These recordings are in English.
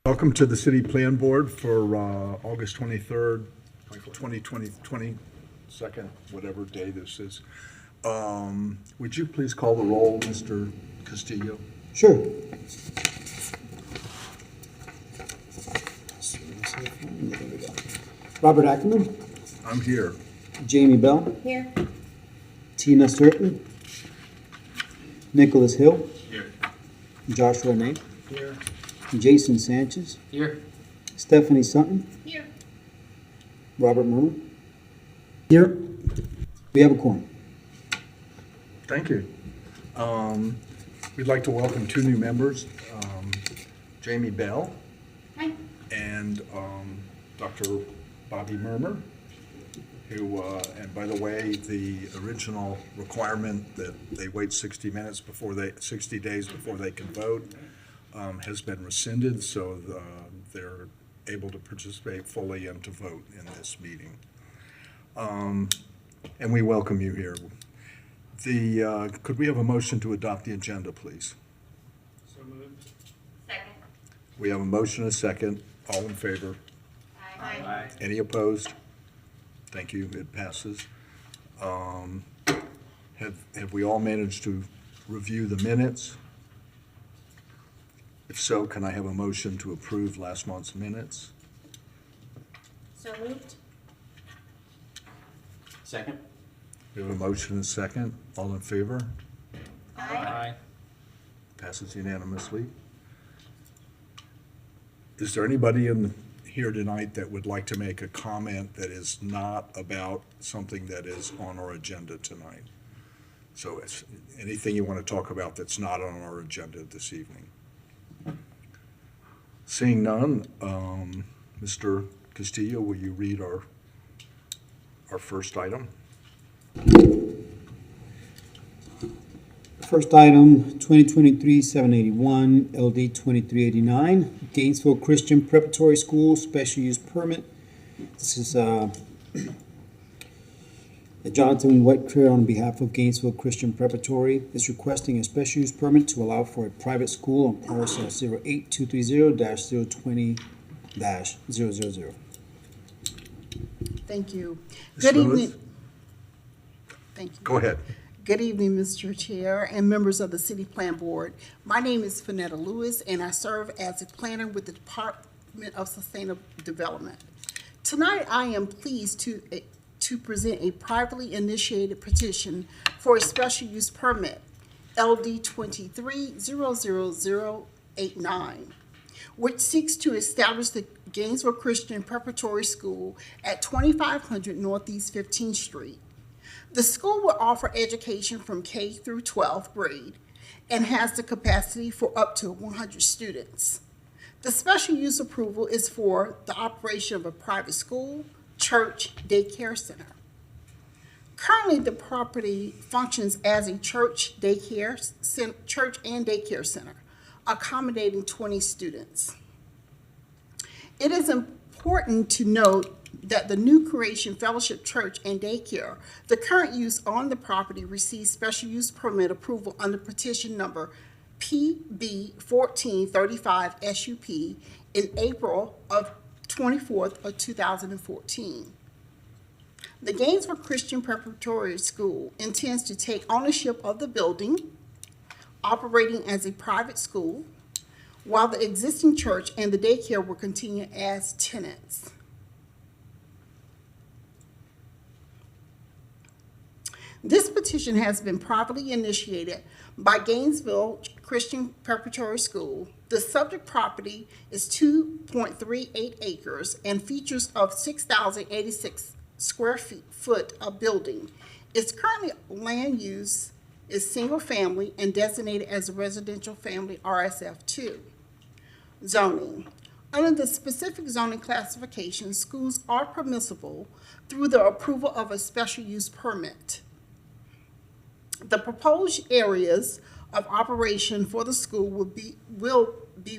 Welcome to the City Plan Board for August 23rd, 2020, 22nd, whatever day this is. Would you please call the roll, Mr. Castillo? Sure. Robert Ackerman, I'm here. Jamie Bell, Here. Tina Sturton, Nicholas Hill, Here. Joshua Nate, Here. Jason Sanchez, Here. Stephanie Sutton, Here. Robert Murray. Here. We have a quorum. Thank you. We'd like to welcome two new members, Jamie Bell Hi. and Dr. Bobby Murmer, who, and by the way, the original requirement that they wait 60 days before they can vote has been rescinded, so they're able to participate fully and to vote in this meeting. And we welcome you here. Could we have a motion to adopt the agenda, please? So moved. Second. We have a motion and a second. All in favor? Aye. Any opposed? Thank you, it passes. Have we all managed to review the minutes? If so, can I have a motion to approve last month's minutes? So moved. Second. We have a motion and a second. All in favor? Aye. Passes unanimously. Is there anybody here tonight that would like to make a comment that is not about something that is on our agenda tonight? So it's anything you want to talk about that's not on our agenda this evening? Seeing none, Mr. Castillo, will you read our first item? First item, 2023-781, LD 2389, Gainesville Christian Preparatory School Special Use Permit. This is Jonathan Whiteclear on behalf of Gainesville Christian Preparatory is requesting a special use permit to allow for a private school on parcel 08230-020-000. Thank you. Ms. Good Lewis? evening. Thank you. Go ahead. Good evening, Mr. Chair and members of the City Plan Board. My name is Finetta Lewis, and I serve as a planner with the Department of Sustainable Development. Tonight, I am pleased to present a privately initiated petition for a special use permit, LD 23-00089, which seeks to establish the Gainesville Christian Preparatory School at 2500 Northeast 15th Street. The school will offer education from K through 12th grade and has the capacity for up to 100 students. The special use approval is for the operation of a private school, church, daycare center. Currently, the property functions as a church and daycare center, accommodating 20 students. It is important to note that the New Creation Fellowship Church and Daycare, the current use on the property, received special use permit approval under petition number PB 1435 SUP in April of 24th of 2014. The Gainesville Christian Preparatory School intends to take ownership of the building, operating as a private school, while the existing church and the daycare will continue as tenants. This petition has been privately initiated by Gainesville Christian Preparatory School. The subject property is 2.38 acres and features of 6,086 square foot of building. Its current land use is single family and designated as a residential family RSF2. Zoning. Under the specific zoning classification, schools are permissible through the approval of a special use permit. The proposed areas of operation for the school will be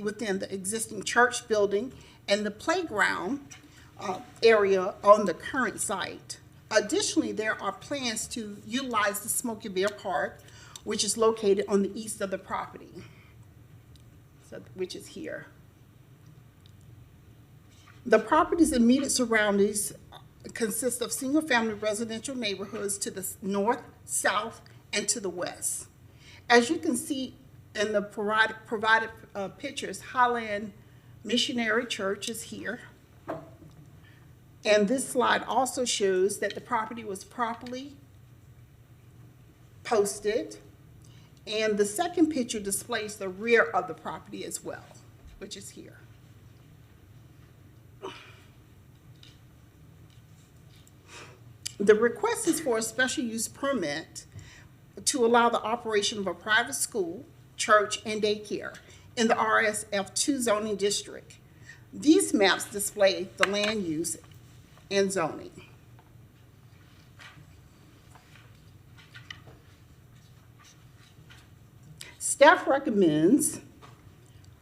within the existing church building and the playground area on the current site. Additionally, there are plans to utilize the Smoky Bear Park, which is located on the east of the property, which is here. The property's immediate surroundings consist of single-family residential neighborhoods to the north, south, and to the west. As you can see in the provided pictures, Highland Missionary Church is here. And this slide also shows that the property was properly posted. And the second picture displays the rear of the property as well, which is here. The request is for a special use permit to allow the operation of a private school, church, and daycare in the RSF2 zoning district. These maps display the land use and zoning. Staff recommends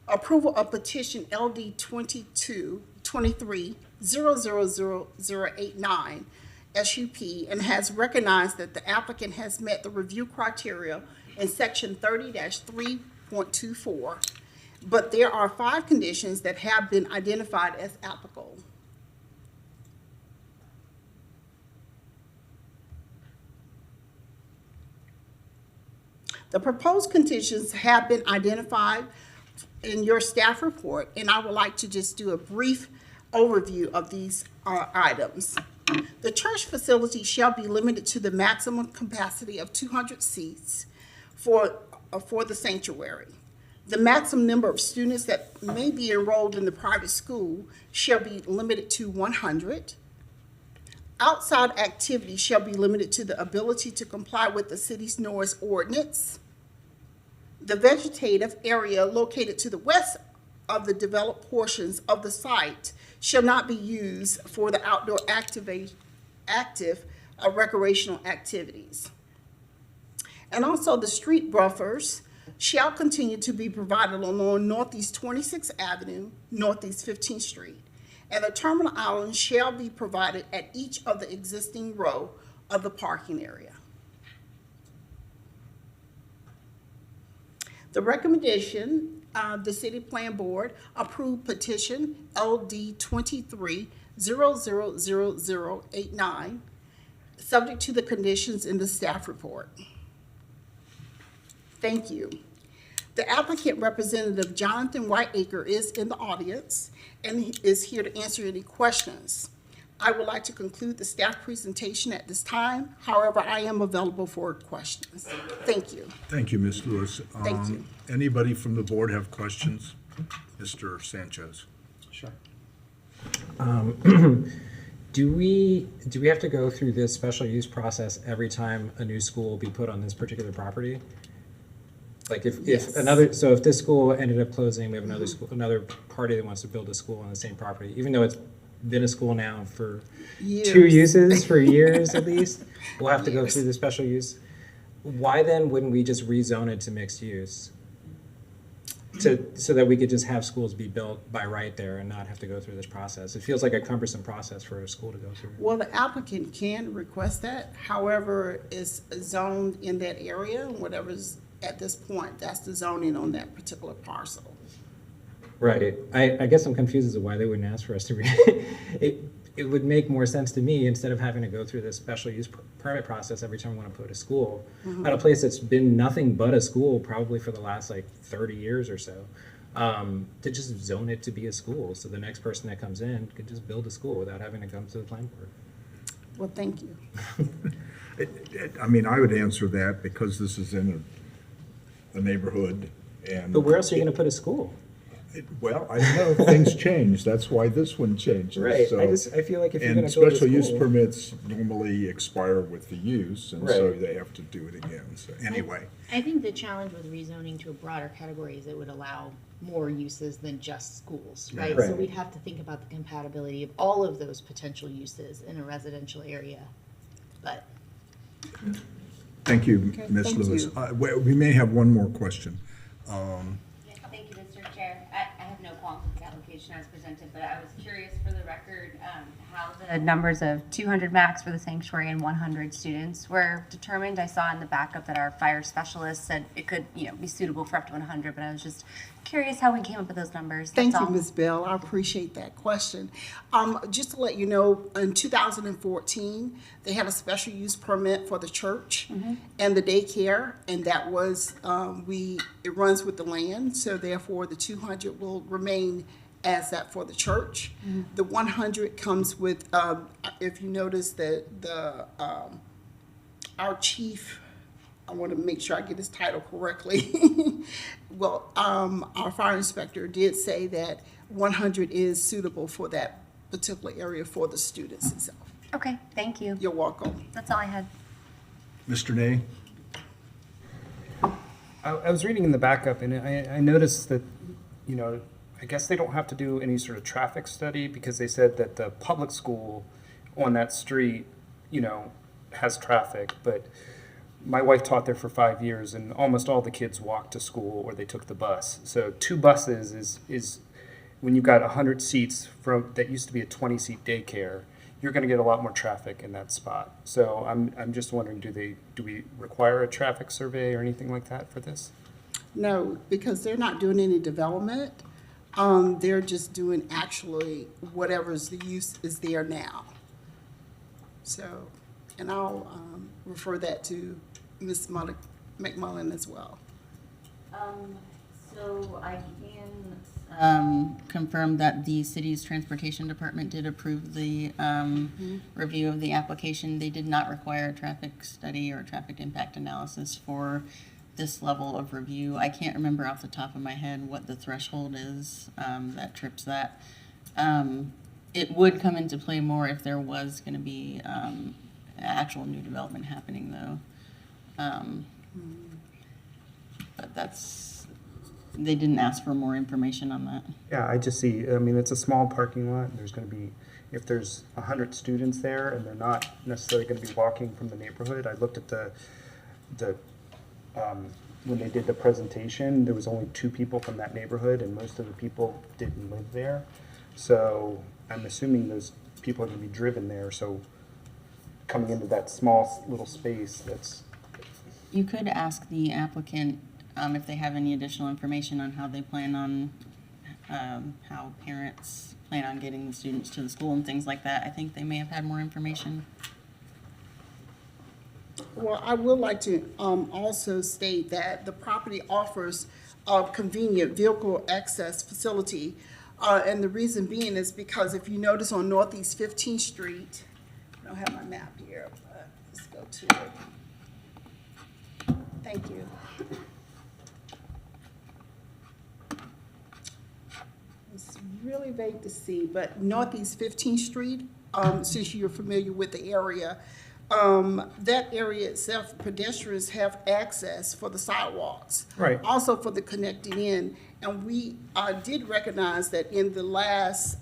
approval of petition LD 22-23-000089 SUP and has recognized that the applicant has met the review criteria in section 30-3.24, but there are 5 conditions that have been identified as applicable. The proposed conditions have been identified in your staff report, and I would like to just do a brief overview of these items. The church facility shall be limited to the maximum capacity of 200 seats for the sanctuary. The maximum number of students that may be enrolled in the private school shall be limited to 100. Outside activities shall be limited to the ability to comply with the city's noise ordinance. The vegetative area located to the west of the developed portions of the site shall not be used for the outdoor recreational activities. And also the street buffers shall continue to be provided along Northeast 26th Avenue, Northeast 15th Street. And the terminal island shall be provided at each of the existing row of the parking area. The recommendation, the City Plan Board approved petition LD 23-000089, subject to the conditions in the staff report. Thank you. The applicant representative Jonathan Whiteacre is in the audience and he is here to answer any questions. I would like to conclude the staff presentation at this time. However, I am available for questions. Thank you. Thank you, Ms. Lewis. Thank you. Anybody from the board have questions? Mr. Sanchez. Sure. Do we have to go through this special use process every time a new school will be put on this particular property? Like if Yes. if this school ended up closing, we have another school, another party that wants to build a school on the same property, even though it's been a school now for Years. 2 uses, for years at least, we'll have to go through the special use. Why then wouldn't we just rezone it to mixed use? So that we could just have schools be built by right there and not have to go through this process. It feels like a cumbersome process for a school to go through. Well, the applicant can request that. However, it's zoned in that area, whatever's at this point, that's the zoning on that particular parcel. Right. I guess I'm confused as to why they wouldn't ask for us to it would make more sense to me, instead of having to go through this special use permit process every time we want to put a school at a place that's been nothing but a school probably for the last like 30 years or so, to just zone it to be a school. So the next person that comes in could just build a school without having to come to the planning board. Well, thank you. I mean, I would answer that because this is in a neighborhood and. But where else are you going to put a school? Well, I know things change. That's why this one changed. Right. So- I feel like if you're going And to build a special use school- permits normally expire with the use, and so Right. they have to do it again. So anyway, I think the challenge with rezoning to a broader category is it would allow more uses than just schools, right? So Right. we'd have to think about the compatibility of all of those potential uses in a residential area. But thank you, Okay, Ms. thank Lewis. you. We may have one more question. Thank you, Mr. Chair. I have no qualms with the application. application as presented, but I was curious for the record, how the numbers of 200 max for the sanctuary and 100 students were determined. I saw in the backup that our fire specialist said it could, be suitable for up to 100, but I was just curious how we came up with those numbers. Thank That's you, all. Ms. Bell. I appreciate that question. Just to let you know, in 2014, they had a special use permit for the church and the daycare, and that was, it runs with the land, so therefore the 200 will remain as that for the church. The 100 comes with, if you notice that our chief, I want to make sure I get his title correctly. Well, our fire inspector did say that 100 is suitable for that particular area for the students itself. Okay, thank you. You're welcome. That's all I had. Mr. Nay? I was reading in the backup, and I noticed that, I guess they don't have to do any sort of traffic study because they said that the public school on that street, has traffic. But my wife taught there for 5 years, and almost all the kids walked to school or they took the bus. So 2 buses is when you've got 100 seats from that used to be a 20-seat daycare, you're going to get a lot more traffic in that spot. So I'm just wondering, do we require a traffic survey or anything like that for this? No, because they're not doing any development. They're just doing actually whatever's the use is there now. So, and I'll refer that to Ms. McMullen as well. So I can confirm that the city's transportation department did approve the review of the application. They did not require a traffic study or traffic impact analysis for this level of review. I can't remember off the top of my head what the threshold is that trips that. It would come into play more if there was going to be actual new development happening, though. But they didn't ask for more information on that. Yeah, I just see, it's a small parking lot. There's going to be, if there's 100 students there and they're not necessarily going to be walking from the neighborhood. I looked at the when they did the presentation, there was only 2 people from that neighborhood, and most of the people didn't live there. So I'm assuming those people are going to be driven there. So coming into that small little space, You could ask the applicant if they have any additional information on how they plan on, how parents plan on getting the students to the school and things like that. I think they may have had more information. Well, I would like to also state that the property offers a convenient vehicle access facility. And the reason being is because if you notice on Northeast 15th Street, I don't have my map here, but let's go to it. Thank you. It's really vague to see, but Northeast 15th Street, since you're familiar with the area, that area itself, pedestrians have access for the sidewalks. Right. Also for the connecting in. And we did recognize that in the last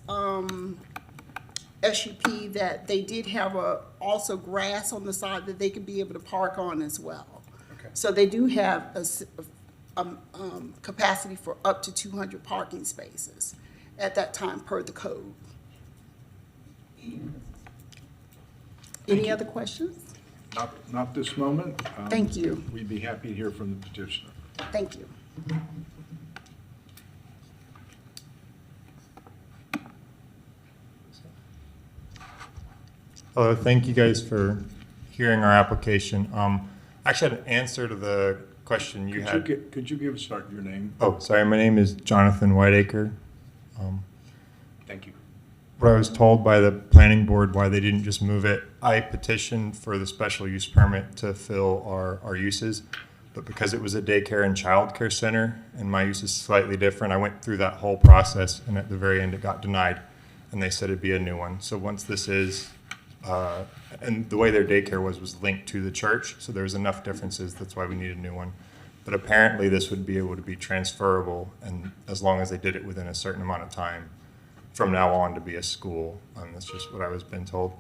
SUP that they did have also grass on the side that they could be able to park on as well. Okay. So they do have a capacity for up to 200 parking spaces at that time per the code. Any other questions? Not this moment. Thank you. We'd be happy to hear from the petitioner. Thank you. Hello, thank you guys for hearing our application. I actually had an answer to the question you had. Could you give us your name? Oh, sorry, my name is Jonathan Whiteacre. Thank you. What I was told by the planning board why they didn't just move it, I petitioned for the special use permit to fill our uses, but because it was a daycare and childcare center and my use is slightly different, I went through that whole process and at the very end it got denied and they said it'd be a new one. So once this is, and the way their daycare was linked to the church, so there's enough differences, that's why we need a new one. But apparently this would be able to be transferable, and as long as they did it within a certain amount of time from now on to be a school. That's just what I was been told.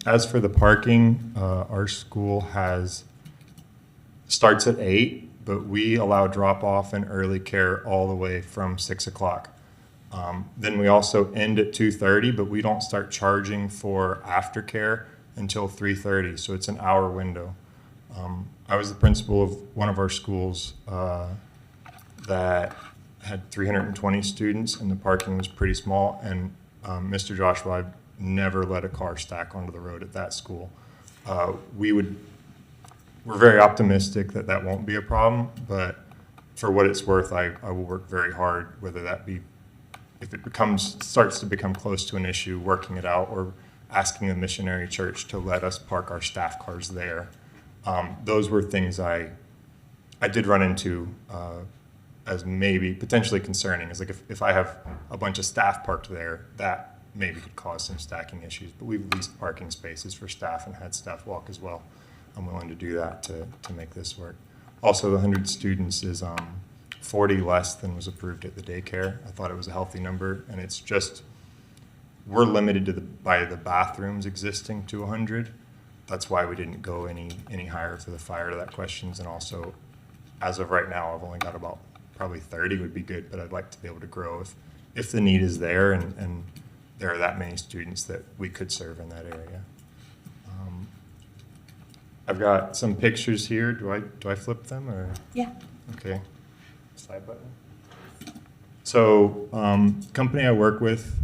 As for the parking, our school starts at 8, but we allow drop off and early care all the way from 6 o'clock. Then we also end at 2:30, but we don't start charging for aftercare until 3:30, so it's an hour window. I was the principal of one of our schools that had 320 students, and the parking was pretty small, and Mr. Joshua never let a car stack onto the road at that school. We're very optimistic that that won't be a problem, but for what it's worth, I will work very hard, whether that be, if it starts to become close to an issue, working it out, or asking the missionary church to let us park our staff cars there. Those were things I did run into as maybe potentially concerning. Is like if I have a bunch of staff parked there, that maybe could cause some stacking issues. But we've leased parking spaces for staff and had staff walk as well. I'm willing to do that to make this work. Also, the 100 students is 40 less than was approved at the daycare. I thought it was a healthy number, and it's just, we're limited by the bathrooms existing to 100. That's why we didn't go any higher for the fire to that questions. And also, as of right now, I've only got about probably 30 would be good, but I'd like to be able to grow if the need is there and there are that many students that we could serve in that area. I've got some pictures here. Do I flip them or? Yeah. Okay. Slide button. So, company I work with,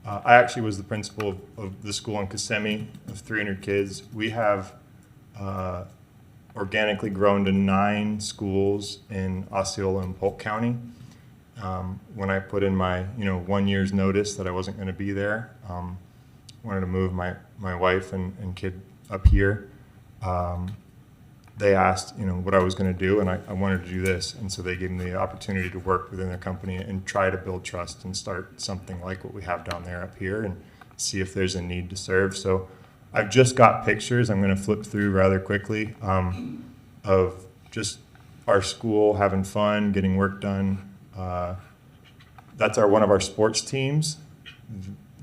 I actually was the principal of the school in Kissimmee of 300 kids. We have organically grown to 9 schools in Osceola and Polk County. When I put in my 1 year's notice that I wasn't going to be there, wanted to move my wife and kid up here. They asked, what I was going to do, and I wanted to do this, and so they gave me the opportunity to work within their company and try to build trust and start something like what we have down there up here and see if there's a need to serve. So I've just got pictures I'm going to flip through rather quickly of just our school having fun, getting work done. That's one of our sports teams.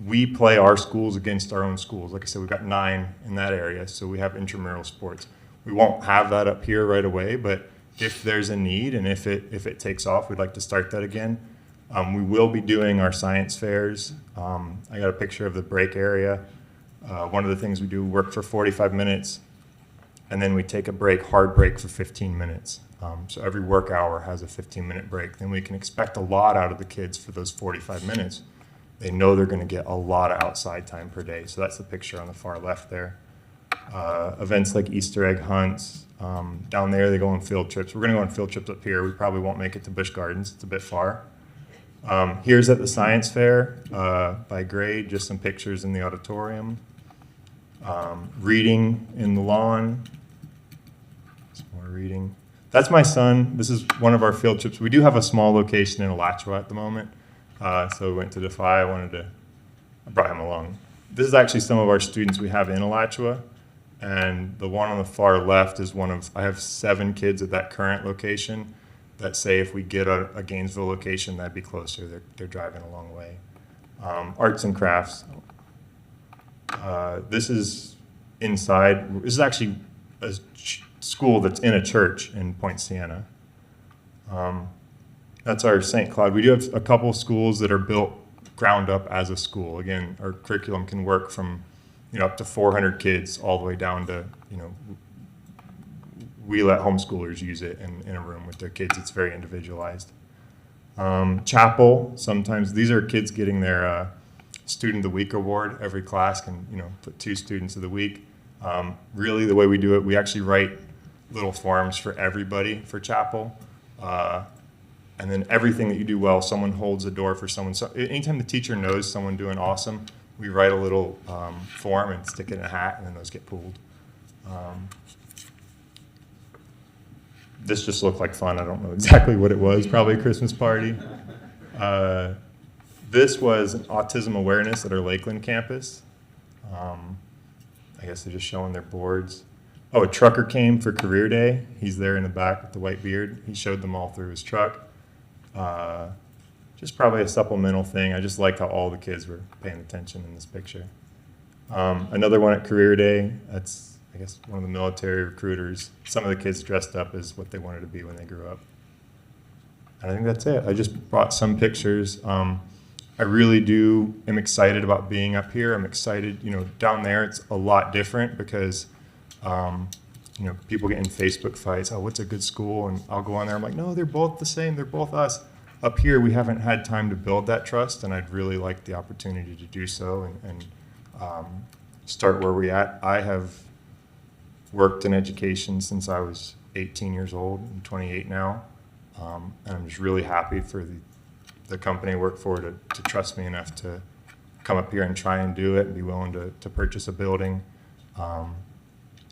We play our schools against our own schools. Like I said, we've got 9 in that area, so we have intramural sports. We won't have that up here right away, but if there's a need and if it takes off, we'd like to start that again. We will be doing our science fairs. I got a picture of the break area. One of the things we do, work for 45 minutes, and then we take a hard break for 15 minutes. So every work hour has a 15-minute break. Then we can expect a lot out of the kids for those 45 minutes. They know they're going to get a lot of outside time per day. So that's the picture on the far left there. Events like Easter egg hunts. Down there, they go on field trips. We're going to go on field trips up here. We probably won't make it to Busch Gardens. It's a bit far. Here's at the science fair by grade, just some pictures in the auditorium. Reading in the lawn. Some more reading. That's my son. This is one of our field trips. We do have a small location in Alachua at the moment. So we went to Defy. I brought him along. This is actually some of our students we have in Alachua. And the one on the far left is I have 7 kids at that current location that say if we get a Gainesville location, that'd be closer. They're driving a long way. Arts and crafts. This is inside. This is actually a school that's in a church in Point Siena. That's our St. Cloud. We do have a couple of schools that are built ground up as a school. Again, our curriculum can work from up to 400 kids all the way down to we let homeschoolers use it in a room with their kids. It's very individualized. Chapel. Sometimes these are kids getting their Student of the Week award. Every class can put 2 students of the week. Really, the way we do it, we actually write little forms for everybody for chapel. And then everything that you do well, someone holds a door for someone. So anytime the teacher knows someone doing awesome, we write a little form and stick it in a hat, and then those get pulled. This just looked like fun. I don't know exactly what it was. Probably a Christmas party. This was an autism awareness at our Lakeland campus. I guess they're just showing their boards. Oh, a trucker came for career day. He's there in the back with the white beard. He showed them all through his truck. Just probably a supplemental thing. I just liked how all the kids were paying attention in this picture. Another one at career day. That's, I guess, one of the military recruiters. Some of the kids dressed up as what they wanted to be when they grew up. And I think that's it. I just brought some pictures. I really am excited about being up here. I'm excited, down there it's a lot different because, people get in Facebook fights. Oh, what's a good school? And I'll go on there. I'm like, no, they're both the same. They're both us. Up here, we haven't had time to build that trust, and I'd really like the opportunity to do so and start where we're at. I have worked in education since I was 18 years old. I'm 28 now, and I'm just really happy for the company I work for to trust me enough to come up here and try and do it and be willing to purchase a building.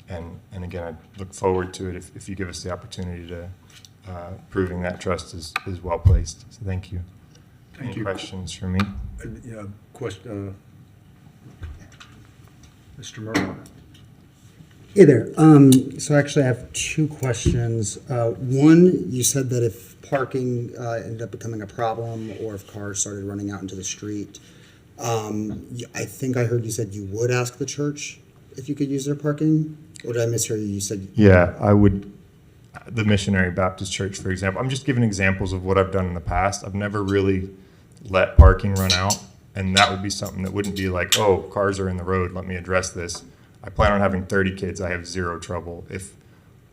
And again, I look forward to it if you give us the opportunity to proving that trust is well placed. So thank you. Thank Any you. questions for me? Yeah, question, Mr. Murray. Hey there. So actually I have two questions. One, you said that if parking ended up becoming a problem or if cars started running out into the street, I think I heard you said you would ask the church if you could use their parking? Or did I mishear you? You said... Yeah, I would. The Missionary Baptist Church, for example. I'm just giving examples of what I've done in the past. I've never really let parking run out, and that would be something that wouldn't be like, oh, cars are in the road, let me address this. I plan on having 30 kids. I have zero trouble. If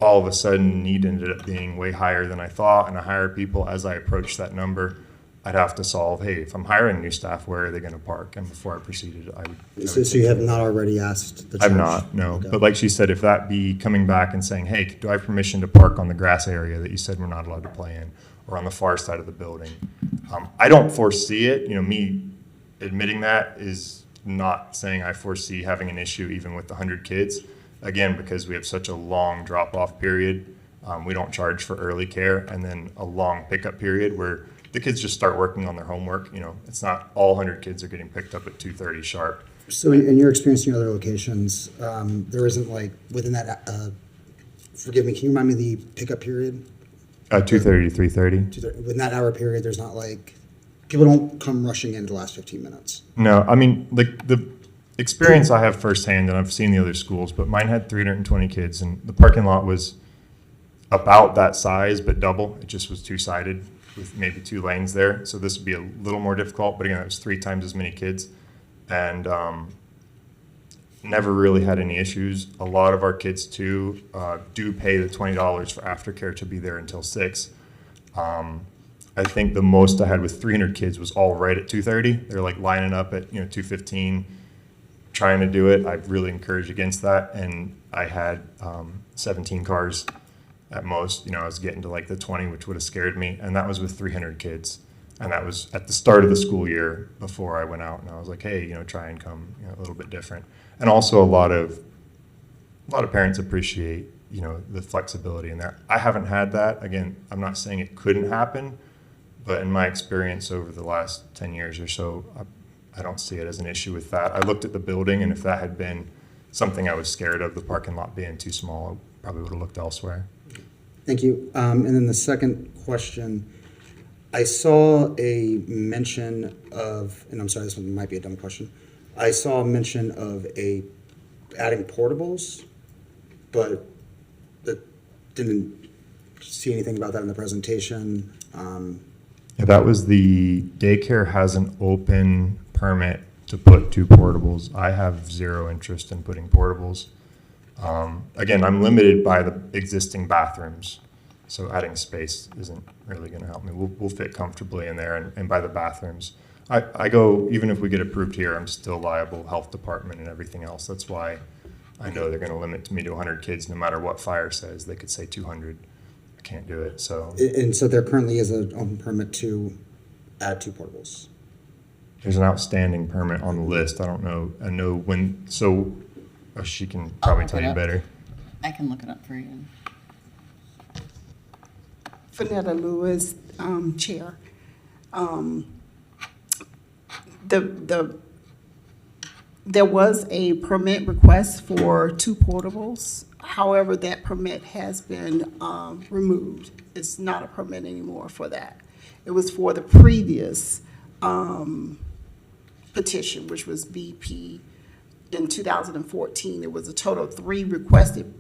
all of a sudden need ended up being way higher than I thought and I hire people as I approach that number, I'd have to solve, hey, if I'm hiring new staff, where are they going to park? And before I proceeded, I would So you have not already asked the church? I've not, no. Okay. But like she said, if that be coming back and saying, hey, do I have permission to park on the grass area that you said we're not allowed to play in or on the far side of the building? I don't foresee it. Me admitting that is not saying I foresee having an issue even with the 100 kids. Again, because we have such a long drop-off period. We don't charge for early care, and then a long pickup period where the kids just start working on their homework. It's not all 100 kids are getting picked up at 2:30 sharp. So in your experience in other locations, there isn't like within that, forgive me, can you remind me the pickup period? 2:30 to 3:30. 2:30. Within that hour period, there's not like, people don't come rushing in the last 15 minutes. No, I mean, the experience I have firsthand, and I've seen the other schools, but mine had 320 kids, and the parking lot was about that size, but double. It just was two-sided with maybe 2 lanes there. So this would be a little more difficult, but again, it was 3 times as many kids, and never really had any issues. A lot of our kids too do pay the $20 for aftercare to be there until 6. I think the most I had with 300 kids was all right at 2:30. They're like lining up at 2:15, trying to do it. I really encourage against that, and I had 17 cars at most. I was getting to like the 20, which would have scared me, and that was with 300 kids. And that was at the start of the school year before I went out, and I was like, hey, try and come a little bit different. And also a lot of parents appreciate the flexibility in there. I haven't had that. Again, I'm not saying it couldn't happen, but in my experience over the last 10 years or so, I don't see it as an issue with that. I looked at the building, and if that had been something I was scared of, the parking lot being too small, I probably would have looked elsewhere. Thank you. And then the second question, I saw a mention of, and I'm sorry, this one might be a dumb question. I saw a mention of adding portables, but didn't see anything about that in the presentation. Yeah, that was the daycare has an open permit to put 2 portables. I have zero interest in putting portables. Again, I'm limited by the existing bathrooms, so adding space isn't really going to help me. We'll fit comfortably in there, and by the bathrooms. I go, even if we get approved here, I'm still liable, health department and everything else. That's why I know they're going to limit me to 100 kids no matter what fire says. They could say 200. I can't do it, so. And so there currently is an open permit to add 2 portables. There's an outstanding permit on the list. I don't know. I know when, so she can probably tell you better. I can look it up for you. Vanetta Lewis, Chair. There was a permit request for 2 portables. However, that permit has been removed. It's not a permit anymore for that. It was for the previous petition, which was BP in 2014. It was a total of 3 requested.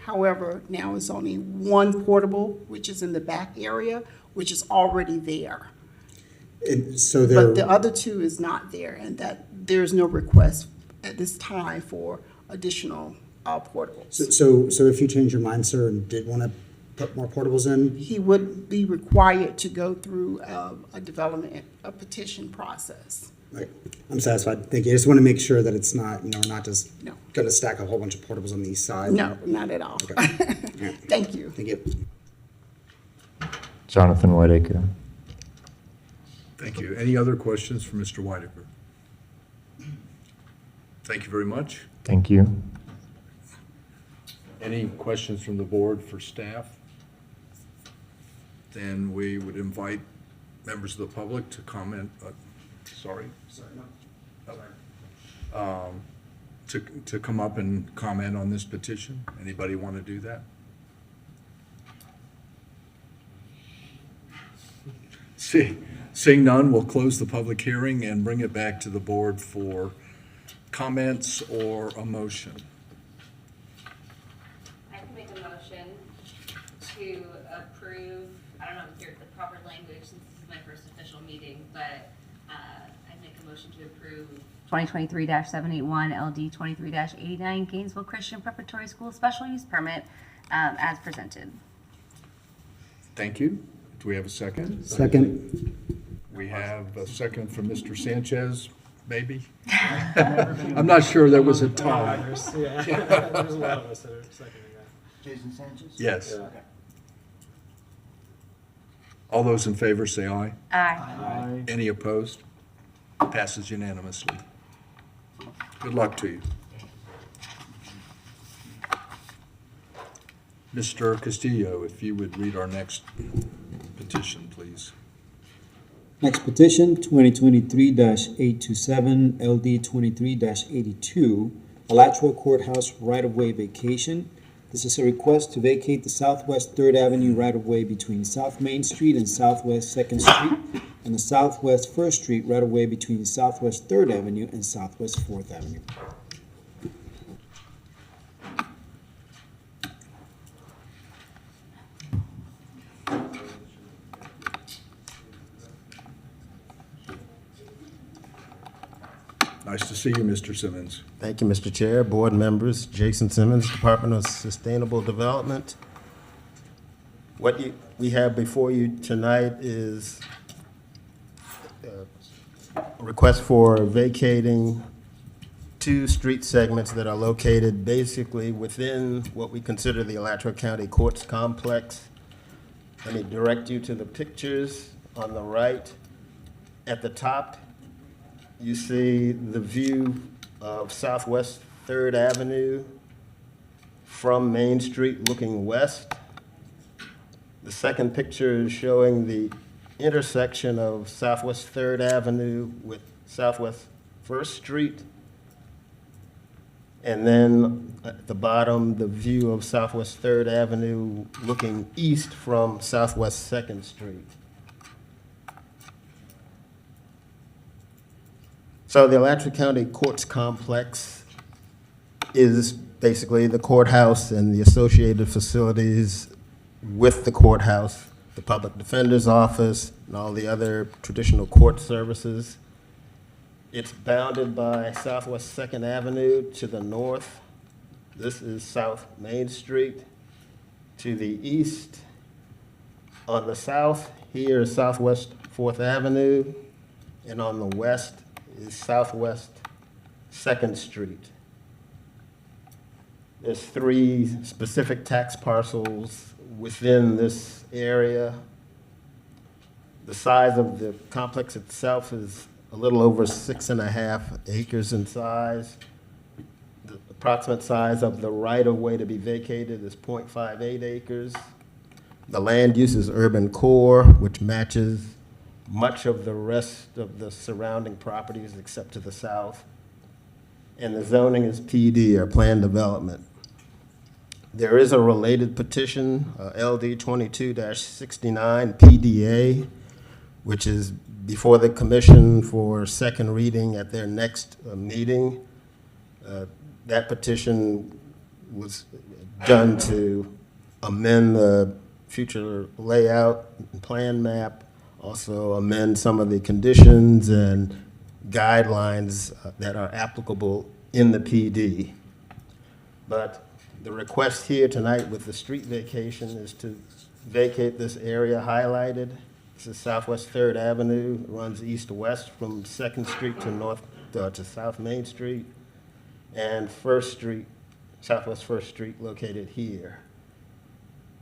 However, now it's only 1 portable, which is in the back area, which is already there. So there. But the other two is not there, and that there's no request at this time for additional portables. So if you change your mind, sir, and did want to put more portables in, He would be required to go through a petition process. like, I'm satisfied. Thank you. I just want to make sure that it's not, we're not just No. going to stack a whole bunch of portables on the east side. No, not at all. Okay. Thank you. Thank you. Jonathan Whitaker. Thank you. Any other questions for Mr. Whitaker? Thank you very much. Thank you. Any questions from the board for staff? Then we would invite members of the public to comment, to come up and comment on this petition. Anybody want to do that? Seeing none, we'll close the public hearing and bring it back to the board for comments or a motion. I can make a motion to approve, I don't know if you're the proper language since this is my first official meeting, but I'd make a motion to approve 2023-781 LD 23-89 Gainesville Christian Preparatory School Special Use Permit as presented. Thank you. Do we have a second? Second. We have a second from Mr. Sanchez, maybe? I'm not sure there was a tie. Yeah, there's a lot of us that are seconding that. Jason Sanchez? Yes. All those in favor say aye. Aye. Any opposed? Passes unanimously. Good luck to you. Mr. Castillo, if you would read our next petition, please. Next petition, 2023-827 LD 23-82, Alachua Courthouse right-of-way vacation. This is a request to vacate the Southwest 3rd Avenue right-of-way between South Main Street and Southwest 2nd Street, and the Southwest 1st Street right-of-way between Southwest 3rd Avenue and Southwest 4th Avenue. Nice to see you, Mr. Simmons. Thank you, Mr. Chair, board members. Jason Simmons, Department of Sustainable Development. What we have before you tonight is a request for vacating two street segments that are located basically within what we consider the Alachua County Courts Complex. Let me direct you to the pictures on the right. At the top, you see the view of Southwest 3rd Avenue from Main Street looking west. The second picture is showing the intersection of Southwest 3rd Avenue with Southwest 1st Street. And then at the bottom, the view of Southwest 3rd Avenue looking east from Southwest 2nd Street. So the Alachua County Courts Complex is basically the courthouse and the associated facilities with the courthouse, the public defender's office, and all the other traditional court services. It's bounded by Southwest 2nd Avenue to the north. This is South Main Street. To the east, on the south, here is Southwest 4th Avenue, and on the west is Southwest 2nd Street. There's 3 specific tax parcels within this area. The size of the complex itself is a little over 6.5 acres in size. The approximate size of the right-of-way to be vacated is 0.58 acres. The land use is urban core, which matches much of the rest of the surrounding properties except to the south. And the zoning is PD, or planned development. There is a related petition, LD 22-69 PDA, which is before the commission for second reading at their next meeting. That petition was done to amend the future layout and plan map, also amend some of the conditions and guidelines that are applicable in the PD. But the request here tonight with the street vacation is to vacate this area highlighted. This is Southwest 3rd Avenue, runs east to west from 2nd Street to South Main Street, and 1st Street, Southwest 1st Street located here.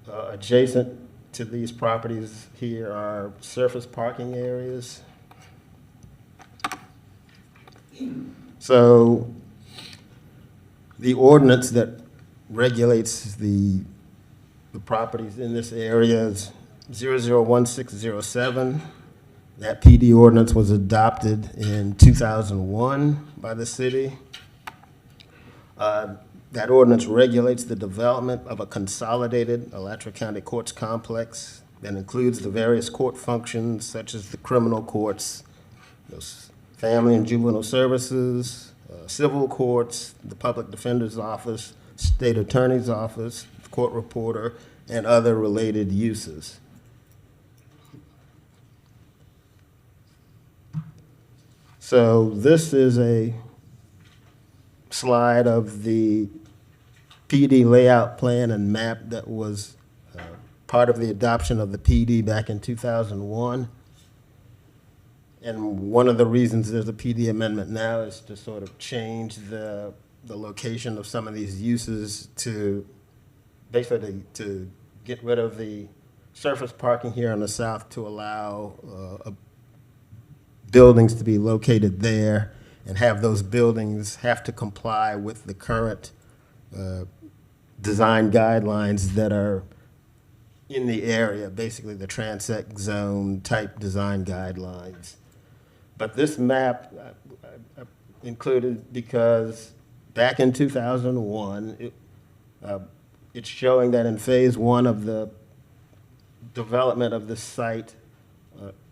Adjacent to these properties here are surface parking areas. So the ordinance that regulates the properties in this area is 001607. That PD ordinance was adopted in 2001 by the city. That ordinance regulates the development of a consolidated Alachua County Courts complex that includes the various court functions such as the criminal courts, those family and juvenile services, civil courts, the public defender's office, state attorney's office, court reporter, and other related uses. So this is a slide of the PD layout plan and map that was part of the adoption of the PD back in 2001. And one of the reasons there's a PD amendment now is to sort of change the location of some of these uses to basically to get rid of the surface parking here on the south to allow buildings to be located there and have those buildings have to comply with the current design guidelines that are in the area, basically the transect zone type design guidelines. But this map I included because back in 2001, it's showing that in phase 1 of the development of this site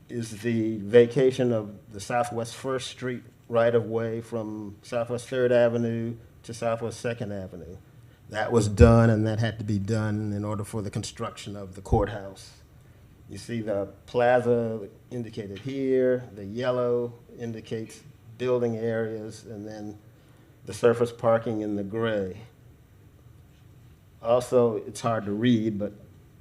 is the vacation of the Southwest 1st Street right-of-way from Southwest 3rd Avenue to Southwest 2nd Avenue. That was done, and that had to be done in order for the construction of the courthouse. You see the plaza indicated here, the yellow indicates building areas, and then the surface parking in the gray. Also, it's hard to read, but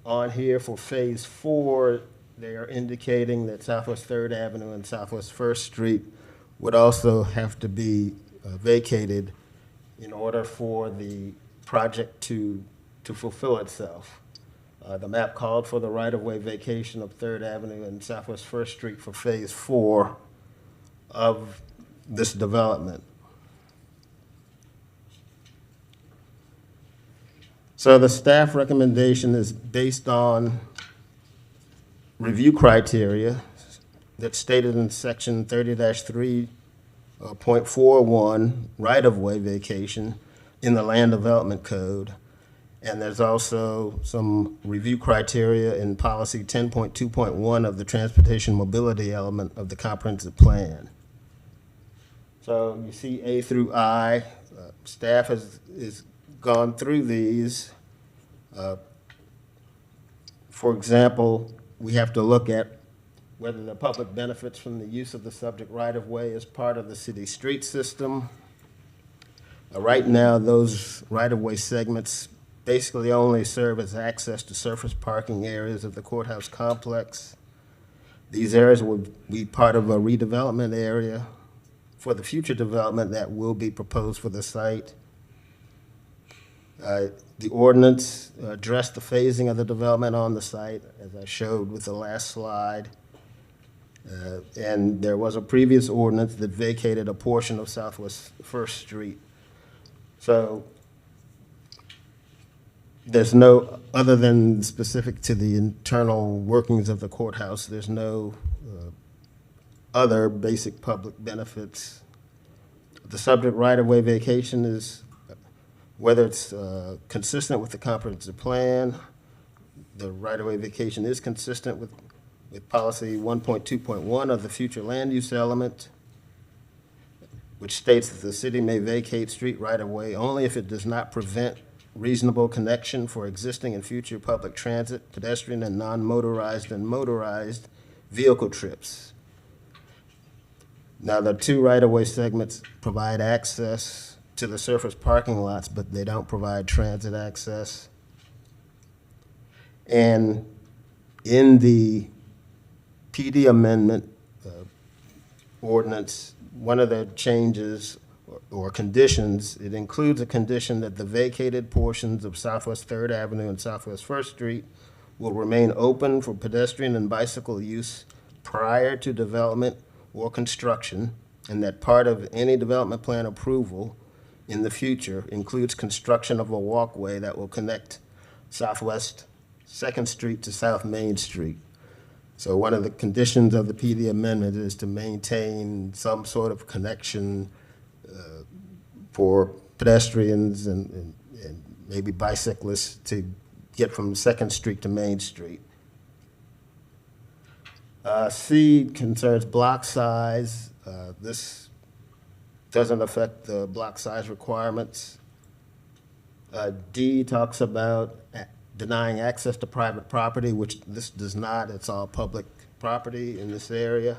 on here for phase 4, they are indicating that Southwest 3rd Avenue and Southwest 1st Street would also have to be vacated in order for the project to fulfill itself. The map called for the right-of-way vacation of 3rd Avenue and Southwest 1st Street for phase 4 of this development. So the staff recommendation is based on review criteria that's stated in section 30-3.41, right-of-way vacation in the Land Development Code. And there's also some review criteria in policy 10.2.1 of the transportation mobility element of the comprehensive plan. So you see A through I, staff has gone through these. For example, we have to look at whether the public benefits from the use of the subject right-of-way is part of the city street system. Right now, those right-of-way segments basically only serve as access to surface parking areas of the courthouse complex. These areas will be part of a redevelopment area for the future development that will be proposed for the site. The ordinance addressed the phasing of the development on the site, as I showed with the last slide. And there was a previous ordinance that vacated a portion of Southwest 1st Street. So there's no, other than specific to the internal workings of the courthouse, there's no other basic public benefits. The subject right-of-way vacation is whether it's consistent with the comprehensive plan. The right-of-way vacation is consistent with policy 1.2.1 of the future land use element, which states that the city may vacate street right-of-way only if it does not prevent reasonable connection for existing and future public transit, pedestrian and non-motorized and motorized vehicle trips. Now, the two right-of-way segments provide access to the surface parking lots, but they don't provide transit access. And in the PD amendment ordinance, one of the changes or conditions, it includes a condition that the vacated portions of Southwest Third Avenue and Southwest First Street will remain open for pedestrian and bicycle use prior to development or construction, and that part of any development plan approval in the future includes construction of a walkway that will connect Southwest Second Street to South Main Street. So one of the conditions of the PD amendment is to maintain some sort of connection for pedestrians and maybe bicyclists to get from Second Street to Main Street. C concerns block size. This doesn't affect the block size requirements. D talks about denying access to private property, which this does not. It's all public property in this area.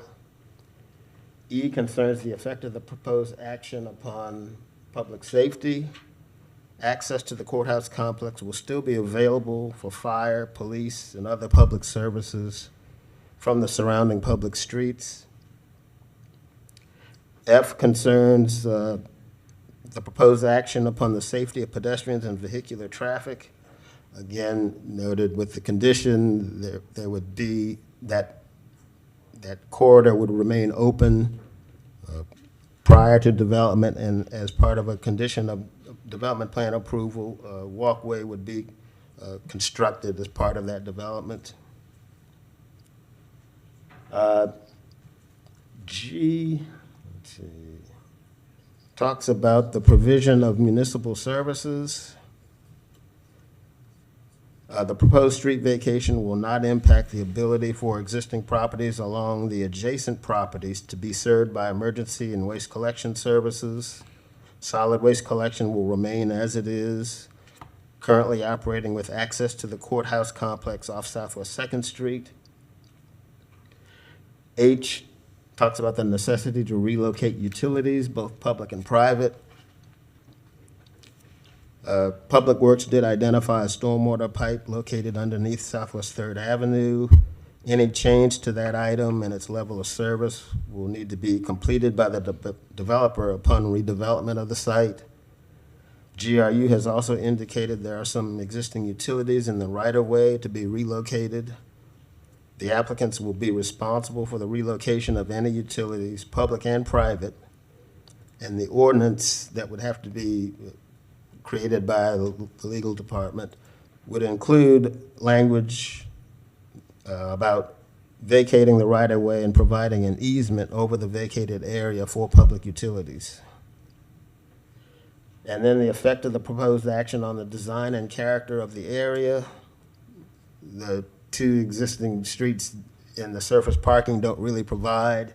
E concerns the effect of the proposed action upon public safety. Access to the courthouse complex will still be available for fire, police, and other public services from the surrounding public streets. F concerns the proposed action upon the safety of pedestrians and vehicular traffic. Again, noted with the condition, there would be that corridor would remain open prior to development, and as part of a condition of development plan approval, a walkway would be constructed as part of that development. G, let's see, talks about the provision of municipal services. The proposed street vacation will not impact the ability for existing properties along the adjacent properties to be served by emergency and waste collection services. Solid waste collection will remain as it is, currently operating with access to the courthouse complex off Southwest 2nd Street. H talks about the necessity to relocate utilities, both public and private. Public Works did identify a stormwater pipe located underneath Southwest 3rd Avenue. Any change to that item and its level of service will need to be completed by the developer upon redevelopment of the site. GRU has also indicated there are some existing utilities in the right-of-way to be relocated. The applicants will be responsible for the relocation of any utilities, public and private, and the ordinance that would have to be created by the legal department would include language about vacating the right-of-way and providing an easement over the vacated area for public utilities. And then the effect of the proposed action on the design and character of the area. The two existing streets in the surface parking don't really provide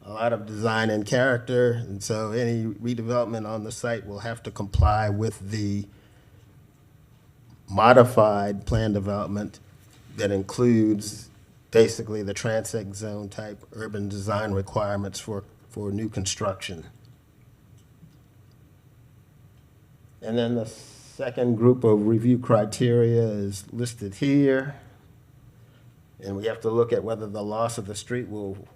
a lot of design and character, and so any redevelopment on the site will have to comply with the modified plan development that includes basically the transect zone type urban design requirements for new construction. And then the second group of review criteria is listed here, and we have to look at whether the loss of the street will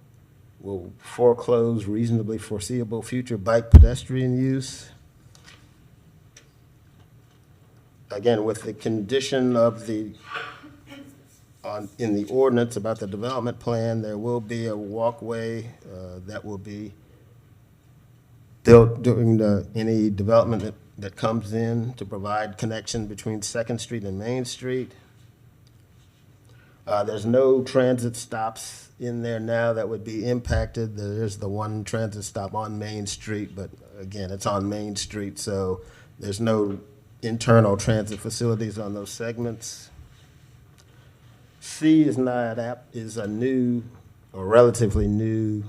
foreclose reasonably foreseeable future bike pedestrian use. Again, with the condition of in the ordinance about the development plan, there will be a walkway that will be built during any development that comes in to provide connection between 2nd Street and Main Street. There's no transit stops in there now that would be impacted. There's the one transit stop on Main Street, but again, it's on Main Street, so there's no internal transit facilities on those segments. C is a new or relatively new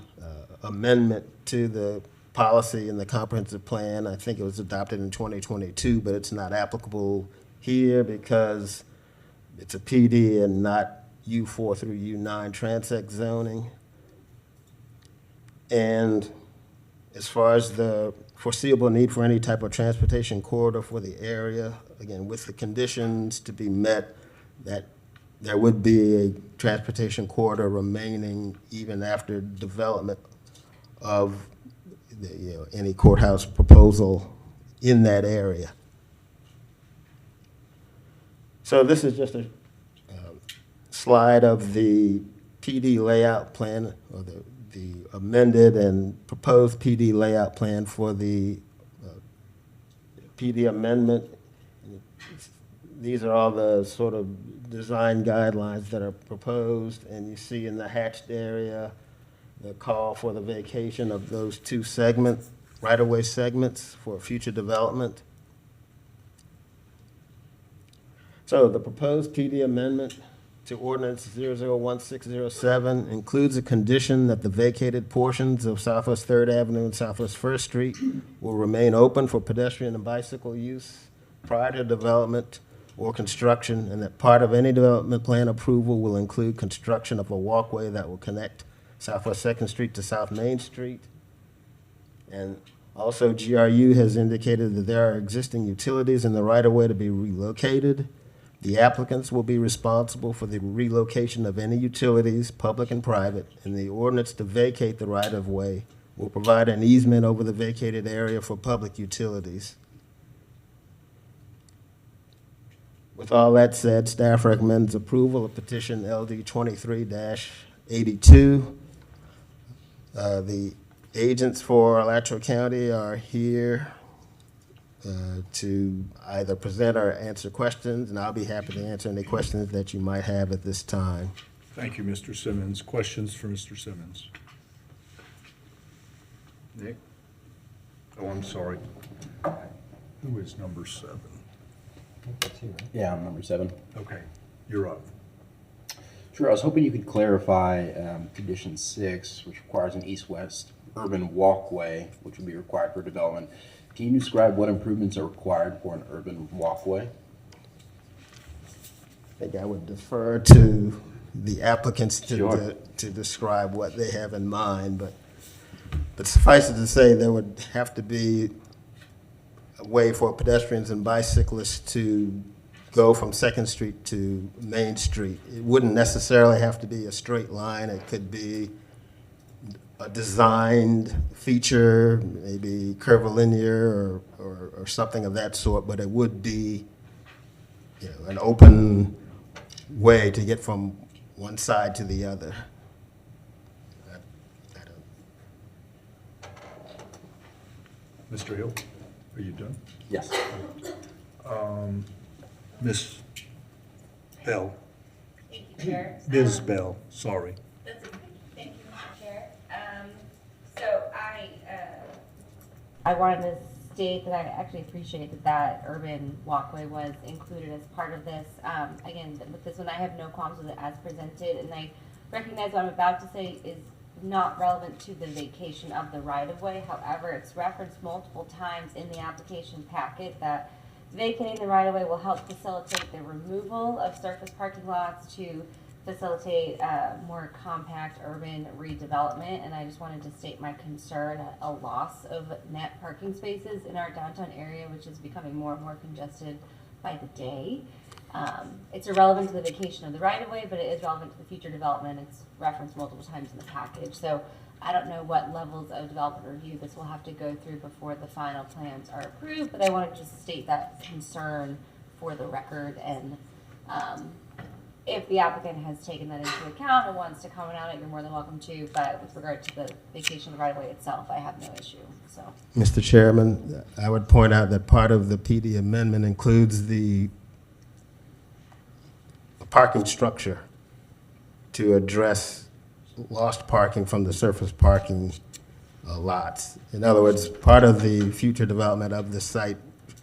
amendment to the policy in the comprehensive plan. I think it was adopted in 2022, but it's not applicable here because it's a PD and not U4 through U9 transect zoning. And as far as the foreseeable need for any type of transportation corridor for the area, again, with the conditions to be met, that there would be a transportation corridor remaining even after development of any courthouse proposal in that area. So this is just a slide of the PD layout plan, or the amended and proposed PD layout plan for the PD amendment. These are all the sort of design guidelines that are proposed, and you see in the hatched area the call for the vacation of those two segments, right-of-way segments for future development. So the proposed PD amendment to ordinance 001607 includes a condition that the vacated portions of Southwest 3rd Avenue and Southwest 1st Street will remain open for pedestrian and bicycle use prior to development or construction, and that part of any development plan approval will include construction of a walkway that will connect Southwest 2nd Street to South Main Street. And also, GRU has indicated that there are existing utilities in the right-of-way to be relocated. The applicants will be responsible for the relocation of any utilities, public and private, and the ordinance to vacate the right-of-way will provide an easement over the vacated area for public utilities. With all that said, staff recommends approval of petition LD 23-82. The agents for Alachua County are here to either present or answer questions, and I'll be happy to answer any questions that you might have at this time. Thank you, Mr. Simmons. Questions for Mr. Simmons? Nick? Oh, I'm sorry. Who is number 7? Yeah, I'm number 7. Okay, you're up. Sure, I was hoping you could clarify condition 6, which requires an east-west urban walkway, which would be required for development. Can you describe what improvements are required for an urban walkway? I think I would defer to the applicants to, Sure. to describe what they have in mind, but suffice it to say, there would have to be a way for pedestrians and bicyclists to go from 2nd Street to Main Street. It wouldn't necessarily have to be a straight line. It could be a designed feature, maybe curvilinear or something of that sort, but it would be, an open way to get from one side to the other. Mr. Hill, are you done? Yes. Ms. Bell? Thank you, Chair. Ms. Bell, sorry. That's okay. Thank you, Mr. Chair. So I wanted to state that I actually appreciate that urban walkway was included as part of this. Again, with this one, I have no qualms with it as presented, and I recognize what I'm about to say is not relevant to the vacation of the right-of-way. However, it's referenced multiple times in the application packet that vacating the right-of-way will help facilitate the removal of surface parking lots to facilitate more compact urban redevelopment. And I just wanted to state my concern at a loss of net parking spaces in our downtown area, which is becoming more and more congested by the day. It's irrelevant to the vacation of the right-of-way, but it is relevant to the future development. It's referenced multiple times in the package. So I don't know what levels of development review this will have to go through before the final plans are approved, but I want to just state that concern for the record. And if the applicant has taken that into account and wants to comment on it, you're more than welcome to. But with regard to the vacation of the right-of-way itself, I have no issue. So, Mr. Chairman, I would point out that part of the PD amendment includes the parking structure to address lost parking from the surface parking lots. In other words, part of the future development of the site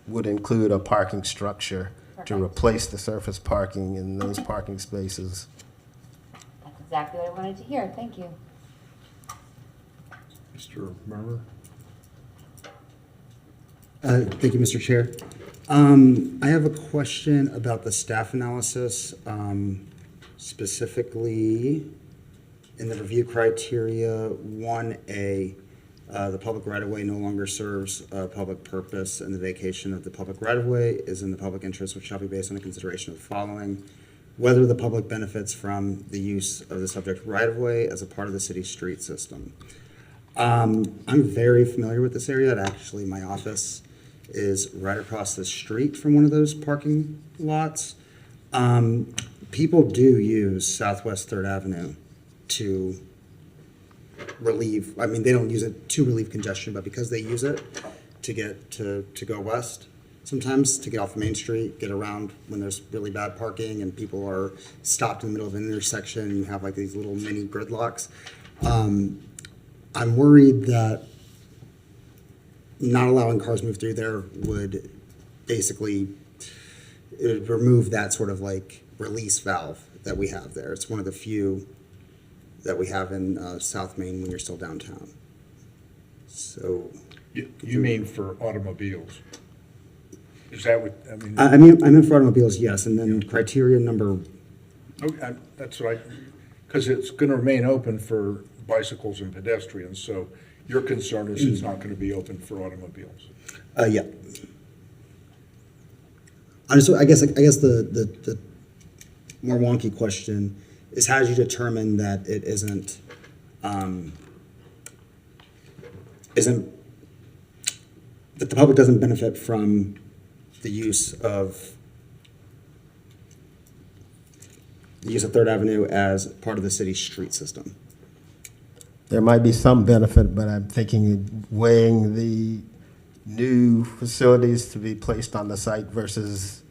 would include a parking structure to replace the surface parking in those parking spaces. that's exactly what I wanted to hear. Thank you. Mr. Murmer? Thank you, Mr. Chair. I have a question about the staff analysis. specifically in the review criteria, 1A, the public right-of-way no longer serves a public purpose, and the vacation of the public right-of-way is in the public interest, which shall be based on the consideration of the following: whether the public benefits from the use of the subject right-of-way as a part of the city's street system. I'm very familiar with this area. Actually, my office is right across the street from one of those parking lots. People do use Southwest Third Avenue to relieve, I mean, they don't use it to relieve congestion, but because they use it to get to go west, sometimes to get off Main Street, get around when there's really bad parking and people are stopped in the middle of an intersection and you have like these little mini gridlocks. I'm worried that not allowing cars move through there would basically, it would remove that sort of like release valve that we have there. It's one of the few that we have in South Main when you're still downtown. So. You mean for automobiles? Is that what, I mean? I meant for automobiles, yes, and then criteria number, Okay, that's right, because it's going to remain open for bicycles and pedestrians, so your concern is it's not going to be open for automobiles. yeah. I guess the more wonky question is, how did you determine that it isn't that the public doesn't benefit from the use of Third Avenue as part of the city's street system? There might be some benefit, but I'm thinking weighing the new facilities to be placed on the site versus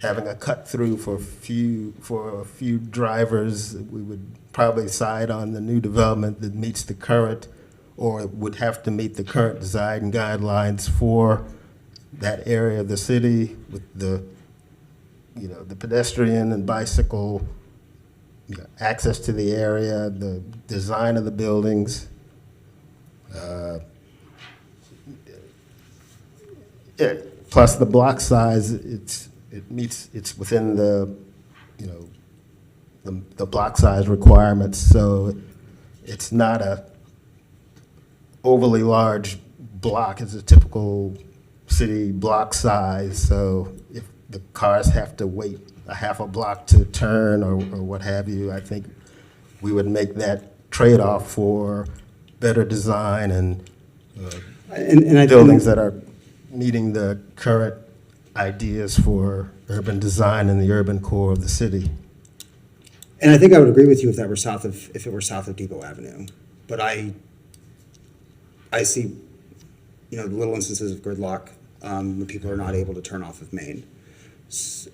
having a cut through for a few drivers. We would probably side on the new development that meets the current, or would have to meet the current design guidelines for that area of the city with the, the pedestrian and bicycle access to the area, the design of the buildings. Plus the block size, it's within the, the block size requirements, so it's not a overly large block. It's a typical city block size, so if the cars have to wait a half a block to turn or what have you, I think we would make that trade-off for better design and buildings that are meeting the current ideas for urban design in the urban core of the city. And I think I would agree with you if it were south of Depot Avenue, but I see, little instances of gridlock when people are not able to turn off of Main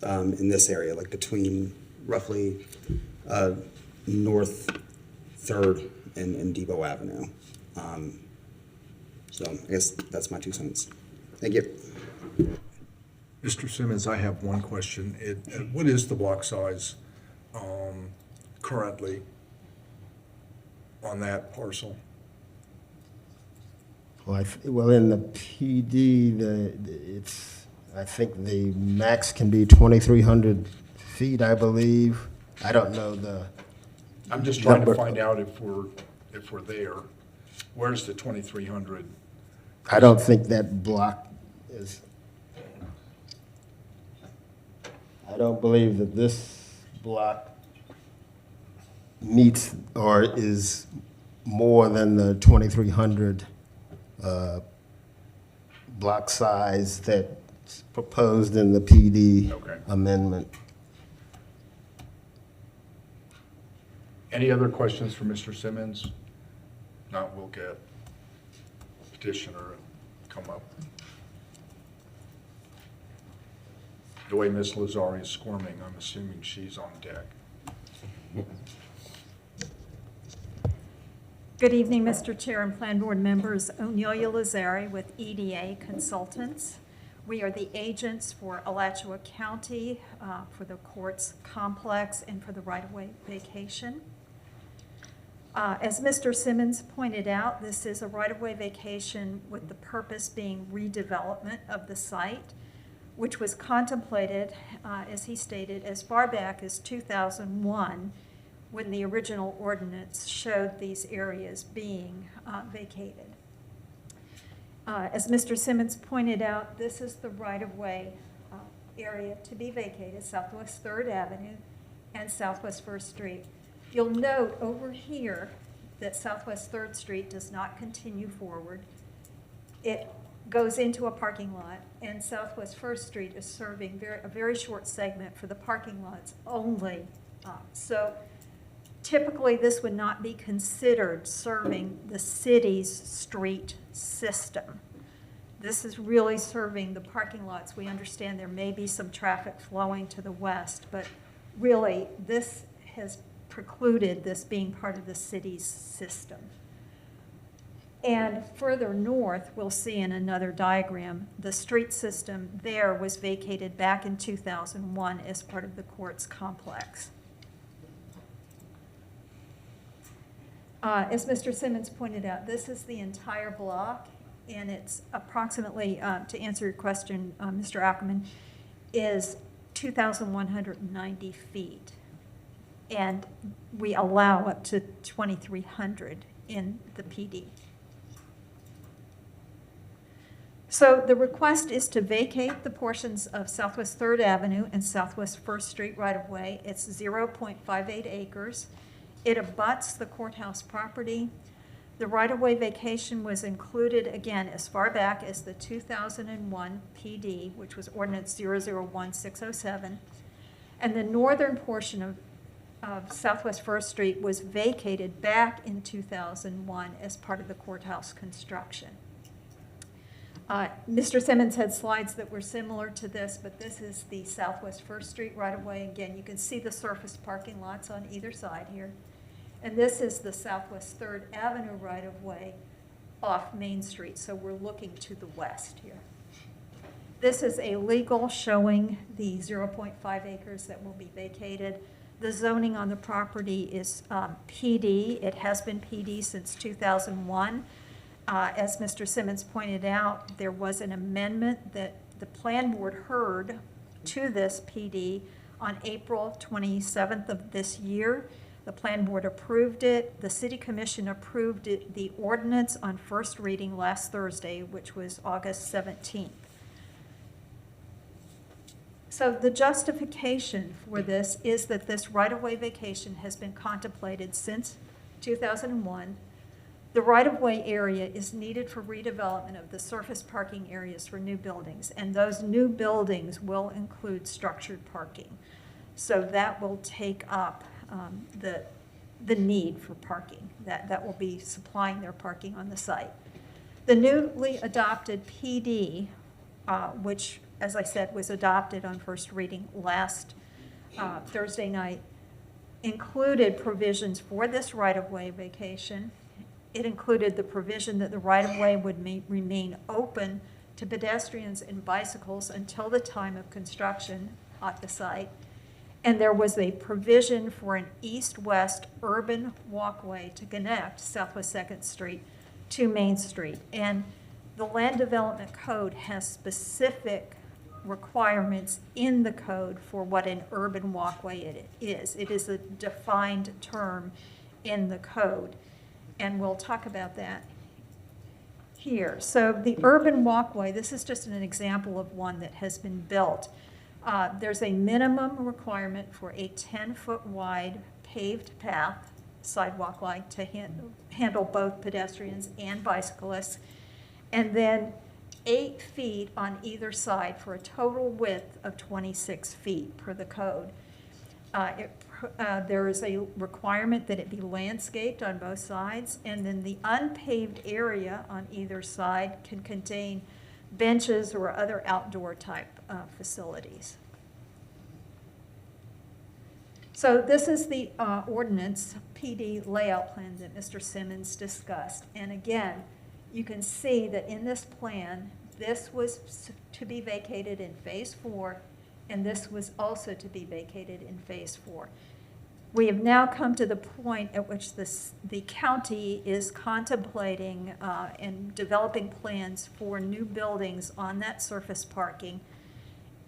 in this area, like between roughly North 3rd and Depot Avenue. So I guess that's my 2 cents. Thank you. Mr. Simmons, I have one question. What is the block size currently on that parcel? Well, in the PD, I think the max can be 2,300 feet, I believe. I don't know I'm just trying to find out if we're there. Where's the 2,300? I don't think that block is. I don't believe that this block meets or is more than the 2,300 block size that's proposed in the PD amendment. Any other questions for Mr. Simmons? Not, we'll get petitioner and come up. The way Ms. Lazari is squirming, I'm assuming she's on deck. Good evening, Mr. Chair and Plan Board members. Onelia Lazari with EDA Consultants. We are the agents for Alachua County for the courts complex and for the right-of-way vacation. As Mr. Simmons pointed out, this is a right-of-way vacation with the purpose being redevelopment of the site. which was contemplated, as he stated, as far back as 2001, when the original ordinance showed these areas being vacated. As Mr. Simmons pointed out, this is the right-of-way area to be vacated, Southwest 3rd Avenue and Southwest 1st Street. You'll note over here that Southwest 3rd Street does not continue forward. It goes into a parking lot, and Southwest 1st Street is serving a very short segment for the parking lots only. So typically, this would not be considered serving the city's street system. This is really serving the parking lots. We understand there may be some traffic flowing to the west, but really, this has precluded this being part of the city's system. And further north, we'll see in another diagram, the street system there was vacated back in 2001 as part of the court's complex. As Mr. Simmons pointed out, this is the entire block, and it's approximately, to answer your question, Mr. Ackerman, is 2,190 feet. And we allow up to 2,300 in the PD. So the request is to vacate the portions of Southwest 3rd Avenue and Southwest 1st Street right-of-way. It's 0.58 acres. It abuts the courthouse property. The right-of-way vacation was included, again, as far back as the 2001 PD, which was Ordinance 001607. And the northern portion of Southwest 1st Street was vacated back in 2001 as part of the courthouse construction. Mr. Simmons had slides that were similar to this, but this is the Southwest 1st Street right-of-way. Again, you can see the surface parking lots on either side here. And this is the Southwest 3rd Avenue right-of-way off Main Street, so we're looking to the west here. This is a legal showing the 0.5 acres that will be vacated. The zoning on the property is PD. It has been PD since 2001. As Mr. Simmons pointed out, there was an amendment that the Plan Board heard to this PD on April 27th of this year. The Plan Board approved it. The City Commission approved it, the ordinance on first reading last Thursday, which was August 17th. So the justification for this is that this right-of-way vacation has been contemplated since 2001. The right-of-way area is needed for redevelopment of the surface parking areas for new buildings, and those new buildings will include structured parking. So that will take up the need for parking. That will be supplying their parking on the site. The newly adopted PD, which, as I said, was adopted on first reading last Thursday night, included provisions for this right-of-way vacation. It included the provision that the right-of-way would remain open to pedestrians and bicycles until the time of construction at the site. And there was a provision for an east-west urban walkway to connect Southwest 2nd Street to Main Street. And the Land Development Code has specific requirements in the code for what an urban walkway it is. It is a defined term in the code, and we'll talk about that here. So the urban walkway, this is just an example of one that has been built. There's a minimum requirement for a 10-foot wide paved path, sidewalk-like, to handle both pedestrians and bicyclists, and then 8 feet on either side for a total width of 26 feet per the code. There is a requirement that it be landscaped on both sides, and then the unpaved area on either side can contain benches or other outdoor type facilities. So this is the ordinance PD layout plan that Mr. Simmons discussed. And again, you can see that in this plan, this was to be vacated in phase 4, and this was also to be vacated in phase 4. We have now come to the point at which the county is contemplating and developing plans for new buildings on that surface parking.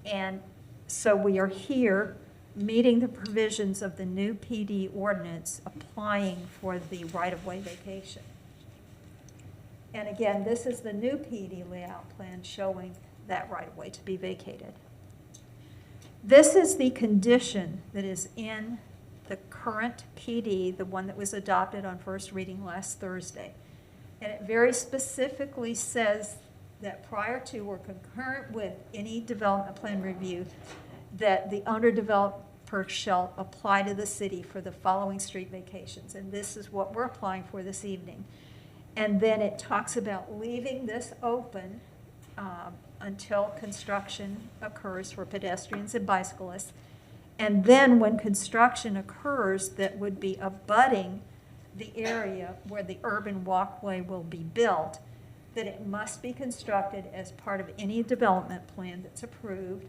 And so we are here meeting the provisions of the new PD ordinance applying for the right-of-way vacation. And again, this is the new PD layout plan showing that right-of-way to be vacated. This is the condition that is in the current PD, the one that was adopted on first reading last Thursday. And it very specifically says that prior to or concurrent with any development plan review, that the owner developer shall apply to the city for the following street vacations. And this is what we're applying for this evening. And then it talks about leaving this open until construction occurs for pedestrians and bicyclists. And then when construction occurs, that would be abutting the area where the urban walkway will be built, that it must be constructed as part of any development plan that's approved,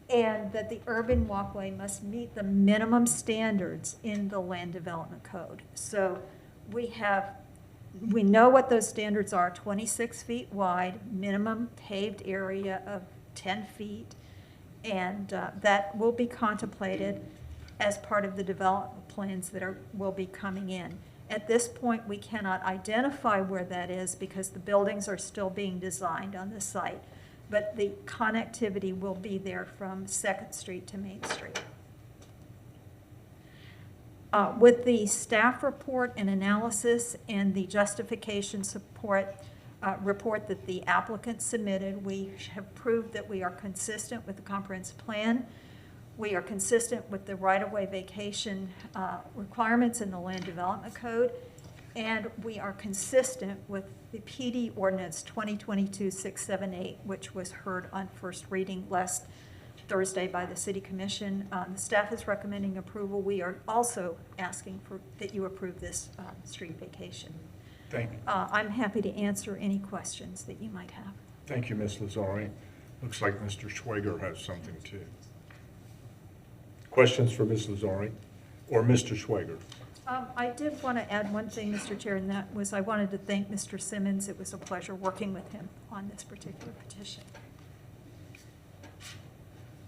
and that the urban walkway must meet the minimum standards in the land development code. So we know what those standards are: 26 feet wide, minimum paved area of 10 feet, and that will be contemplated as part of the development plans that will be coming in. At this point, we cannot identify where that is because the buildings are still being designed on the site, but the connectivity will be there from 2nd Street to Main Street. With the staff report and analysis and the justification support report that the applicant submitted, we have proved that we are consistent with the comprehensive plan. We are consistent with the right-of-way vacation requirements in the land development code, and we are consistent with the PD ordinance 2022-678, which was heard on first reading last Thursday by the City Commission. The staff is recommending approval. We are also asking that you approve this street vacation. Thank you. I'm happy to answer any questions that you might have. Thank you, Ms. Lazari. Looks like Mr. Schwager has something too. Questions for Ms. Lazari or Mr. Schwager? I did want to add one thing, Mr. Chair, and that was I wanted to thank Mr. Simmons. It was a pleasure working with him on this particular petition.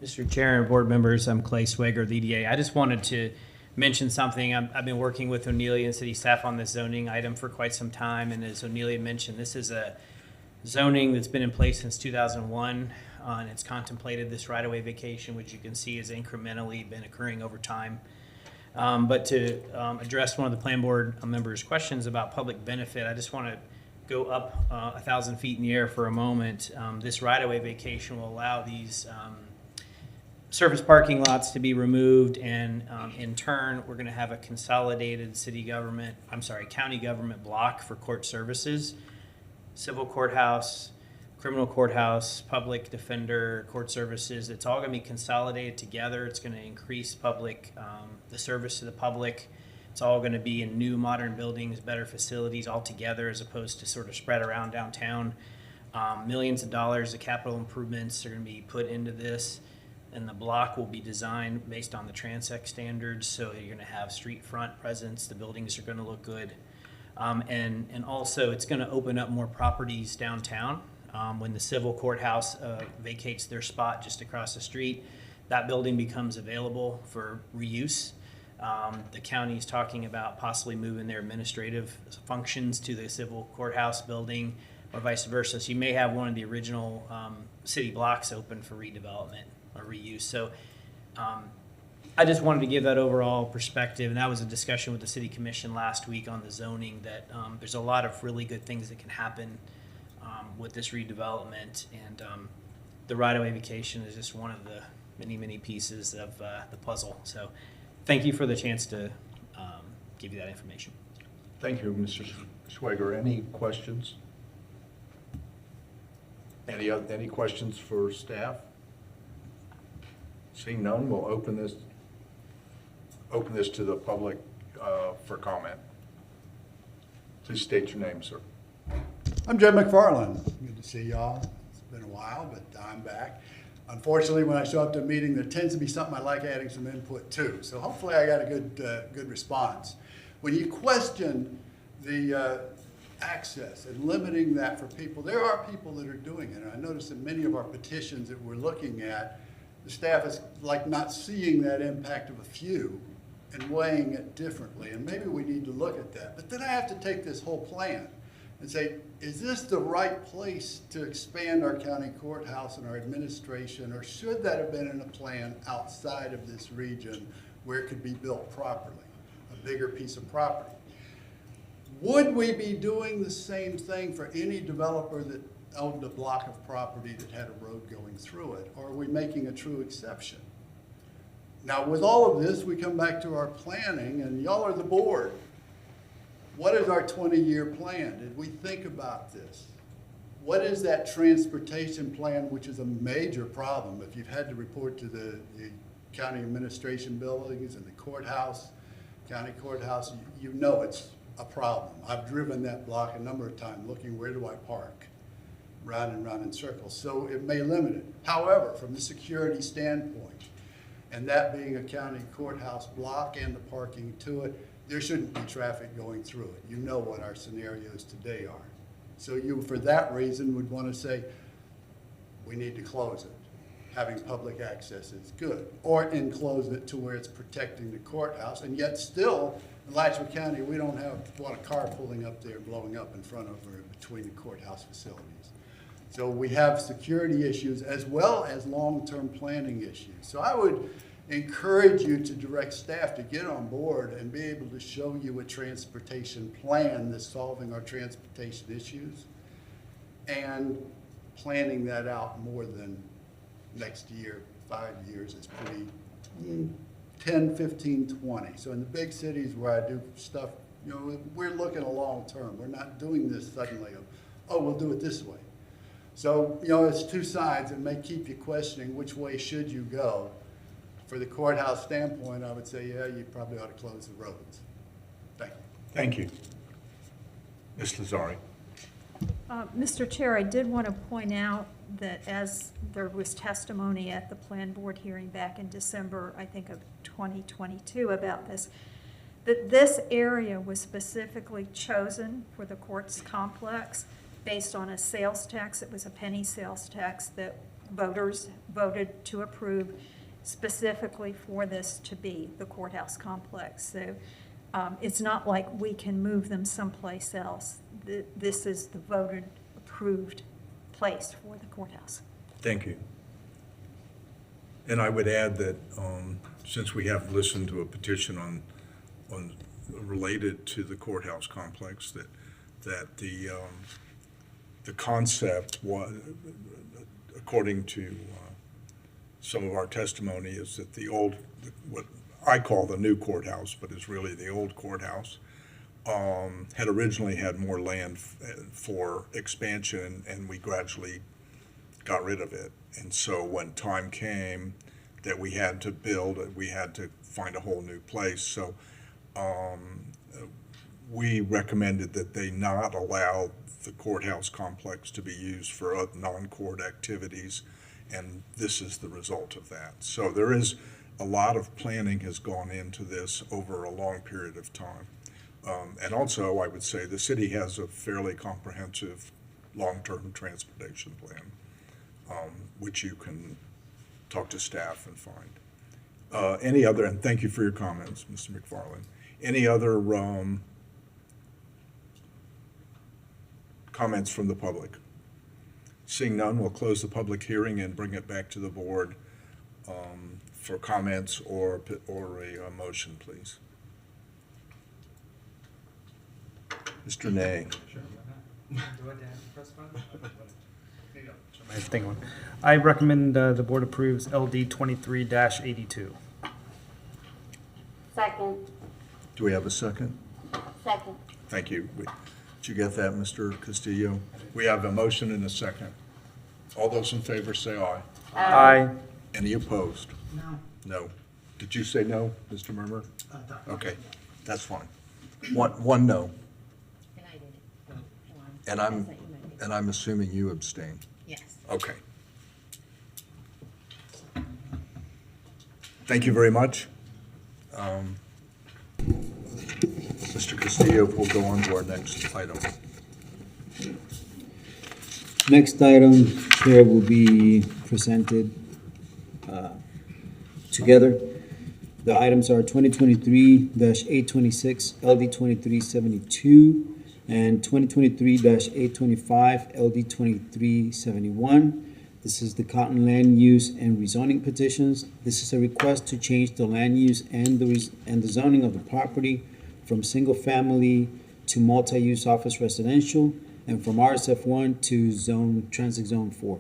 Mr. Chair and board members, I'm Clay Swager, the EDA. I just wanted to mention something. I've been working with O'Neilly and city staff on this zoning item for quite some time, and as O'Neilly mentioned, this is a zoning that's been in place since 2001, and it's contemplated this right-of-way vacation, which you can see has incrementally been occurring over time. But to address one of the plan board members' questions about public benefit, I just want to go up 1,000 feet in the air for a moment. This right-of-way vacation will allow these surface parking lots to be removed, and in turn, we're going to have a consolidated county government block for court services, civil courthouse, criminal courthouse, public defender, court services. It's all going to be consolidated together. It's going to increase the service to the public. It's all going to be in new modern buildings, better facilities all together, as opposed to sort of spread around downtown. Millions of dollars of capital improvements are going to be put into this, and the block will be designed based on the Transect standards, so you're going to have street front presence. The buildings are going to look good. And also, it's going to open up more properties downtown. When the civil courthouse vacates their spot just across the street, that building becomes available for reuse. The county is talking about possibly moving their administrative functions to the civil courthouse building, or vice versa. So you may have one of the original city blocks open for redevelopment or reuse. So I just wanted to give that overall perspective, and that was a discussion with the City Commission last week on the zoning, that there's a lot of really good things that can happen with this redevelopment, and the right-of-way vacation is just one of the many, many pieces of the puzzle. So thank you for the chance to give you that information. Thank you, Mr. Schwager. Any questions? Any questions for staff? Seeing none, we'll open this to the public for comment. Please state your name, sir. I'm Jed McFarland. Good to see y'all. It's been a while, but I'm back. Unfortunately, when I show up to a meeting, there tends to be something I like adding some input to. So hopefully I got a good response. When you question the access and limiting that for people. There are people that are doing it. And I noticed in many of our petitions that we're looking at, the staff is like not seeing that impact of a few and weighing it differently. And maybe we need to look at that. But then I have to take this whole plan and say, is this the right place to expand our county courthouse and our administration, or should that have been in a plan outside of this region where it could be built properly, a bigger piece of property? Would we be doing the same thing for any developer that owned a block of property that had a road going through it, or are we making a true exception? Now, with all of this, we come back to our planning, and y'all are the board. What is our 20-year plan? Did we think about this? What is that transportation plan, which is a major problem? If you've had to report to the county administration buildings and the courthouse, county courthouse, you know it's a problem. I've driven that block a number of times looking, where do I park? Round and round in circles. So it may limit it. However, from the security standpoint, and that being a county courthouse block and the parking to it, there shouldn't be traffic going through it. You know what our scenarios today are. So you, for that reason, would want to say, we need to close it. Having public access is good. Or enclose it to where it's protecting the courthouse, and yet still, in Alachua County, we don't want a car pulling up there, blowing up in front of or between the courthouse facilities. So we have security issues as well as long-term planning issues. So I would encourage you to direct staff to get on board and be able to show you a transportation plan that's solving our transportation issues and planning that out more than next year, 5 years is pretty 10, 15, 20. So in the big cities where I do stuff, you know, we're looking a long term. We're not doing this suddenly of, oh, we'll do it this way. So, you know, it's two sides. It may keep you questioning which way should you go. For the courthouse standpoint, I would say, yeah, you probably ought to close the roads. Thank you. Thank you. Ms. Lazari. Mr. Chair, I did want to point out that as there was testimony at the Plan Board hearing back in December, I think of 2022 about this, that this area was specifically chosen for the courts complex based on a sales tax. It was a penny sales tax that voters voted to approve specifically for this to be the courthouse complex. So it's not like we can move them someplace else. This is the voted approved place for the courthouse. Thank you. And I would add that since we have listened to a petition on related to the courthouse complex, that the concept was, according to some of our testimony, is that the old, what I call the new courthouse, but is really the old courthouse, had originally had more land for expansion, and we gradually got rid of it. And so when time came that we had to build, we had to find a whole new place. So we recommended that they not allow the courthouse complex to be used for non-court activities, and this is the result of that. So there is a lot of planning has gone into this over a long period of time. And also, I would say the city has a fairly comprehensive long-term transportation plan, which you can talk to staff and find. Any other, and thank you for your comments, Mr. McFarland. Any other comments from the public? Seeing none, we'll close the public hearing and bring it back to the board for comments or a motion, please. Mr. Nay. I recommend the board approves LD 23-82. Second. Do we have a second? Second. Thank you. Did you get that, Mr. Castillo? We have a motion and a second. All those in favor say aye. Aye. Any opposed? No. No. Did you say no, Mr. Murmer? Okay, that's fine. One no. And I did. And I'm assuming you abstain. Yes. Okay. Thank you very much. Mr. Castillo, we'll go on to our next item. Next item, Chair, will be presented together. The items are 2023-826 LD 2372 and 2023-825 LD 2371. This is the Cotton Land Use and Rezoning petitions. This is a request to change the land use and the zoning of the property from single-family to multi-use office residential, and from RSF1 to Transit Zone 4.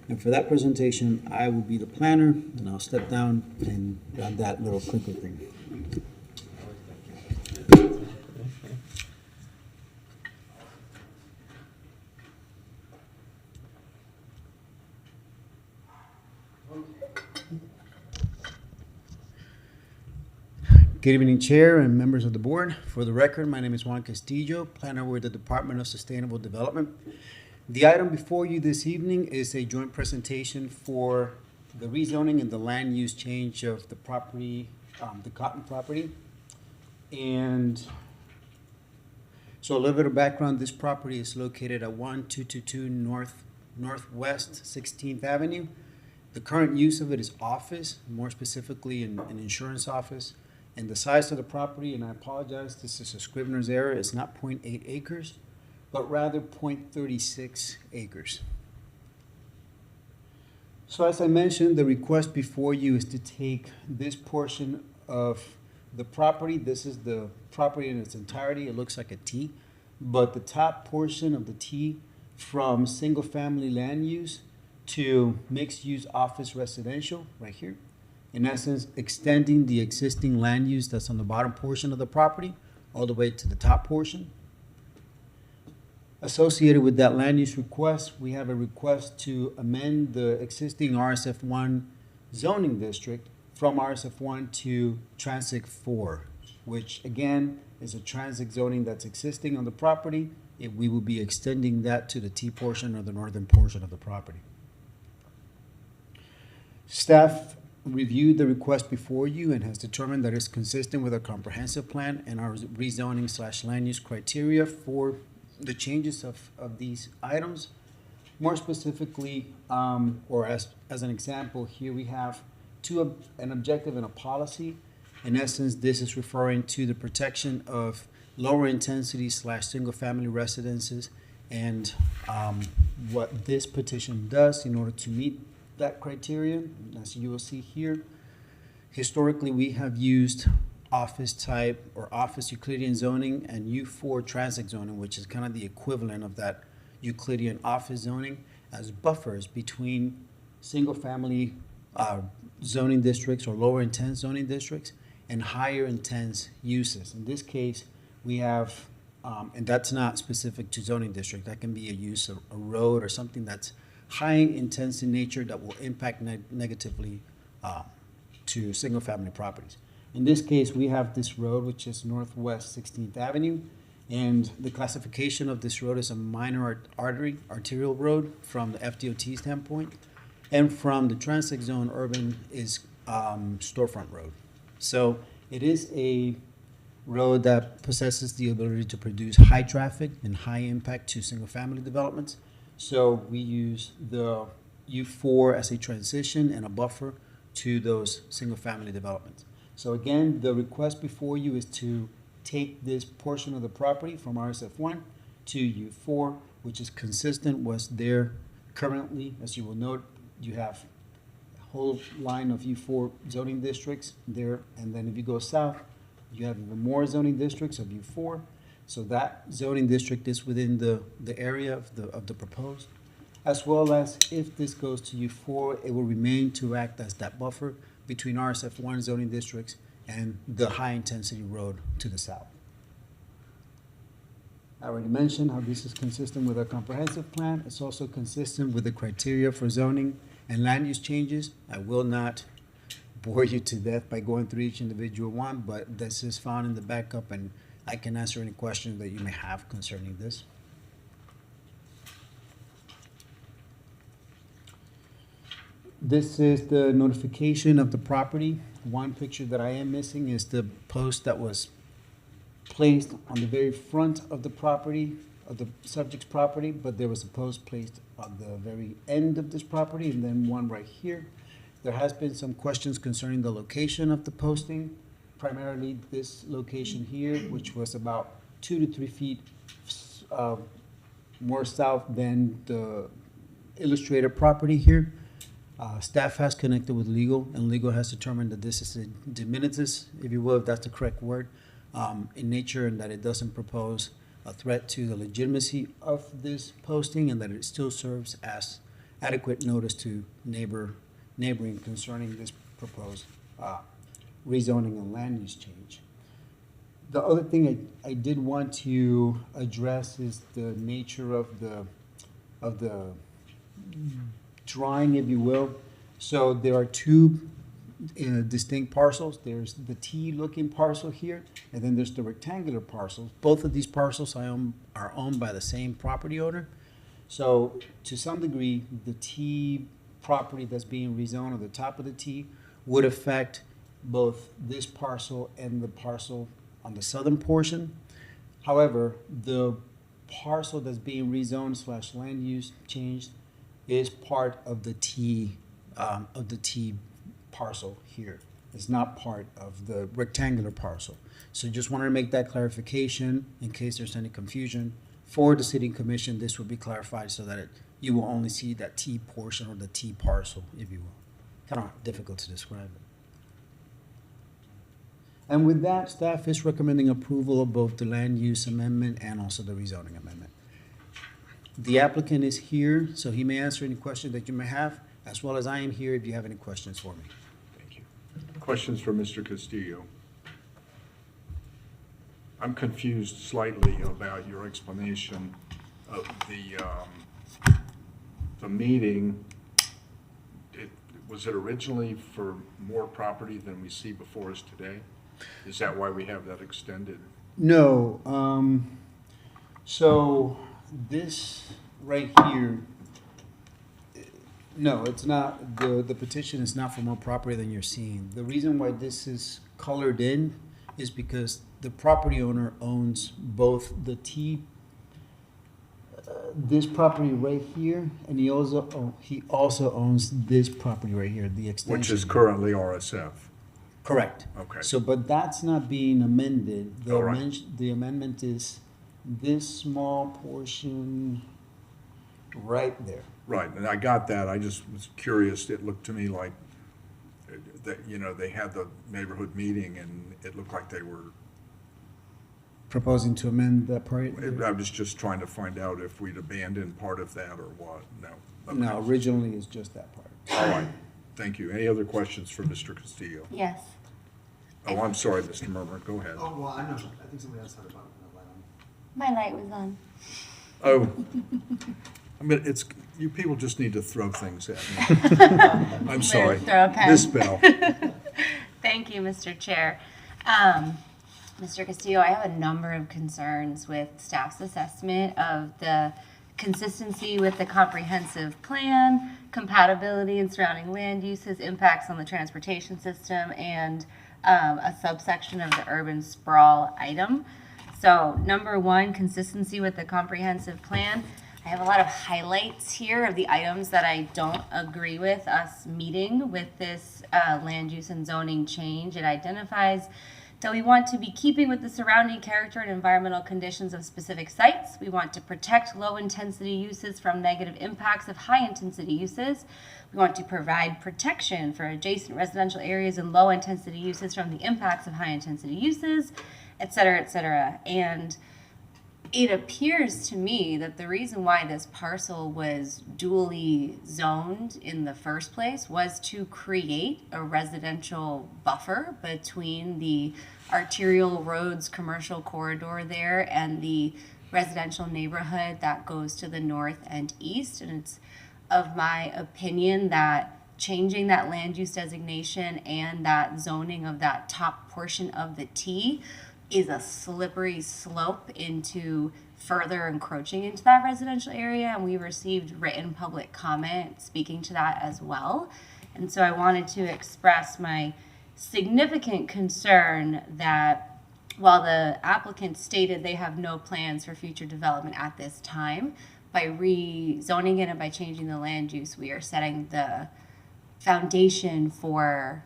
And for that presentation, I will be the planner, and I'll step down and grab that little clicker thing. Good evening, Chair and members of the board. For the record, my name is Juan Castillo, planner with the Department of Sustainable Development. The item before you this evening is a joint presentation for the rezoning and the land use change of the property, the Cotton property. And so a little bit of background, this property is located at 1222 Northwest 16th Avenue. The current use of it is office, more specifically an insurance office. And the size of the property, and I apologize, this is a Scrivener's error, it's not 0.8 acres, but rather 0.36 acres. So as I mentioned, the request before you is to take this portion of the property. This is the property in its entirety. It looks like a T, but the top portion of the T from single-family land use to mixed-use office residential, right here. In essence, extending the existing land use that's on the bottom portion of the property all the way to the top portion. Associated with that land use request, we have a request to amend the existing RSF1 zoning district from RSF1 to Transit 4, which again is a transit zoning that's existing on the property. We will be extending that to the T portion or the northern portion of the property. Staff reviewed the request before you and has determined that it's consistent with our comprehensive plan and our rezoning / land use criteria for the changes of these items. More specifically, or as an example, here we have an objective and a policy. In essence, this is referring to the protection of lower intensity / single family residences, and what this petition does in order to meet that criterion. As you will see here, historically we have used office type or office Euclidean zoning and U4 transit zoning, which is kind of the equivalent of that Euclidean office zoning, as buffers between single family zoning districts or lower intense zoning districts and higher intense uses. In this case, we have, and that's not specific to zoning district, that can be a use of a road or something that's high intense in nature that will impact negatively to single family properties. In this case, we have this road, which is Northwest 16th Avenue, and the classification of this road is a minor arterial road from the FDOT standpoint, and from the transit zone urban is storefront road. So it is a road that possesses the ability to produce high traffic and high impact to single family developments. So we use the U4 as a transition and a buffer to those single family developments. So again, the request before you is to take this portion of the property from RSF1 to U4, which is consistent with there currently. As you will note, you have a whole line of U4 zoning districts there, and then if you go south, you have even more zoning districts of U4. So that zoning district is within the area of the proposed, as well as if this goes to U4, it will remain to act as that buffer between RSF1 zoning districts and the high intensity road to the south. I already mentioned how this is consistent with our comprehensive plan. It's also consistent with the criteria for zoning and land use changes. I will not bore you to death by going through each individual one, but this is found in the backup, and I can answer any questions that you may have concerning this. This is the notification of the property. One picture that I am missing is the post that was placed on the very front of the property of the subject's property, but there was a post placed on the very end of this property and then one right here. There has been some questions concerning the location of the posting, primarily this location here, which was about 2 to 3 feet more south than the illustrated property here. Staff has connected with legal, and legal has determined that this is a diminutus, if you will, if that's the correct word, in nature, and that it doesn't propose a threat to the legitimacy of this posting, and that it still serves as adequate notice to neighboring concerning this proposed rezoning and land use change. The other thing I did want to address is the nature of the drawing, if you will. So there are two distinct parcels. There's the T-looking parcel here, and then there's the rectangular parcels. Both of these parcels are owned by the same property owner. So to some degree, the T property that's being rezoned, or the top of the T, would affect both this parcel and the parcel on the southern portion. However, the parcel that's being rezoned / land use changed is part of the T parcel here. It's not part of the rectangular parcel. So just wanted to make that clarification in case there's any confusion. For the city commission, this will be clarified so that you will only see that T portion or the T parcel, if you will. Kind of difficult to describe it. And with that, staff is recommending approval of both the land use amendment and also the rezoning amendment. The applicant is here, so he may answer any questions that you may have, as well as I am here if you have any questions for me. Thank you. Questions for Mr. Castillo? I'm confused slightly about your explanation of the meeting. Was it originally for more property than we see before us today? Is that why we have that extended? No. So this right here, no, it's not. The petition is not for more property than you're seeing. The reason why this is colored in is because the property owner owns both the this property right here, and he also owns this property right here, the extension. Which is currently RSF. Correct. Okay. So, but that's not being amended. All right. The amendment is this small portion right there. Right, and I got that. I just was curious. It looked to me like that, they had the neighborhood meeting and it looked like they were. Proposing to amend that part? I was just trying to find out if we'd abandoned part of that or what. No. Okay. No, originally it's just that part. All right. Thank you. Any other questions for Mr. Castillo? Yes. Oh, I'm sorry, Mr. Murmur. Go ahead. Oh, well, I know. I think somebody else had a button. My light was on. Oh, I mean, you people just need to throw things at me. I'm sorry. Throw a pen. Miss Bell. Thank you, Mr. Chair. Mr. Castillo, I have a number of concerns with staff's assessment of the consistency with the comprehensive plan, compatibility in surrounding land uses, impacts on the transportation system, and a subsection of the urban sprawl item. So number one, consistency with the comprehensive plan. I have a lot of highlights here of the items that I don't agree with us meeting with this land use and zoning change. It identifies that we want to be keeping with the surrounding character and environmental conditions of specific sites. We want to protect low-intensity uses from negative impacts of high-intensity uses. We want to provide protection for adjacent residential areas and low-intensity uses from the impacts of high-intensity uses, et cetera, et cetera. And it appears to me that the reason why this parcel was dually zoned in the first place was to create a residential buffer between the arterial roads commercial corridor there and the residential neighborhood that goes to the north and east. And it's of my opinion that changing that land use designation and that zoning of that top portion of the T is a slippery slope into further encroaching into that residential area, and we received written public comment speaking to that as well. And so I wanted to express my significant concern that while the applicant stated they have no plans for future development at this time, by rezoning it and by changing the land use, we are setting the foundation for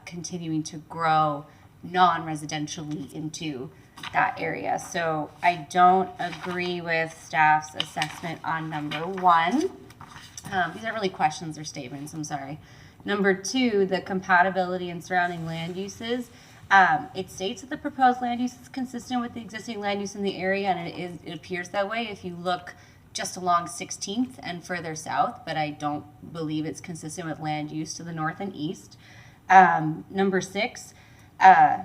continuing to grow non-residentially into that area. So I don't agree with staff's assessment on number 1. These aren't really questions or statements, I'm sorry. Number 2, the compatibility and surrounding land uses. It states that the proposed land use is consistent with the existing land use in the area, and it appears that way if you look just along 16th and further south, but I don't believe it's consistent with land use to the north and east. Number 6,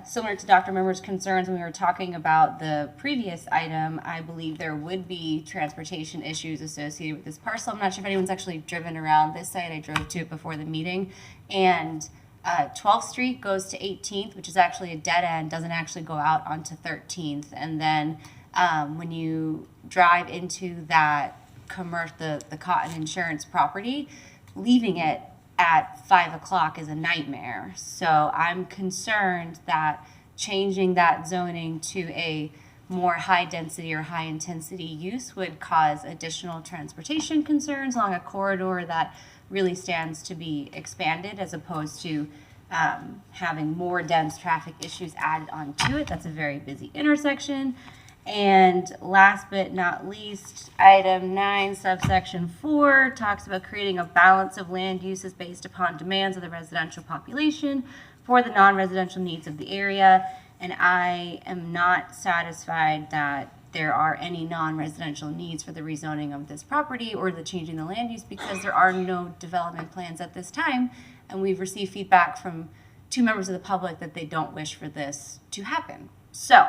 similar to Dr. Member's concerns when we were talking about the previous item, I believe there would be transportation issues associated with this parcel. I'm not sure if anyone's actually driven around this site. I drove to it before the meeting, and 12th Street goes to 18th, which is actually a dead end, doesn't actually go out onto 13th. And then when you drive into that the Cotton Insurance property, leaving it at 5 o'clock is a nightmare. So I'm concerned that changing that zoning to a more high density or high intensity use would cause additional transportation concerns along a corridor that really stands to be expanded, as opposed to having more dense traffic issues added onto it. That's a very busy intersection. And last but not least, item 9, subsection 4, talks about creating a balance of land uses based upon demands of the residential population for the non-residential needs of the area. And I am not satisfied that there are any non-residential needs for the rezoning of this property or the changing the land use, because there are no development plans at this time. And we've received feedback from 2 members of the public that they don't wish for this to happen. So,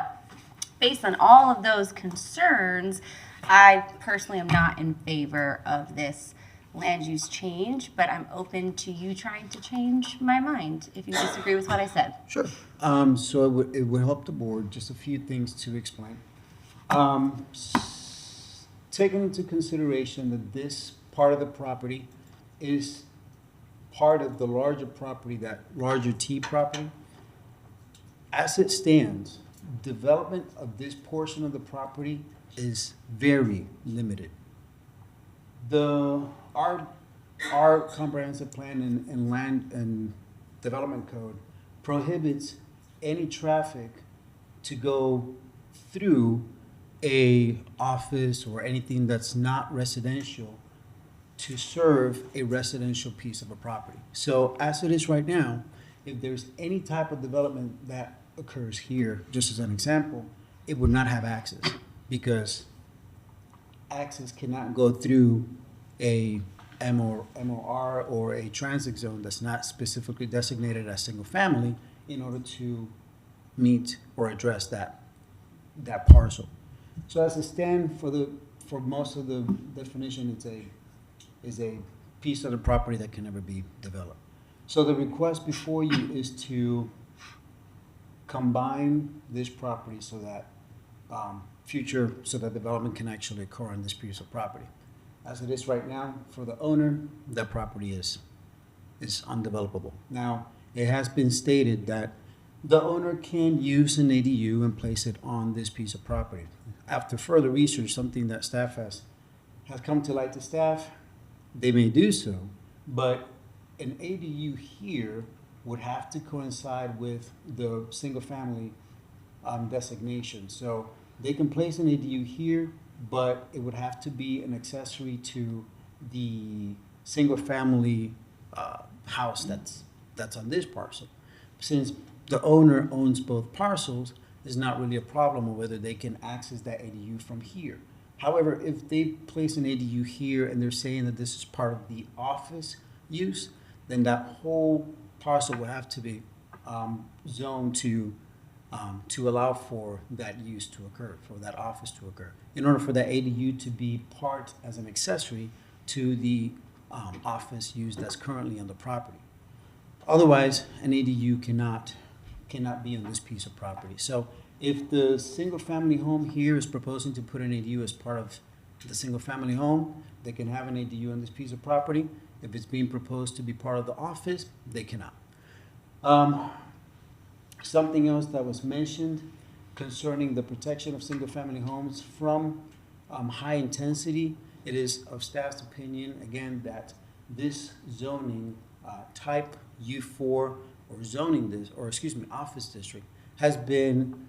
based on all of those concerns, I personally am not in favor of this land use change, but I'm open to you trying to change my mind if you disagree with what I said. Sure. So it would help the board, just a few things to explain. Taking into consideration that this part of the property is part of the larger property, that larger T property, as it stands, development of this portion of the property is very limited. Our comprehensive plan and land and development code prohibits any traffic to go through a office or anything that's not residential to serve a residential piece of a property. So as it is right now, if there's any type of development that occurs here, just as an example, it would not have access, because access cannot go through a MOR or a transit zone that's not specifically designated as single family in order to meet or address that parcel. So as it stands, for most of the definition, is a piece of the property that can never be developed. So the request before you is to combine this property so that development can actually occur on this piece of property. As it is right now, for the owner, that property is undevelopable. Now, it has been stated that the owner can use an ADU and place it on this piece of property. After further research, something that staff has come to light to staff, they may do so, but an ADU here would have to coincide with the single-family designation. So they can place an ADU here, but it would have to be an accessory to the single-family house that's on this parcel. Since the owner owns both parcels, there's not really a problem of whether they can access that ADU from here. However, if they place an ADU here and they're saying that this is part of the office use, then that whole parcel will have to be zoned to allow for that use to occur, for that office to occur, in order for that ADU to be part as an accessory to the office use that's currently on the property. Otherwise, an ADU cannot be on this piece of property. So if the single-family home here is proposing to put an ADU as part of the single-family home, they can have an ADU on this piece of property. If it's being proposed to be part of the office, they cannot. Something else that was mentioned, concerning the protection of single-family homes from high intensity. It is of staff's opinion, again, that this zoning type U4 or zoning this, or excuse me, office district has been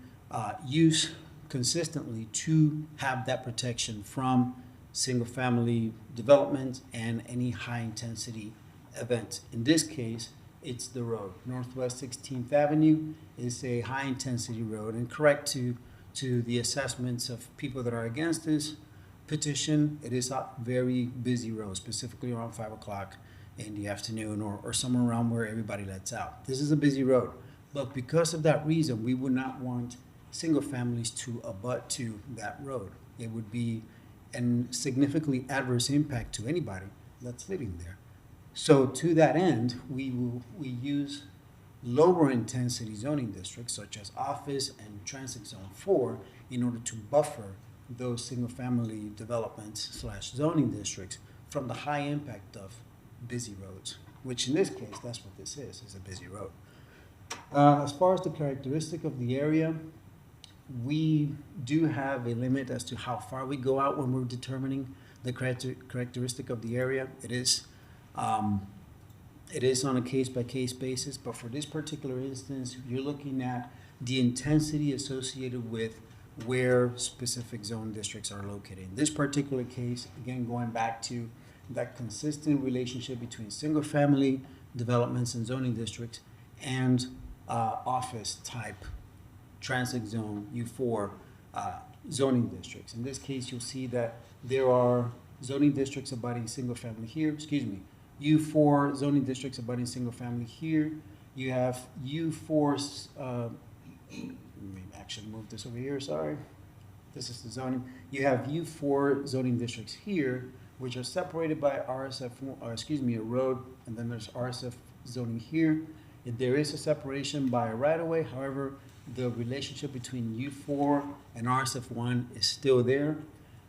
used consistently to have that protection from single-family development and any high-intensity event. In this case, it's the road. Northwest 16th Avenue is a high-intensity road, and correct to the assessments of people that are against this petition, it is a very busy road, specifically around 5 o'clock in the afternoon or somewhere around where everybody lets out. This is a busy road, but because of that reason, we would not want single families to abut to that road. It would be a significantly adverse impact to anybody that's living there. So to that end, we use lower intensity zoning districts such as office and transit zone 4 in order to buffer those single family developments / zoning districts from the high impact of busy roads, which in this case, that's what this is a busy road. As far as the characteristic of the area, we do have a limit as to how far we go out when we're determining the characteristic of the area. It is on a case-by-case basis, but for this particular instance, you're looking at the intensity associated with where specific zone districts are located. In this particular case, again, going back to that consistent relationship between single-family developments and zoning districts and office-type transit zone U4 zoning districts. In this case, you'll see that there are zoning districts abutting single-family here, U4 zoning districts abutting single-family here. You have U4, let me actually move this over here, sorry. This is the zoning. You have U4 zoning districts here, which are separated by a road, and then there's RSF zoning here. There is a separation by a right-of-way, however, the relationship between U4 and RSF1 is still there.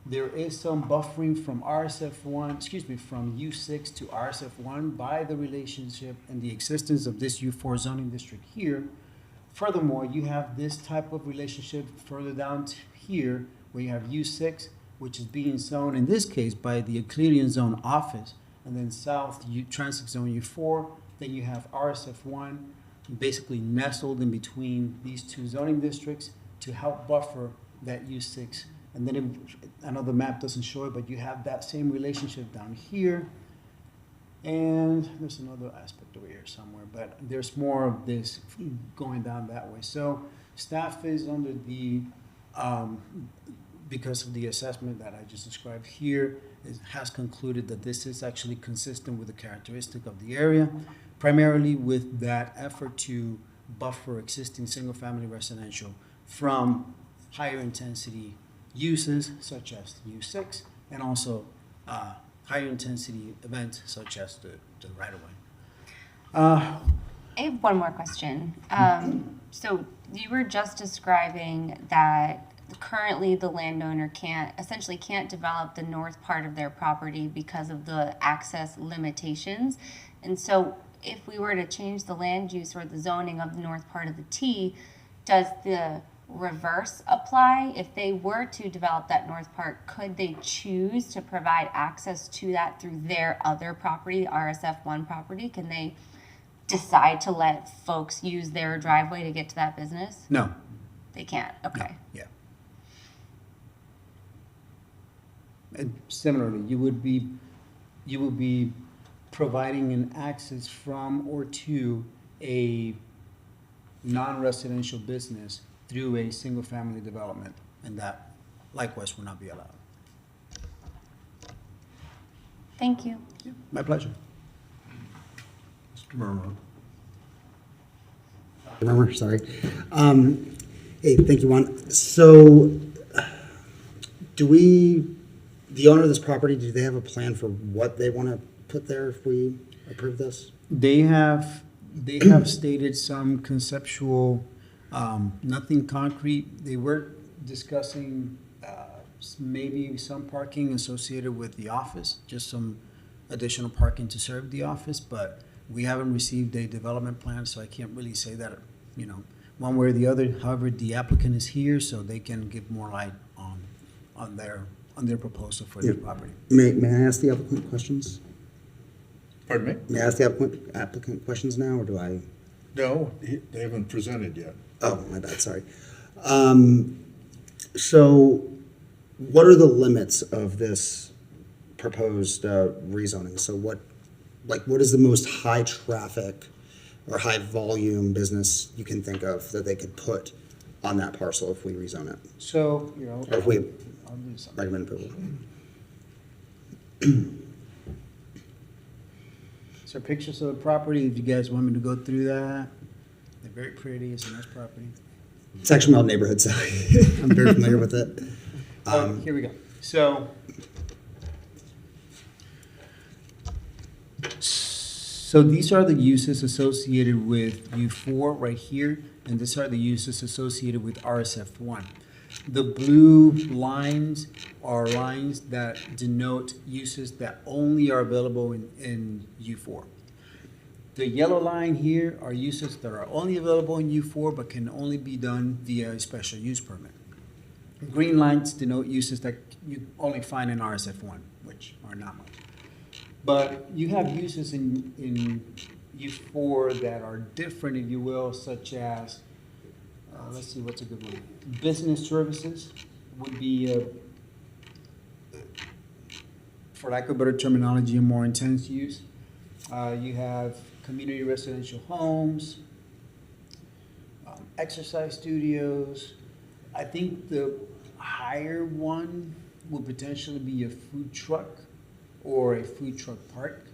There is some buffering from from U6 to RSF1 by the relationship and the existence of this U4 zoning district here. Furthermore, you have this type of relationship further down here where you have U6, which is being zoned in this case by the Euclidean zone office, and then south transit zone U4. Then you have RSF1 basically nestled in between these two zoning districts to help buffer that U6. And then I know the map doesn't show it, but you have that same relationship down here. And there's another aspect over here somewhere, but there's more of this going down that way. So staff is under the, because of the assessment that I just described here, has concluded that this is actually consistent with the characteristic of the area, primarily with that effort to buffer existing single-family residential from higher intensity uses such as U6 and also higher intensity events such as the right-of-way. I have one more question. So you were just describing that currently the landowner essentially can't develop the north part of their property because of the access limitations. And so if we were to change the land use or the zoning of the north part of the T, does the reverse apply? If they were to develop that north part, could they choose to provide access to that through their other property, RSF1 property? Can they decide to let folks use their driveway to get to that business? No. They can't? Okay. Yeah. And similarly, you would be providing an access from or to a non-residential business through a single-family development, and that likewise will not be allowed. Thank you. Yeah, my pleasure. Mr. Murmur. Remember, sorry. Hey, thank you, Juan. So, the owner of this property, do they have a plan for what they want to put there if we approve this? They have stated some conceptual, nothing concrete. They were discussing maybe some parking associated with the office, just some additional parking to serve the office, but we haven't received a development plan, so I can't really say that, one way or the other. However, the applicant is here, so they can give more light on their proposal for their property. May I ask the applicant questions? Pardon me? May I ask the applicant questions now, or do I? No, they haven't presented yet. Oh, my bad, sorry. So what are the limits of this proposed rezoning? So what is the most high traffic or high volume business you can think of that they could put on that parcel if we rezone it? So, Or if we I'll do something. recommend approval? So pictures of the property, if you guys want me to go through that. They're very pretty, it's a nice property. It's actually my own neighborhood, so I'm very familiar with it. Here we go. So these are the uses associated with U4 right here, and these are the uses associated with RSF1. The blue lines are lines that denote uses that only are available in U4. The yellow line here are uses that are only available in U4 but can only be done via a special use permit. Green lines denote uses that you only find in RSF1, which are not much. But you have uses in U4 that are different, if you will, such as, let's see, what's a good one? Business services would be, for lack of better terminology, a more intense use. You have community residential homes, exercise studios. I think the higher one would potentially be a food truck or a food truck park.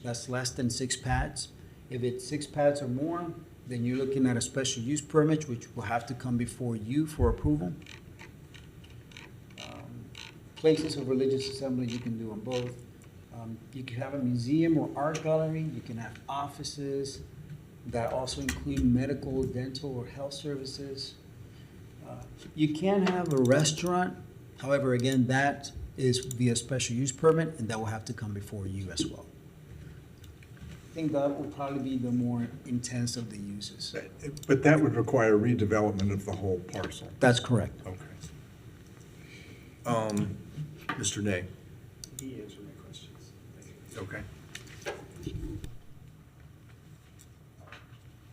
That's less than 6 pads. If it's 6 pads or more, then you're looking at a special use permit, which will have to come before you for approval. Places of religious assembly, you can do on both. You can have a museum or art gallery. You can have offices that also include medical, dental, or health services. You can have a restaurant. However, again, that is via special use permit, and that will have to come before you as well. I think that will probably be the more intense of the uses. But that would require redevelopment of the whole parcel. That's correct. Okay. Mr. Nay? He answered my questions. Okay.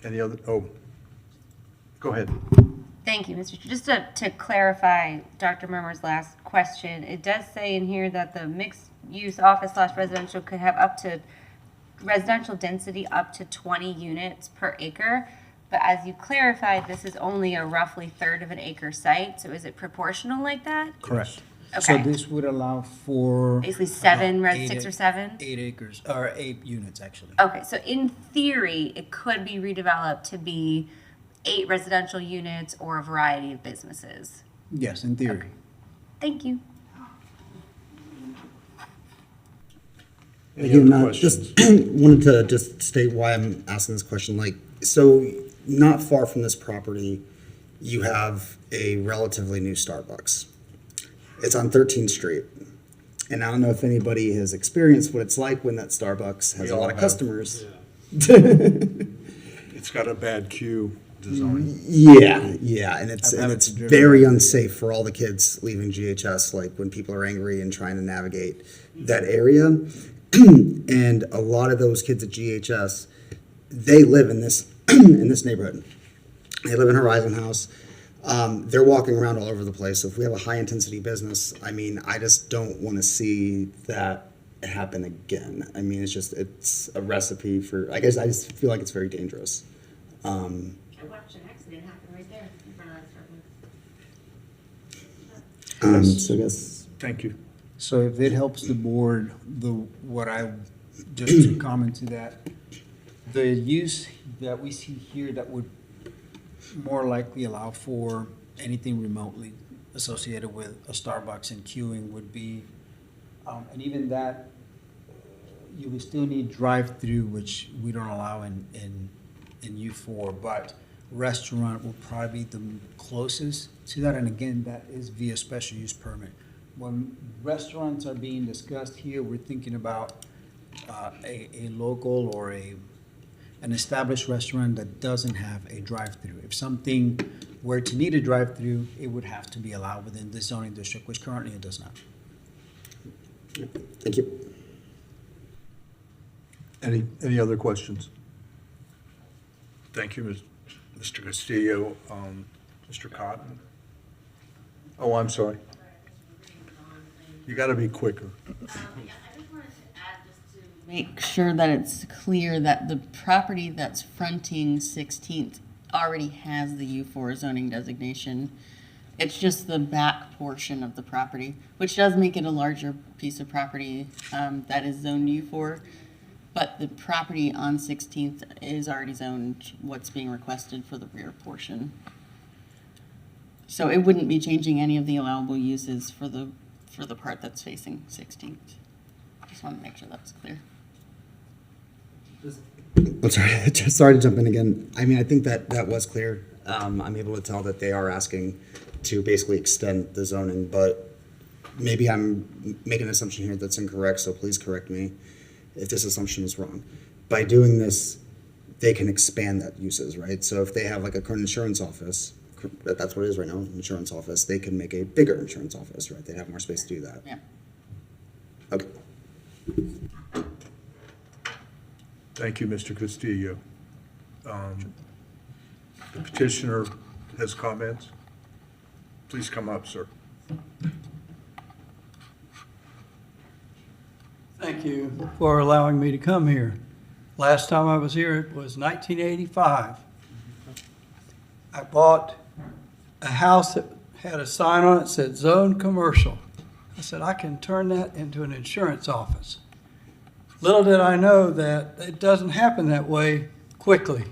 Any other, go ahead. Thank you, Mr. Chair. Just to clarify Dr. Murmer's last question, it does say in here that the mixed-use office/residential could have up to residential density up to 20 units per acre. But as you clarified, this is only a roughly third of an acre site. So is it proportional like that? Correct. Okay. So this would allow for Basically 6 or 7? 8 acres, or 8 units, actually. Okay, so in theory, it could be redeveloped to be 8 residential units or a variety of businesses. Yes, in theory. Thank you. Any Again, other just questions? wanted to just state why I'm asking this question. So not far from this property, you have a relatively new Starbucks. It's on 13th Street. And I don't know if anybody has experienced what it's like when that Starbucks has We a lot all of have. customers. It's got a bad queue design. Yeah, and I've it's had to drive very by. unsafe for all the kids leaving GHS, like when people are angry and trying to navigate that area. And a lot of those kids at GHS, they live in this in this neighborhood. They live in Horizon House. They're walking around all over the place. So if we have a high intensity business, I mean, I just don't want to see that happen again. I mean, it's a recipe for, I guess I just feel like it's very dangerous. I watched an accident happen right there in front of that Starbucks. So I guess. Thank you. So if it helps the board, just to comment to that, the use that we see here that would more likely allow for anything remotely associated with a Starbucks and queuing would be, and even that, you would still need drive-through, which we don't allow in U4, but restaurant will probably be the closest to that, and again, that is via special use permit. When restaurants are being discussed here, we're thinking about a local or an an established restaurant that doesn't have a drive-through. If something were to need a drive-through, it would have to be allowed within the zoning district, which currently it does not. Thank you. Any other questions? Thank you, Mr. Castillo. Mr. Cotton? Oh, I'm sorry. You got to be quicker. Make sure that it's clear that the property that's fronting 16th already has the U4 zoning designation. It's just the back portion of the property, which does make it a larger piece of property that is zoned U4. But the property on 16th is already zoned what's being requested for the rear portion. So it wouldn't be changing any of the allowable uses for the part that's facing 16th. Just want to make sure that's clear. I'm sorry, sorry to jump in again. I mean, I think that was clear. I'm able to tell that they are asking to basically extend the zoning, but maybe I'm making an assumption here that's incorrect, so please correct me if this assumption is wrong. By doing this, they can expand that uses, right? So if they have like a current insurance office, that's what it is right now, insurance office, they can make a bigger insurance office, right? They'd have more space to do that. Yeah. Okay. Thank you, Mr. Castillo. The petitioner has comments. Please come up, sir. Thank you for allowing me to come here. Last time I was here, it was 1985. I bought a house that had a sign on it that said Zone Commercial. I said, I can turn that into an insurance office. Little did I know that it doesn't happen that way quickly.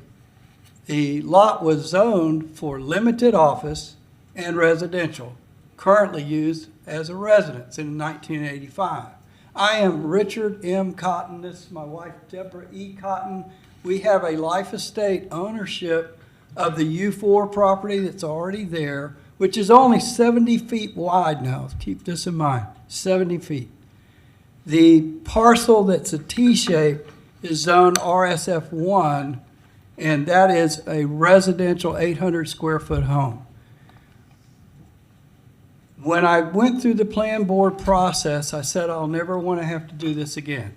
The lot was zoned for limited office and residential, currently used as a residence in 1985. I am Richard M. Cotton. This is my wife, Deborah E. Cotton. We have a life estate ownership of the U4 property that's already there, which is only 70 feet wide now. Keep this in mind, 70 feet. The parcel that's a T-shape is zone RSF1, and that is a residential 800 square foot home. When I went through the plan board process, I said I'll never want to have to do this again.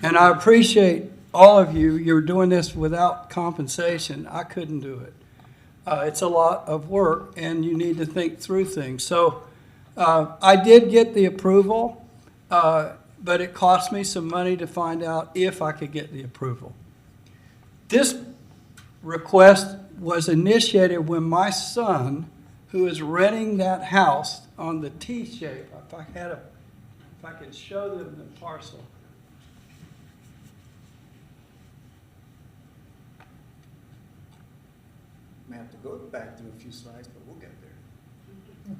And I appreciate all of you. You're doing this without compensation. I couldn't do it. It's a lot of work, and you need to think through things. So I did get the approval, but it cost me some money to find out if I could get the approval. This request was initiated when my son, who is renting that house on the T-shape, if I could show them the parcel. May have to go back through a few slides, but we'll get there.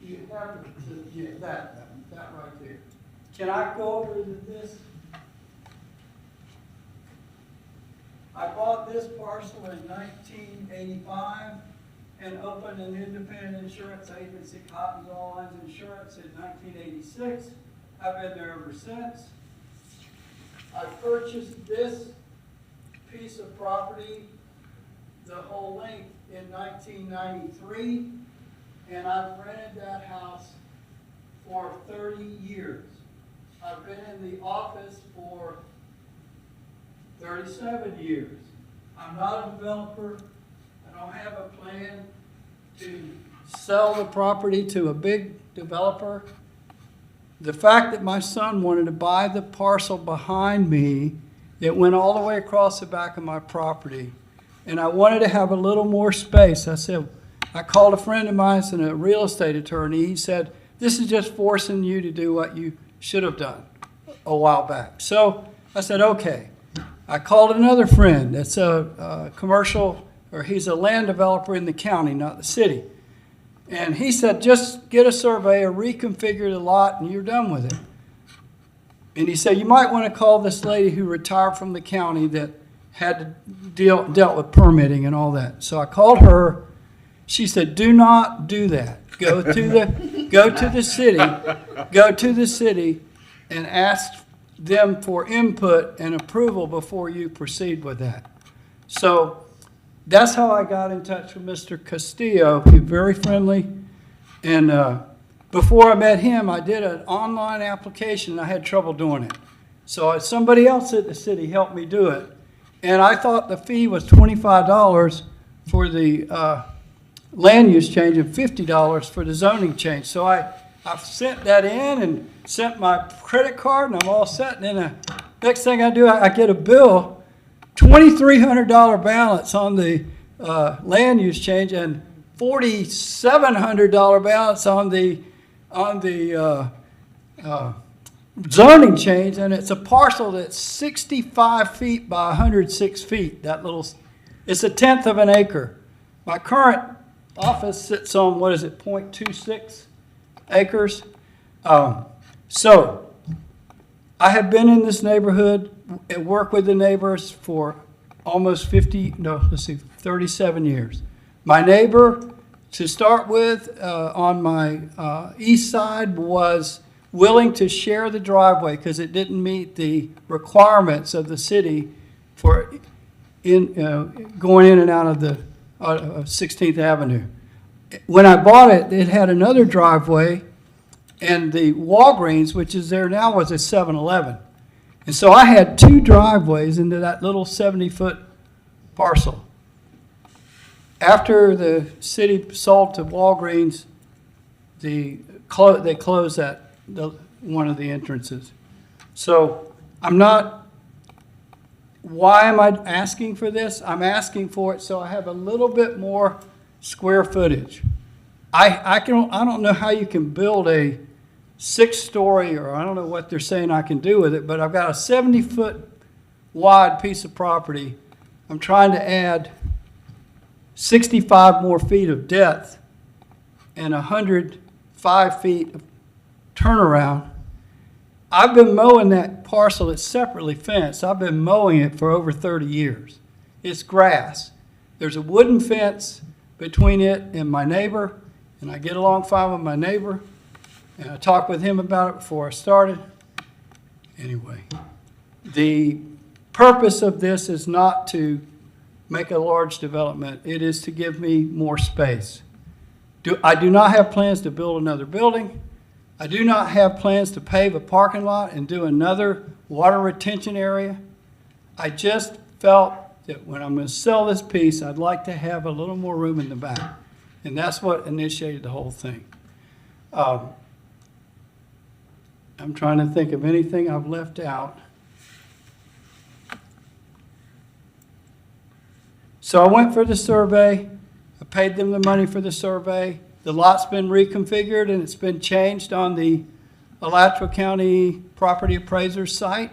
You have that right there. Can I go over to this? I bought this parcel in 1985 and opened an independent insurance agency, Cotton's All Lines Insurance, in 1986. I've been there ever since. I purchased this piece of property, the whole length, in 1993, and I've rented that house for 30 years. I've been in the office for 37 years. I'm not a developer. I don't have a plan to sell the property to a big developer. The fact that my son wanted to buy the parcel behind me, it went all the way across the back of my property, and I wanted to have a little more space. I called a friend of mine, a real estate attorney. He said, this is just forcing you to do what you should have done a while back. So I said, okay. I called another friend that's a commercial, or he's a land developer in the county, not the city. And he said, just get a surveyor, reconfigure the lot, and you're done with it. And he said, you might want to call this lady who retired from the county that had to dealt with permitting and all that. So I called her. She said, do not do that. Go to the city and ask them for input and approval before you proceed with that. So that's how I got in touch with Mr. Castillo. He's very friendly. And before I met him, I did an online application and I had trouble doing it. So somebody else at the city helped me do it. And I thought the fee was $25 for the land use change and $50 for the zoning change. So I sent that in and sent my credit card and I'm all set. And then the next thing I do, I get a bill, $2,300 balance on the land use change and $4,700 balance on the zoning change, and it's a parcel that's 65 feet by 106 feet. It's a tenth of an acre. My current office sits on, 0.26 acres. So I have been in this neighborhood and worked with the neighbors for almost 37 years. My neighbor, to start with, on my east side was willing to share the driveway because it didn't meet the requirements of the city for going in and out of the 16th Avenue. When I bought it, it had another driveway, and the Walgreens, which is there now, was a 7-Eleven. And so I had two driveways into that little 70-foot parcel. After the city sold to Walgreens, they closed one of the entrances. So why am I asking for this? I'm asking for it so I have a little bit more square footage. I don't know how you can build a 6-story, or I don't know what they're saying I can do with it, but I've got a 70-foot wide piece of property. I'm trying to add 65 more feet of depth and 105 feet of turnaround. I've been mowing that parcel. It's separately fenced. I've been mowing it for over 30 years. It's grass. There's a wooden fence between it and my neighbor, and I get along fine with my neighbor, and I talked with him about it before I started. Anyway, the purpose of this is not to make a large development. It is to give me more space. I do not have plans to build another building. I do not have plans to pave a parking lot and do another water retention area. I just felt that when I'm going to sell this piece, I'd like to have a little more room in the back. And that's what initiated the whole thing. I'm trying to think of anything I've left out. So I went for the survey. I paid them the money for the survey. The lot's been reconfigured and it's been changed on the Alachua County Property Appraiser's site.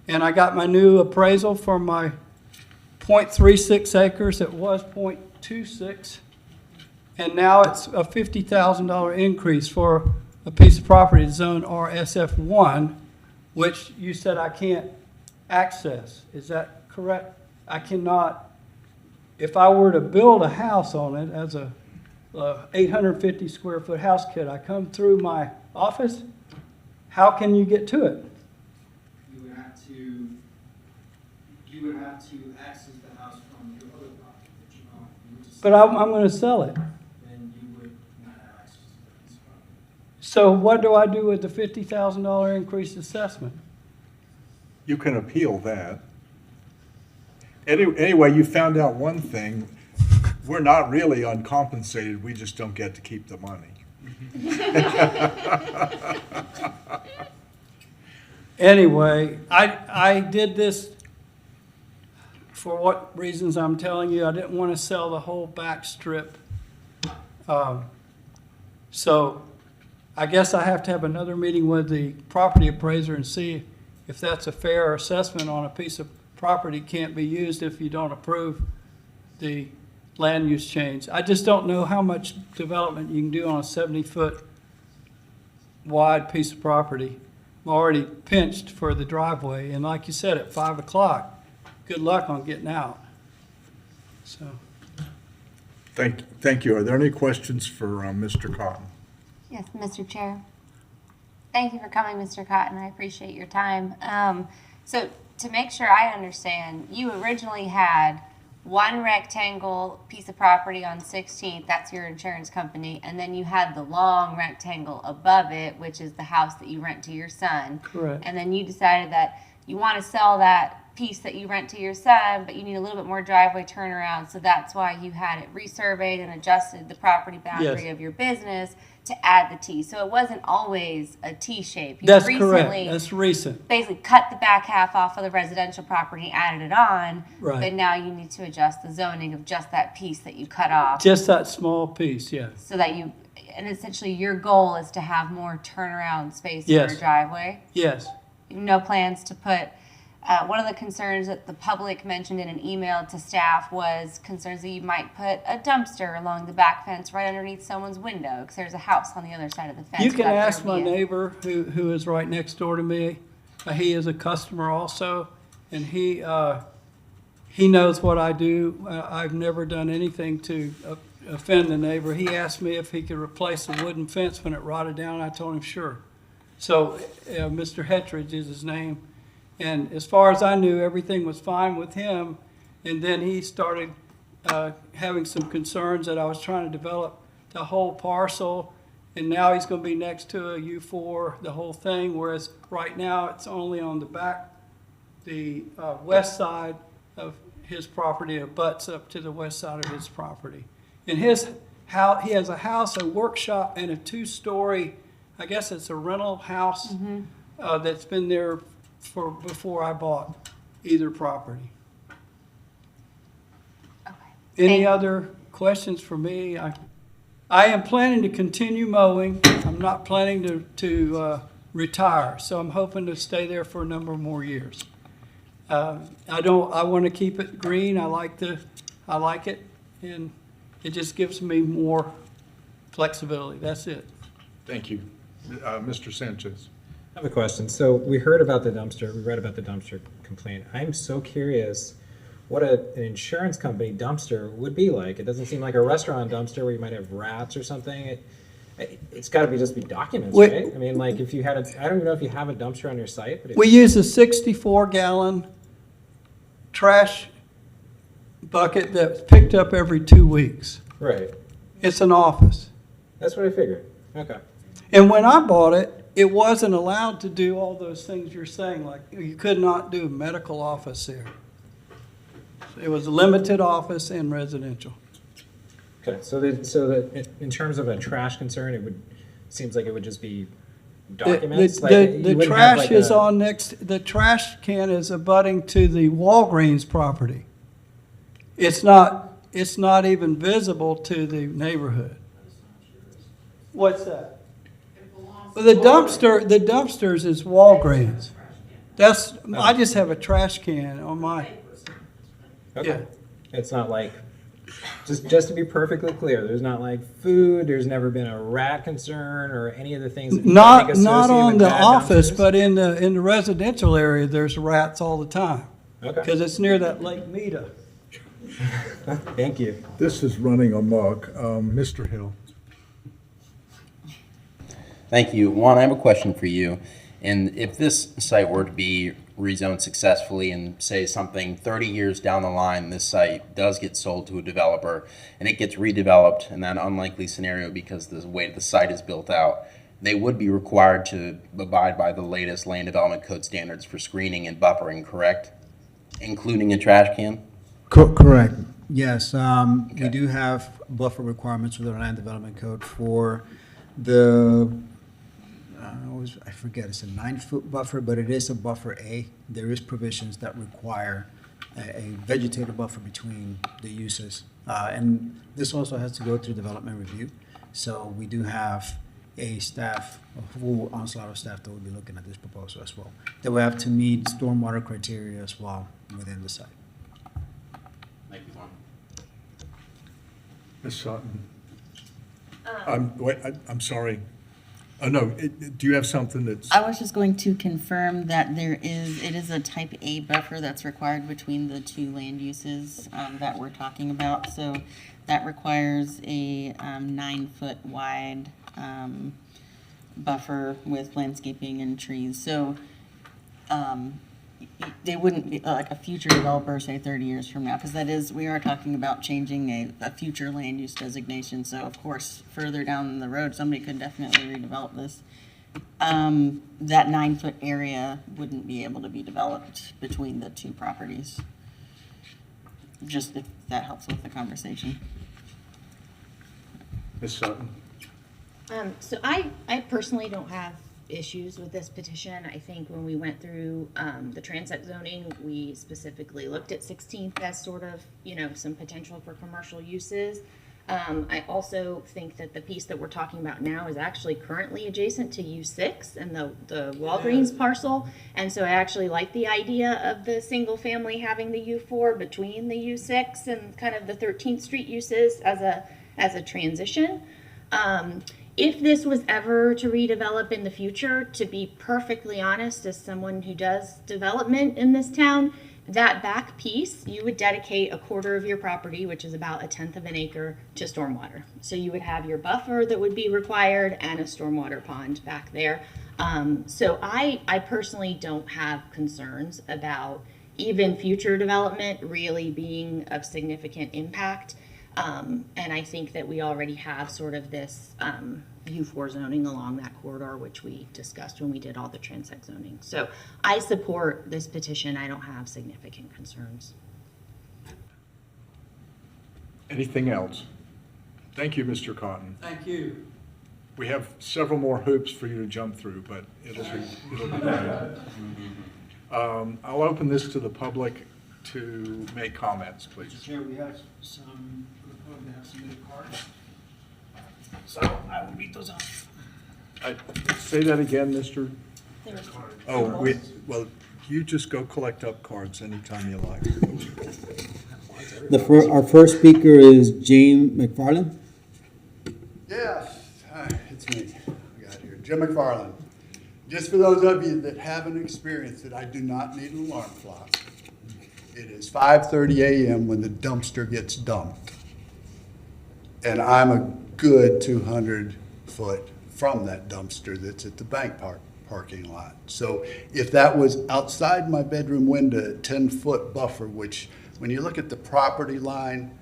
And I got my new appraisal for my 0.36 acres. It was 0.26. And now it's a $50,000 increase for a piece of property zone RSF1, which you said I can't access. Is that correct? I cannot, if I were to build a house on it as a 850 square foot house, could I come through my office? How can you get to it? You would have to access the house from your other property that you own. But I'm going to sell it. Then you would not have access to that piece of property. So what do I do with the $50,000 increased assessment? You can appeal that. Anyway, you found out one thing. We're not really uncompensated. We just don't get to keep the money. Anyway, I did this for what reasons I'm telling you. I didn't want to sell the whole back strip. So I guess I have to have another meeting with the property appraiser and see if that's a fair assessment on a piece of property can't be used if you don't approve the land use change. I just don't know how much development you can do on a 70-foot wide piece of property. I'm already pinched for the driveway, and like you said, at 5 o'clock, good luck on getting out. So, Thank you. Are there any questions for Mr. Cotton? Yes, Mr. Chair. Thank you for coming, Mr. Cotton. I appreciate your time. So to make sure I understand, you originally had one rectangle piece of property on 16th, that's your insurance company, and then you had the long rectangle above it, which is the house that you rent to your son. Correct. And then you decided that you want to sell that piece that you rent to your son, but you need a little bit more driveway turnaround, so that's why you had it resurveyed and adjusted the property boundary Yes. of your business to add the T. So it wasn't always a T shape. You That's recently correct. That's recent. basically cut the back half off of the residential property, added it on, Right. but now you need to adjust the zoning of just that piece that you cut off. Just that small piece, yeah. So that you, and essentially your goal is to have more turnaround space for Yes. your driveway. Yes. No plans to put, one of the concerns that the public mentioned in an email to staff was concerns that you might put a dumpster along the back fence right underneath someone's window because there's a house on the other side of the fence. You can but there ask my be a- neighbor who is right next door to me. He is a customer also, and he knows what I do. I've never done anything to offend the neighbor. He asked me if he could replace the wooden fence when it rotted down. I told him sure. So Mr. Hetridge is his name. And as far as I knew, everything was fine with him. And then he started having some concerns that I was trying to develop the whole parcel. And now he's going to be next to a U4, the whole thing, whereas right now it's only on the back, the west side of his property. It butts up to the west side of his property. And his house, he has a house, a workshop, and a 2-story, I guess it's a rental house that's been there for before I bought either property. Okay. Any other questions for me? I am planning to continue mowing. I'm not planning to retire, so I'm hoping to stay there for a number more years. I want to keep it green. I like it, and it just gives me more flexibility. That's it. Thank you. Mr. Sanchez. I have a question. So we heard about the dumpster, we read about the dumpster complaint. I'm so curious what an insurance company dumpster would be like. It doesn't seem like a restaurant dumpster where you might have rats or something. It's got to just be documents, right? I mean, like if you had I don't even know if you have a dumpster on your site. But We use a 64-gallon trash bucket that's picked up every 2 weeks. Right. It's an office. That's what I figured. Okay. And when I bought it, it wasn't allowed to do all those things you're saying, like you could not do a medical office there. It was a limited office and residential. Okay. So in terms of a trash concern, it would seems like it would just be documents. The trash is on next. The trash can is abutting to the Walgreens property. It's not even visible to the neighborhood. What's that? The dumpsters is Walgreens. I just have a trash can on my. Okay. Yeah. It's not like, just to be perfectly clear, there's not like food, there's never been a rat concern or any of the things that you Not think associate on with the bad office, dumpsters? but in the residential area, there's rats all the time. Okay. Because it's near that Lake Meta. Thank you. This is running amok. Mr. Hill. Thank you. Juan, I have a question for you. And if this site were to be rezoned successfully and say something 30 years down the line, this site does get sold to a developer and it gets redeveloped in that unlikely scenario because the way the site is built out, they would be required to abide by the latest land development code standards for screening and buffering, correct? Including a trash can? Correct. Yes, we do have buffer requirements within our land development code for the, I forget, it's a 9-foot buffer, but it is a buffer A. There is provisions that require a vegetative buffer between the uses. And this also has to go through development review. So we do have a staff, a full onslaught of staff that will be looking at this proposal as well. That will have to meet stormwater criteria as well within the site. Thank you, Juan. Ms. Sutton. I'm sorry. Oh, no, do you have something that's? I was just going to confirm that it is a type A buffer that's required between the two land uses that we're talking about. So that requires a 9-foot wide buffer with landscaping and trees. So they wouldn't be like a future developer, say 30 years from now, because we are talking about changing a future land use designation. So of course, further down the road, somebody could definitely redevelop this. That 9-foot area wouldn't be able to be developed between the two properties. Just if that helps with the conversation. Ms. Sutton? So I personally don't have issues with this petition. I think when we went through the transit zoning, we specifically looked at 16th as sort of, some potential for commercial uses. I also think that the piece that we're talking about now is actually currently adjacent to U6 and the Walgreens parcel. And so I actually like the idea of the single family having the U4 between the U6 and kind of the 13th Street uses as a transition. If this was ever to redevelop in the future, to be perfectly honest, as someone who does development in this town, that back piece, you would dedicate a quarter of your property, which is about 1/10 of an acre, to stormwater. So you would have your buffer that would be required and a stormwater pond back there. So I personally don't have concerns about even future development really being of significant impact. And I think that we already have sort of this U4 zoning along that corridor, which we discussed when we did all the transect zoning. So I support this petition. I don't have significant concerns. Anything else? Thank you, Mr. Cotton. Thank you. We have several more hoops for you to jump through, but it'll be great. I'll open this to the public to make comments, please. Mr. Chair, we have some submitted cards. So I will read those off. Say that again, Mr. Oh, well, you just go collect up cards anytime you like. Our first speaker is James McFarland. Yes, hi, it's me. I got here. Jim McFarland. Just for those of you that haven't experienced it, I do not need an alarm clock. It is 5:30 a.m. when the dumpster gets dumped. And I'm a good 200 foot from that dumpster that's at the bank parking lot. So if that was outside my bedroom window, 10-foot buffer, which when you look at the property line,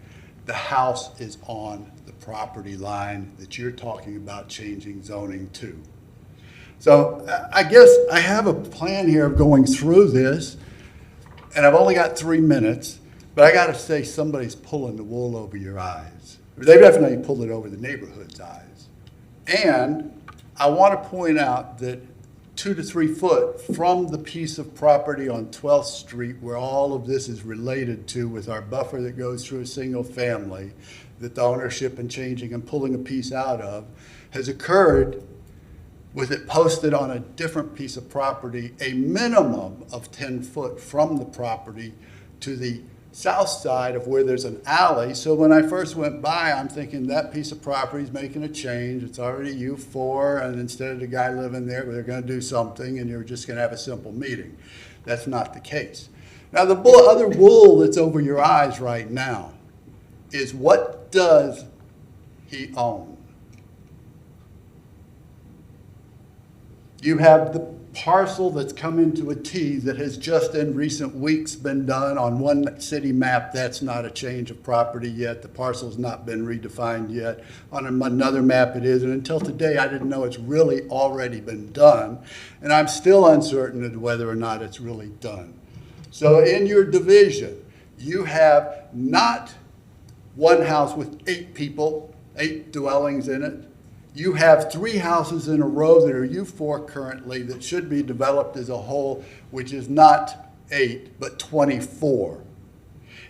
the house is on the property line that you're talking about changing zoning to. So I guess I have a plan here of going through this, and I've only got 3 minutes, but I got to say somebody's pulling the wool over your eyes. They definitely pulled it over the neighborhood's eyes. And I want to point out that 2 to 3 foot from the piece of property on 12th Street where all of this is related to with our buffer that goes through a single family, that the ownership and changing and pulling a piece out of has occurred with it posted on a different piece of property, a minimum of 10 foot from the property to the south side of where there's an alley. So when I first went by, I'm thinking that piece of property is making a change. It's already U4, and instead of the guy living there, they're going to do something, and you're just going to have a simple meeting. That's not the case. Now, the other wool that's over your eyes right now is what does he own? You have the parcel that's come into a T that has just in recent weeks been done on one city map. That's not a change of property yet. The parcel's not been redefined yet. On another map it is, and until today I didn't know it's really already been done, and I'm still uncertain of whether or not it's really done. So in your division, you have not one house with 8 people, 8 dwellings in it. You have 3 houses in a row that are U4 currently that should be developed as a whole, which is not 8, but 24.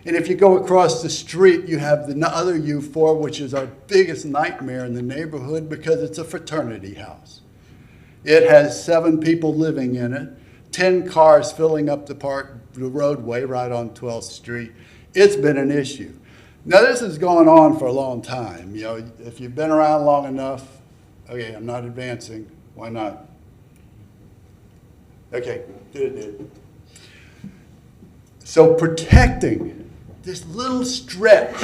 And if you go across the street, you have the other U4, which is our biggest nightmare in the neighborhood because it's a fraternity house. It has 7 people living in it, 10 cars filling up the roadway right on 12th Street. It's been an issue. Now, this has gone on for a long time. You know, if you've been around long enough, okay, I'm not advancing. Why not? Okay, did. So protecting this little stretch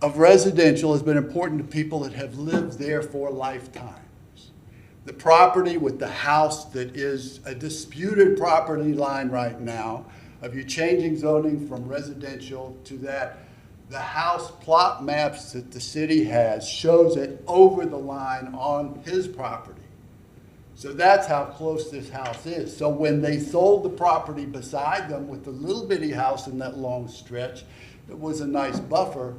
of residential has been important to people that have lived there for lifetimes. the property with the house that is a disputed property line right now, of you changing zoning from residential to that, the house plot maps that the city has shows it over the line on his property. So that's how close this house is. So when they sold the property beside them with the little bitty house in that long stretch, it was a nice buffer.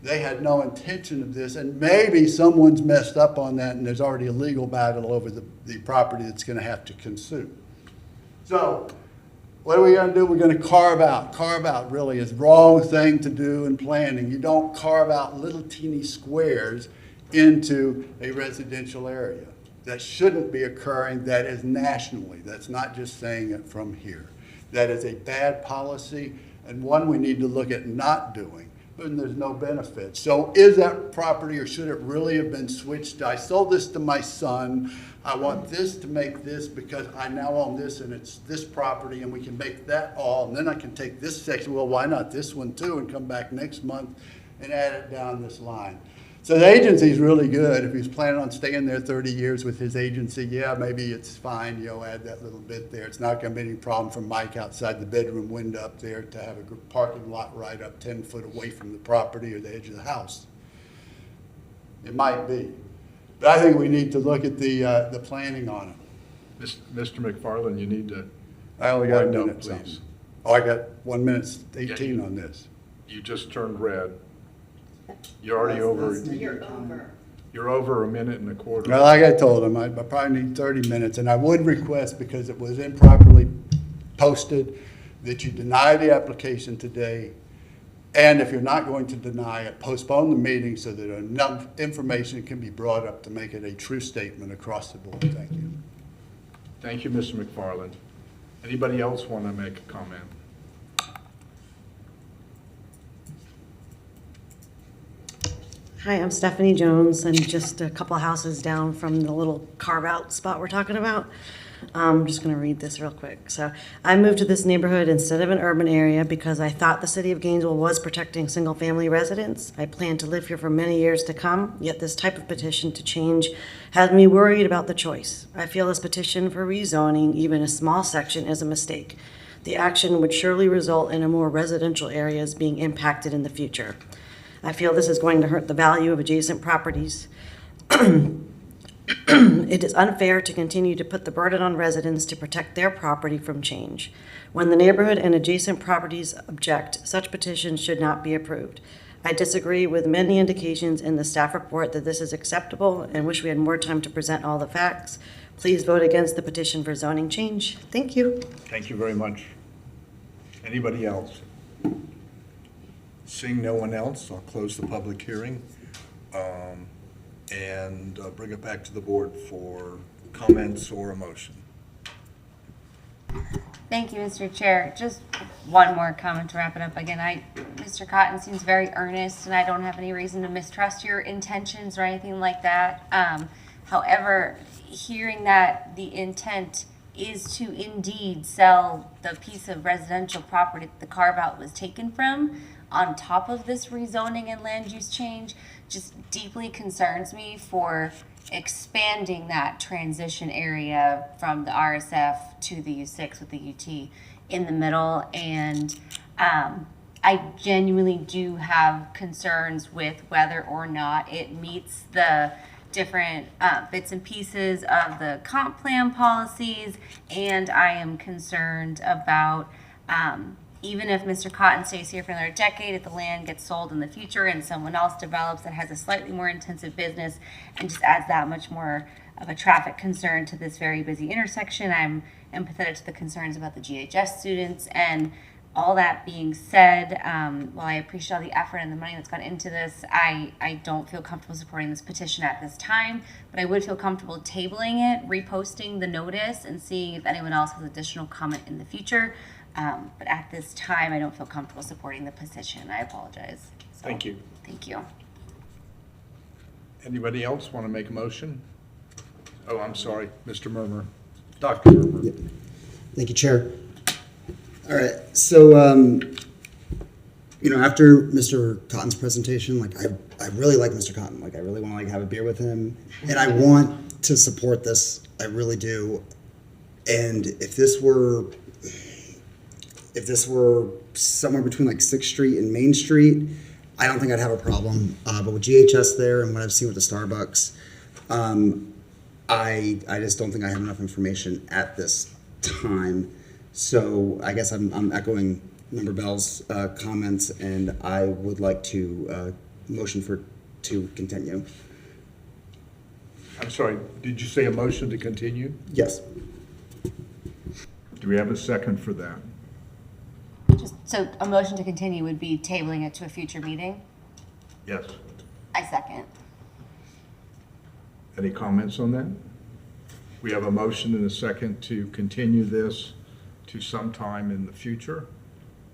They had no intention of this, and maybe someone's messed up on that and there's already a legal battle over the property that's gonna have to consume. So what are we gonna do? We're gonna carve out. Carve out really is the wrong thing to do in planning. You don't carve out little teeny squares into a residential area. That shouldn't be occurring. That is nationally. That's not just saying it from here. That is a bad policy and one we need to look at not doing, and there's no benefit. So is that property, or should it really have been switched? I sold this to my son. I want this to make this because I now own this and it's this property, and we can make that all, and then I can take this section, well, why not this one too, and come back next month and add it down this line. So the agency's really good. If he's planning on staying there 30 years with his agency, yeah, maybe it's fine, you know, add that little bit there. It's not gonna be any problem for Mike outside the bedroom window up there to have a parking lot right up 10 foot away from the property or the edge of the house. It might be. But I think we need to look at the planning on it. Mr. McFarland, you need to I only got a wind up, minute, please. please. Oh, I got 1 minute 18 on this. You just turned red. You're already over. You're over. You're over a minute and a quarter. Well, like I told him, I probably need 30 minutes, and I would request, because it was improperly posted, that you deny the application today, and if you're not going to deny it, postpone the meeting so that enough information can be brought up to make it a true statement across the board. Thank you. Thank you, Mr. McFarland. Anybody else want to make a comment? Hi, I'm Stephanie Jones. I'm just a couple houses down from the little carve-out spot we're talking about. I'm just going to read this real quick. So I moved to this neighborhood instead of an urban area because I thought the city of Gainesville was protecting single-family residents. I plan to live here for many years to come, yet this type of petition to change has me worried about the choice. I feel this petition for rezoning, even a small section, is a mistake. The action would surely result in a more residential areas being impacted in the future. I feel this is going to hurt the value of adjacent properties. It is unfair to continue to put the burden on residents to protect their property from change. When the neighborhood and adjacent properties object, such petitions should not be approved. I disagree with many indications in the staff report that this is acceptable and wish we had more time to present all the facts. Please vote against the petition for zoning change. Thank you. Thank you very much. Anybody else? Seeing no one else, I'll close the public hearing and bring it back to the board for comments or a motion. Thank you, Mr. Chair. Just one more comment to wrap it up. Again, Mr. Cotton seems very earnest, and I don't have any reason to mistrust your intentions or anything like that. However, hearing that the intent is to indeed sell the piece of residential property that the carve-out was taken from, on top of this rezoning and land use change, just deeply concerns me for expanding that transition area from the RSF to the U6 with the UT in the middle. And I genuinely do have concerns with whether or not it meets the different bits and pieces of the comp plan policies. And I am concerned about even if Mr. Cotton stays here for another decade, if the land gets sold in the future and someone else develops that has a slightly more intensive business and just adds that much more of a traffic concern to this very busy intersection, I'm empathetic to the concerns about the GHS students. And all that being said, while I appreciate all the effort and the money that's gone into this, I don't feel comfortable supporting this petition at this time, but I would feel comfortable tabling it, reposting the notice, and seeing if anyone else has additional comment in the future. But at this time, I don't feel comfortable supporting the petition. I apologize. So, Thank you. Thank you. Anybody else want to make a motion? Oh, I'm sorry, Mr. Murmer. Dr. Murmer. Thank you, Chair. All right, so, you know, after Mr. Cotton's presentation, like I really like Mr. Cotton. Like I really want to like have a beer with him, and I want to support this. I really do. And if this were somewhere between like 6th Street and Main Street, I don't think I'd have a problem. But with GHS there and what I've seen with the Starbucks, I just don't think I have enough information at this time. So I guess I'm echoing Member Bell's comments, and I would like to motion to continue. I'm sorry, did you say a motion to continue? Yes. Do we have a second for that? So a motion to continue would be tabling it to a future meeting? Yes. I second. Any comments on that? We have a motion and a second to continue this to sometime in the future.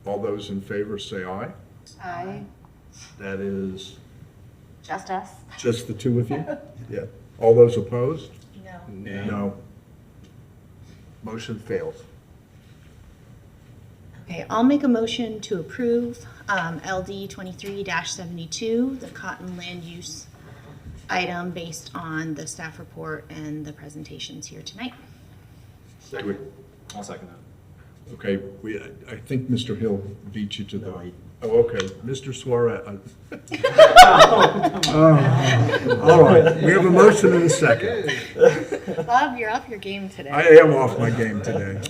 All those in favor say aye. Aye. That is Just us? just the two of you? Yeah. All those opposed? No. No. Motion fails. Okay, I'll make a motion to approve LD 23-72, the cotton land use item based on the staff report and the presentations here tonight. I'll second that. Okay, I think Mr. Hill beat you to the. Oh, okay, Mr. Suarez. All right, we have a motion and a second. Bob, you're off your game today. I am off my game today.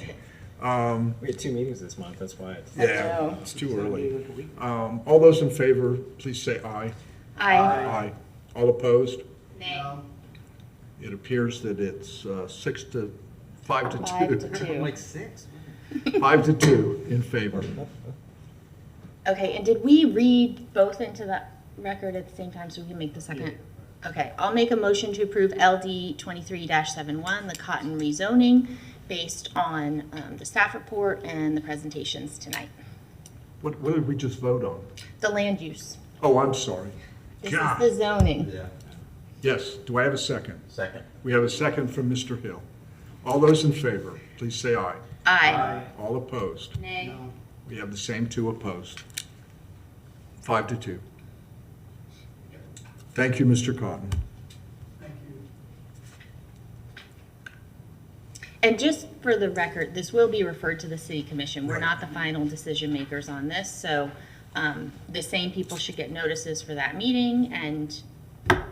We had 2 meetings this month, that's why. Yeah, it's too early. All those in favor, please say aye. Aye. Aye. All opposed? Nay. It appears that it's 5 to 2. 5 to 2. Like 6. 5 to 2 in favor. Okay, and did we read both into the record at the same time so we can make the second? Okay, I'll make a motion to approve LD 23-71, the cotton rezoning, based on the staff report and the presentations tonight. What did we just vote on? The land use. Oh, I'm sorry. This God. is the zoning. Yes, do I have a second? Second. We have a second from Mr. Hill. All those in favor, please say aye. Aye. All opposed? Nay. We have the same 2 opposed. 5 to 2. Thank you, Mr. Cotton. And just for the record, this will be referred to the city commission. We're not the final decision makers on this, so the same people should get notices for that meeting, and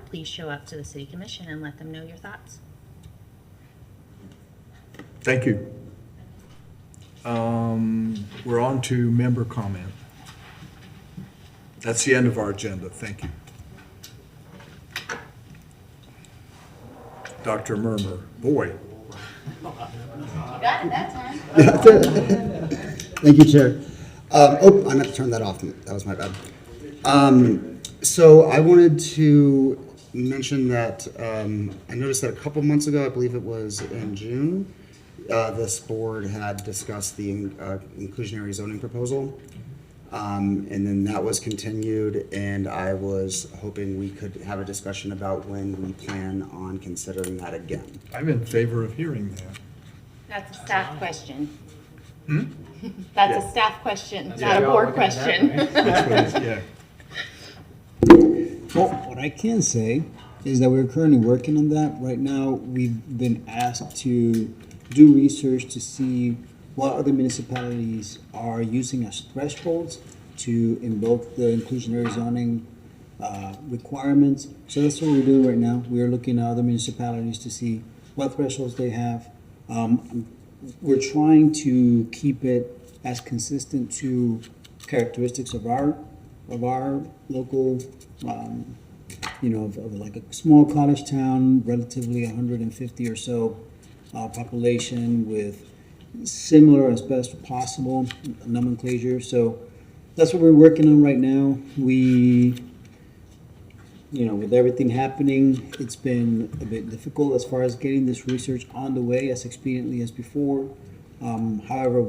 please show up to the city commission and let them know your thoughts. Thank you. We're on to member comment. That's the end of our agenda. Thank you. Dr. Murmur, boy. You got it that time. Thank you, Chair. I meant to turn that off. That was my bad. So I wanted to mention that I noticed that a couple months ago, I believe it was in June, this board had discussed the inclusionary zoning proposal. And then that was continued, and I was hoping we could have a discussion about when we plan on considering that again. I'm in favor of hearing that. That's a staff question. Hmm? That's a staff question, not a board question. Yeah. Well, what I can say is that we're currently working on that. Right now, we've been asked to do research to see what other municipalities are using as thresholds to invoke the inclusionary zoning requirements. So that's what we're doing right now. We are looking at other municipalities to see what thresholds they have. We're trying to keep it as consistent to characteristics of our local, of like a small college town, relatively 150 or so population with similar as best possible nomenclature. So that's what we're working on right now. We, with everything happening, it's been a bit difficult as far as getting this research on the way as expediently as before. However,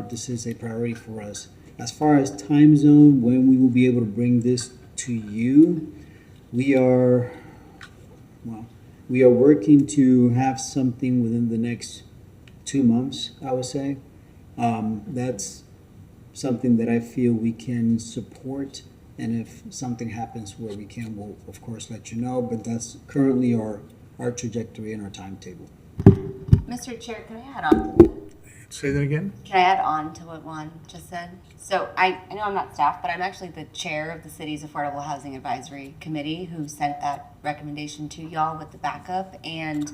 this is a priority for us. As far as time zone, when we will be able to bring this to you, we are working to have something within the next 2 months, I would say. That's something that I feel we can support. And if something happens where we can, we'll of course let you know, but that's currently our trajectory and our timetable. Mr. Chair, can I add on to that? Say that again? Can I add on to what Juan just said? So I know I'm not staff, but I'm actually the chair of the city's Affordable Housing Advisory Committee who sent that recommendation to y'all with the backup. And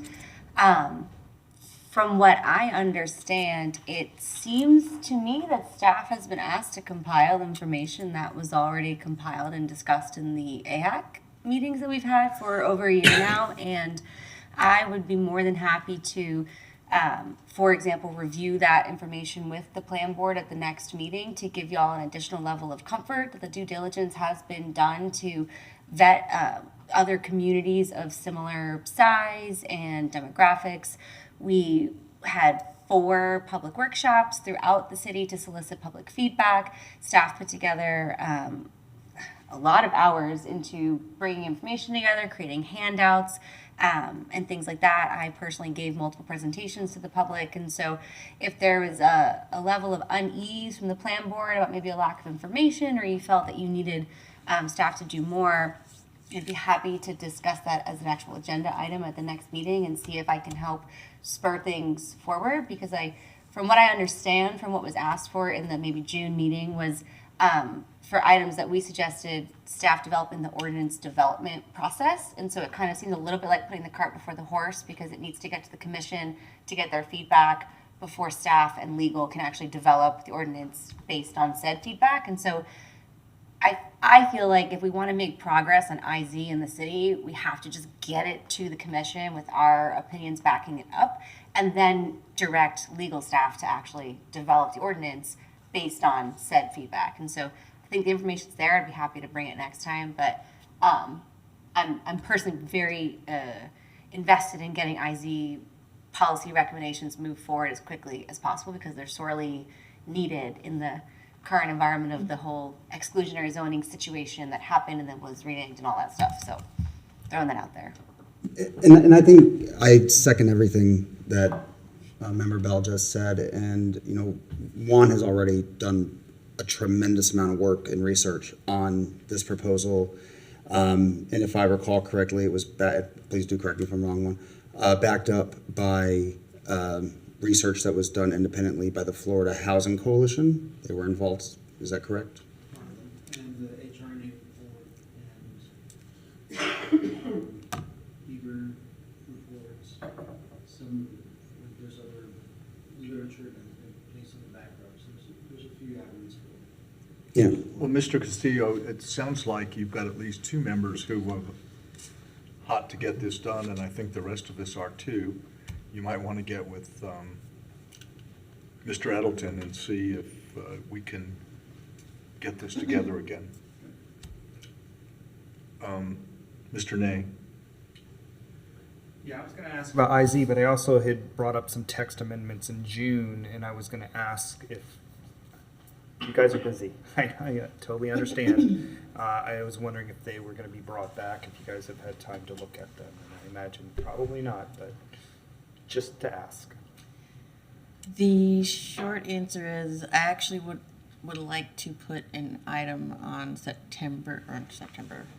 from what I understand, it seems to me that staff has been asked to compile information that was already compiled and discussed in the AHAC meetings that we've had for over a year now. And I would be more than happy to, for example, review that information with the plan board at the next meeting to give y'all an additional level of comfort that the due diligence has been done to vet other communities of similar size and demographics. We had 4 public workshops throughout the city to solicit public feedback. Staff put together a lot of hours into bringing information together, creating handouts, and things like that. I personally gave multiple presentations to the public. And so if there was a level of unease from the plan board about maybe a lack of information, or you felt that you needed staff to do more, I'd be happy to discuss that as an actual agenda item at the next meeting and see if I can help spur things forward. Because from what I understand from what was asked for in the maybe June meeting was for items that we suggested staff develop in the ordinance development process. And so it kind of seems a little bit like putting the cart before the horse, because it needs to get to the commission to get their feedback before staff and legal can actually develop the ordinance based on said feedback. And so I feel like if we want to make progress on IZ in the city, we have to just get it to the commission with our opinions backing it up, and then direct legal staff to actually develop the ordinance based on said feedback. And so I think the information's there. I'd be happy to bring it next time, but I'm personally very invested in getting IZ policy recommendations moved forward as quickly as possible, because they're sorely needed in the current environment of the whole exclusionary zoning situation that happened and then was reneged and all that stuff. So throwing that out there. And I think I second everything that Member Bell just said. And, you know, Juan has already done a tremendous amount of work and research on this proposal. And if I recall correctly, it was, please do correct me if I'm wrong, Juan, backed up by research that was done independently by the Florida Housing Coalition. They were involved. Is that correct? And the HRNA report and Beaver reports, there's other literature that's been placed in the background. So there's a few avenues for it. Yeah. Well, Mr. Castillo, it sounds like you've got at least 2 members who are hot to get this done, and I think the rest of us are too. You might want to get with Mr. Edelton and see if we can get this together again. Mr. Nay. Yeah, I was going to ask about IZ, but I also had brought up some text amendments in June, and I was going to ask if you guys are busy. I totally understand. I was wondering if they were going to be brought back, if you guys have had time to look at them. And I imagine probably not, but just to ask. The short answer is I actually would like to put an item on September,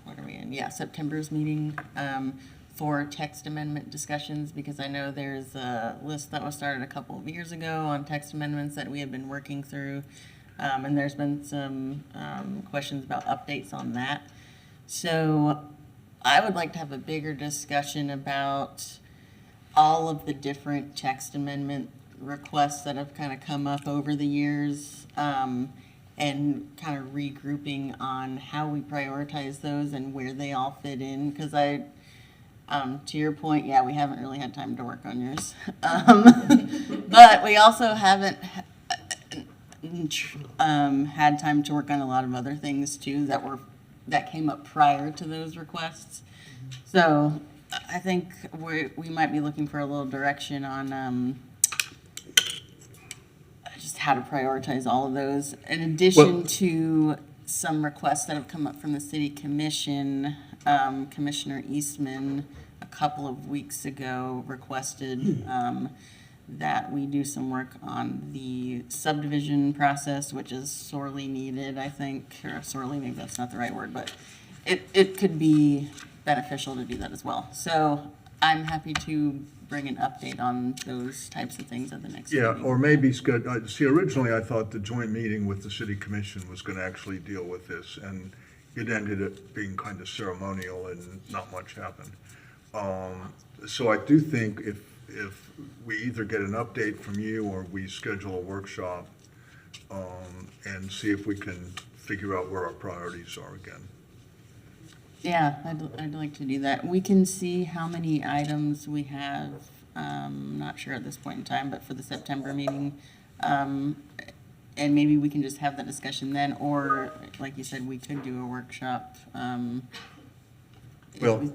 what are we in? Yeah, September's meeting for text amendment discussions, because I know there's a list that was started a couple of years ago on text amendments that we have been working through. And there's been some questions about updates on that. So I would like to have a bigger discussion about all of the different text amendment requests that have kind of come up over the years, and kind of regrouping on how we prioritize those and where they all fit in. Because to your point, yeah, we haven't really had time to work on yours. But we also haven't had time to work on a lot of other things too that came up prior to those requests. So I think we might be looking for a little direction on just how to prioritize all of those, in addition to some requests that have come up from the city commission. Commissioner Eastman a couple of weeks ago requested that we do some work on the subdivision process, which is sorely needed, I think, or sorely, maybe that's not the right word, but it could be beneficial to do that as well. So I'm happy to bring an update on those types of things at the next Yeah, meeting. or maybe, see, originally I thought the joint meeting with the city commission was going to actually deal with this, and it ended up being kind of ceremonial and not much happened. So I do think if we either get an update from you or we schedule a workshop and see if we can figure out where our priorities are again. Yeah, I'd like to do that. We can see how many items we have, not sure at this point in time, but for the September meeting. And maybe we can just have that discussion then, or like you said, we could do a workshop. Well,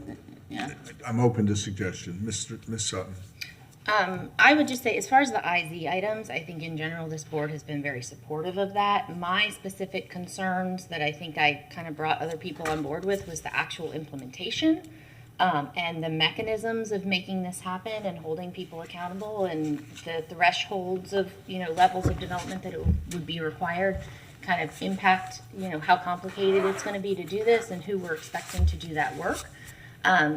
Yeah. I'm open to suggestion. Ms. Sutton. I would just say, as far as the IZ items, I think in general, this board has been very supportive of that. My specific concerns that I think I kind of brought other people on board with was the actual implementation and the mechanisms of making this happen and holding people accountable and the thresholds of, levels of development that it would be required kind of impact, how complicated it's going to be to do this and who we're expecting to do that work.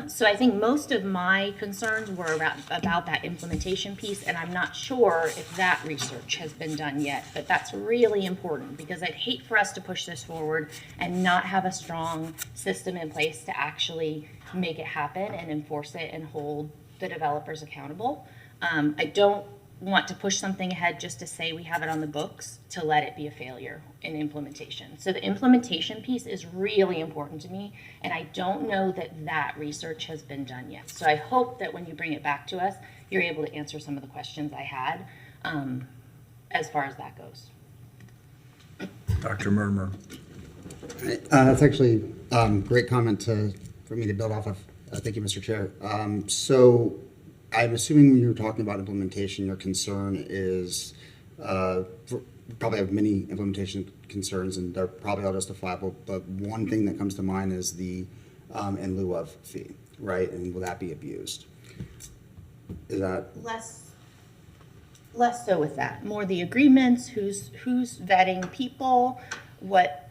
So I think most of my concerns were about that implementation piece, and I'm not sure if that research has been done yet, but that's really important because I'd hate for us to push this forward and not have a strong system in place to actually make it happen and enforce it and hold the developers accountable. I don't want to push something ahead just to say we have it on the books to let it be a failure in implementation. So the implementation piece is really important to me, and I don't know that research has been done yet. So I hope that when you bring it back to us, you're able to answer some of the questions I had as far as that goes. Dr. Murmer. That's actually great comment for me to build off of. Thank you, Mr. Chair. So I'm assuming when you're talking about implementation, your concern is, we probably have many implementation concerns and they're probably all justifiable, but one thing that comes to mind is the in lieu of fee, right? And will that be abused? Is that? Less so with that. More the agreements, who's vetting people, what,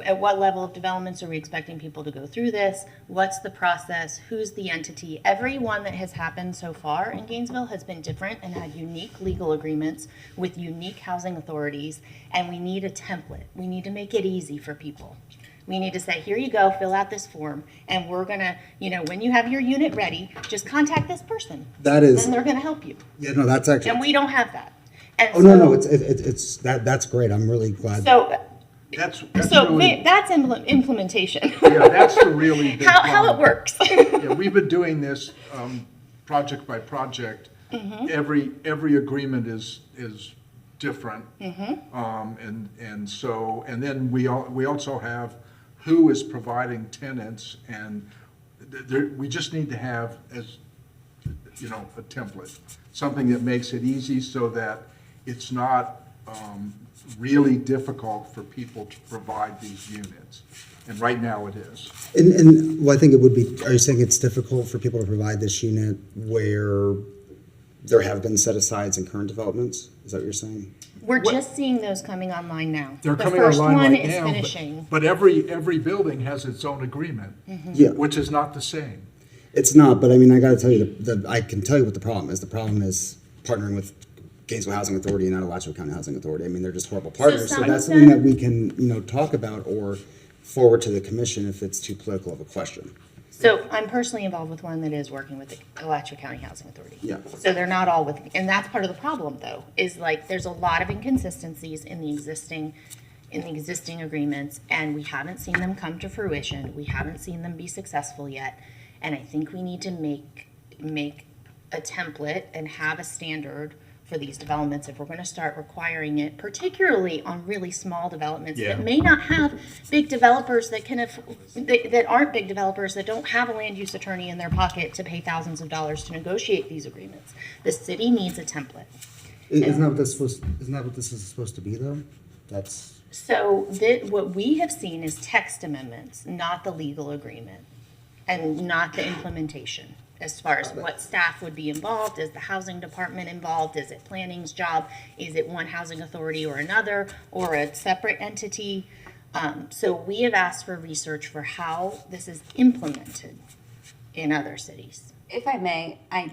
at what level of developments are we expecting people to go through this? What's the process? Who's the entity? Every one that has happened so far in Gainesville has been different and had unique legal agreements with unique housing authorities, and we need a template. We need to make it easy for people. We need to say, here you go, fill out this form, and we're gonna, when you have your unit ready, just contact this person. That is. Then they're gonna help you. Yeah, no, that's actually. And we don't have that. And Oh, no, it's that's great. I'm really glad. That's really, that's implementation. yeah, that's the really big how it problem. works. Yeah, we've been doing this project by project. Mm-hmm. Every agreement is different, Mm-hmm. and then we also have who is providing tenants, and we just need to have a template, something that makes it easy so that it's not really difficult for people to provide these units. And right now it is. And well, I think it would be, are you saying it's difficult for people to provide this unit where there have been set-asides in current developments? Is that what you're saying? We're just seeing those coming online now. They're the coming first online one right is now, finishing. but every building has its own agreement, Yeah. which is not the same. It's not, but I mean, I got to tell you, I can tell you what the problem is. The problem is partnering with Gainesville Housing Authority and not Alachua County Housing Authority. I mean, they're just horrible partners. So some that's of something that them- we can, talk about or forward to the commission if it's too political of a question. So I'm personally involved with one that is working with the Alachua County Housing Authority. Yeah. So they're not all with, and that's part of the problem though, is like there's a lot of inconsistencies in the existing agreements, and we haven't seen them come to fruition. We haven't seen them be successful yet. And I think we need to make a template and have a standard for these developments if we're going to start requiring it, particularly on really small developments Yeah. that may not have big developers that aren't big developers that don't have a land use attorney in their pocket to pay thousands of dollars to negotiate these agreements. The city needs a template. Isn't that what this is supposed to be though? That's. So what we have seen is text amendments, not the legal agreement and not the implementation. as far as what staff would be involved. Is the housing department involved? Is it planning's job? Is it one housing authority or another, or a separate entity? So we have asked for research for how this is implemented in other cities. If I may, I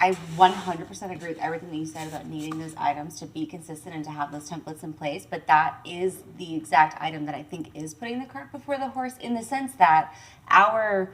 100% agree with everything that you said about needing those items to be consistent and to have those templates in place, but that is the exact item that I think is putting the cart before the horse, in the sense that our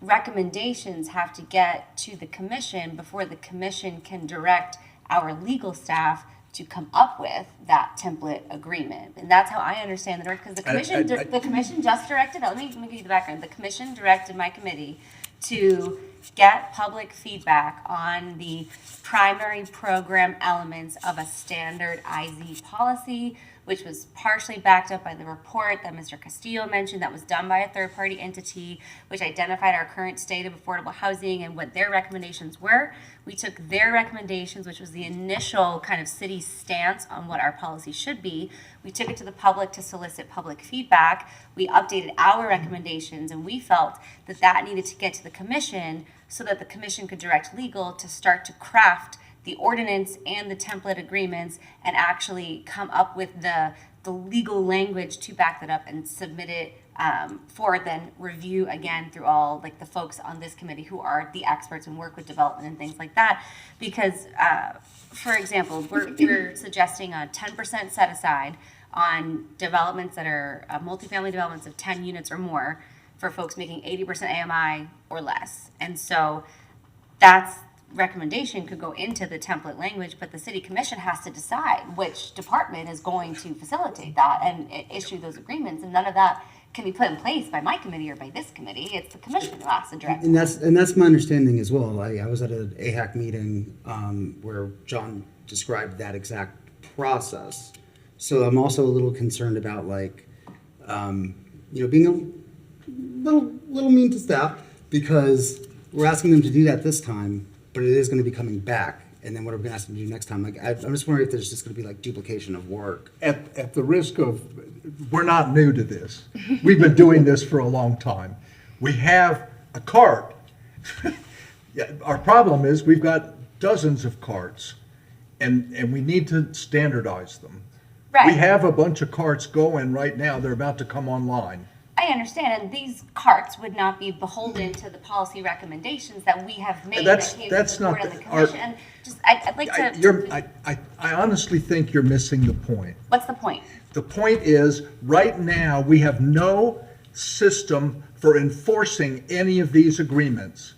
recommendations have to get to the commission before the commission can direct our legal staff to come up with that template agreement. And that's how I understand the because the commission just directed, let me give you the background. The commission directed my committee to get public feedback on the primary program elements of a standard IZ policy, which was partially backed up by the report that Mr. Castillo mentioned that was done by a third-party entity, which identified our current state of affordable housing and what their recommendations were. We took their recommendations, which was the initial kind of city stance on what our policy should be. We took it to the public to solicit public feedback. We updated our recommendations, and we felt that that needed to get to the commission so that the commission could direct legal to start to craft the ordinance and the template agreements and actually come up with the legal language to back that up and submit it for then review again through all like the folks on this committee who are the experts and work with development and things like that. Because, for example, we're suggesting a 10% set aside on developments that are multifamily developments of 10 units or more for folks making 80% AMI or less. And so that's recommendation could go into the template language, but the city commission has to decide which department is going to facilitate that and issue those agreements, and none of that can be put in place by my committee or by this committee. It's the commission who has to direct. And that's my understanding as well. I was at an AHAC meeting where John described that exact process. So I'm also a little concerned about being a little mean to staff, because we're asking them to do that this time, but it is going to be coming back. And then what are we going to ask them to do next time? I'm just wondering if there's just going to be duplication of work. At the risk of, we're not new to this. We've been doing this for a long time. We have a cart. Yeah, our problem is we've got dozens of carts, and we need to standardize them. Right. We have a bunch of carts going right now. They're about to come online. I understand, and these carts would not be beholden to the policy recommendations that we have made. That's that came from the not board and the the- commission. And just, I'd like to. I honestly think you're missing the point. What's the point? The point is, right now, we have no system for enforcing any of these agreements.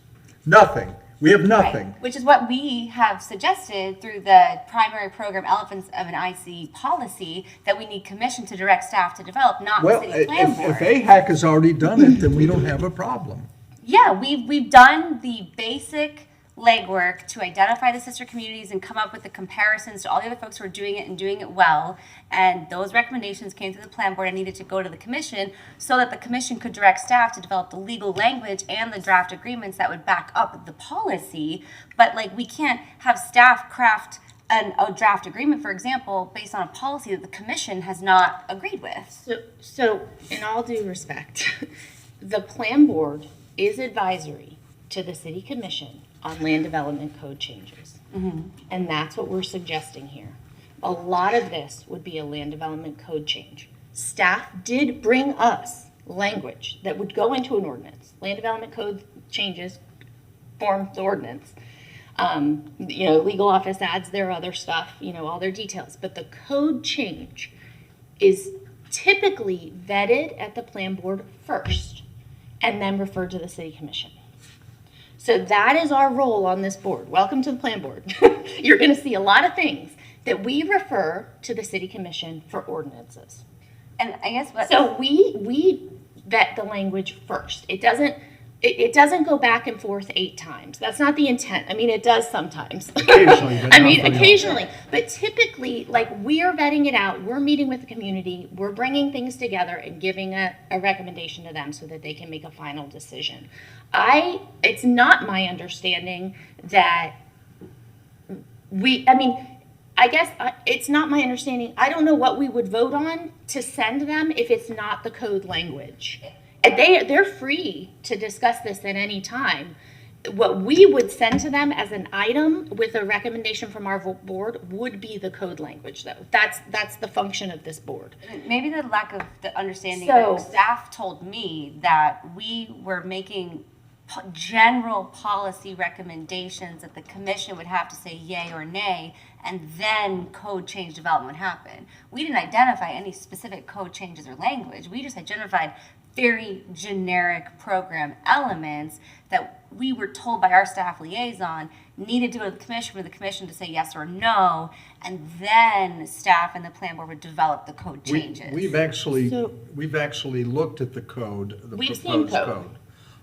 Nothing. We have nothing. Right. Which is what we have suggested through the primary program elements of an IC policy that we need commission to direct staff to develop, not Well, the city plan board. if AHAC has already done it, then we don't have a problem. Yeah, we've done the basic legwork to identify the sister communities and come up with the comparisons to all the other folks who are doing it and doing it well. And those recommendations came to the plan board and needed to go to the commission so that the commission could direct staff to develop the legal language and the draft agreements that would back up the policy. But we can't have staff craft a draft agreement, for example, based on a policy that the commission has not agreed with. So in all due respect, the plan board is advisory to the city commission on land development code changes. Mm-hmm. And that's what we're suggesting here. A lot of this would be a land development code change. Staff did bring us language that would go into an ordinance. Land development code changes form the ordinance. Legal office adds their other stuff, all their details. But the code change is typically vetted at the plan board first and then referred to the city commission. So that is our role on this board. Welcome to the plan board. You're going to see a lot of things that we refer to the city commission for ordinances. And I guess So we vet the language first. It doesn't go back and forth 8 times. That's not the intent. I mean, it does sometimes. Occasionally, but occasionally. But typically, we're vetting it out. We're meeting with the community. We're bringing things together and giving a recommendation to them so that they can make a final decision. It's not my understanding that it's not my understanding. I don't know what we would vote on to send them if it's not the code language. they're free to discuss this at any time. What we would send to them as an item with a recommendation from our board would be the code language, though. That's the function of this board. Maybe the lack of the understanding, So- that staff told me that we were making general policy recommendations that the commission would have to say yay or nay, and then code change development would happen. We didn't identify any specific code changes or language. We just identified very generic program elements that we were told by our staff liaison needed to go to the commission for the commission to say yes or no, and then staff and the plan board would develop the code changes. We've actually looked at the code, the We've seen proposed code. code.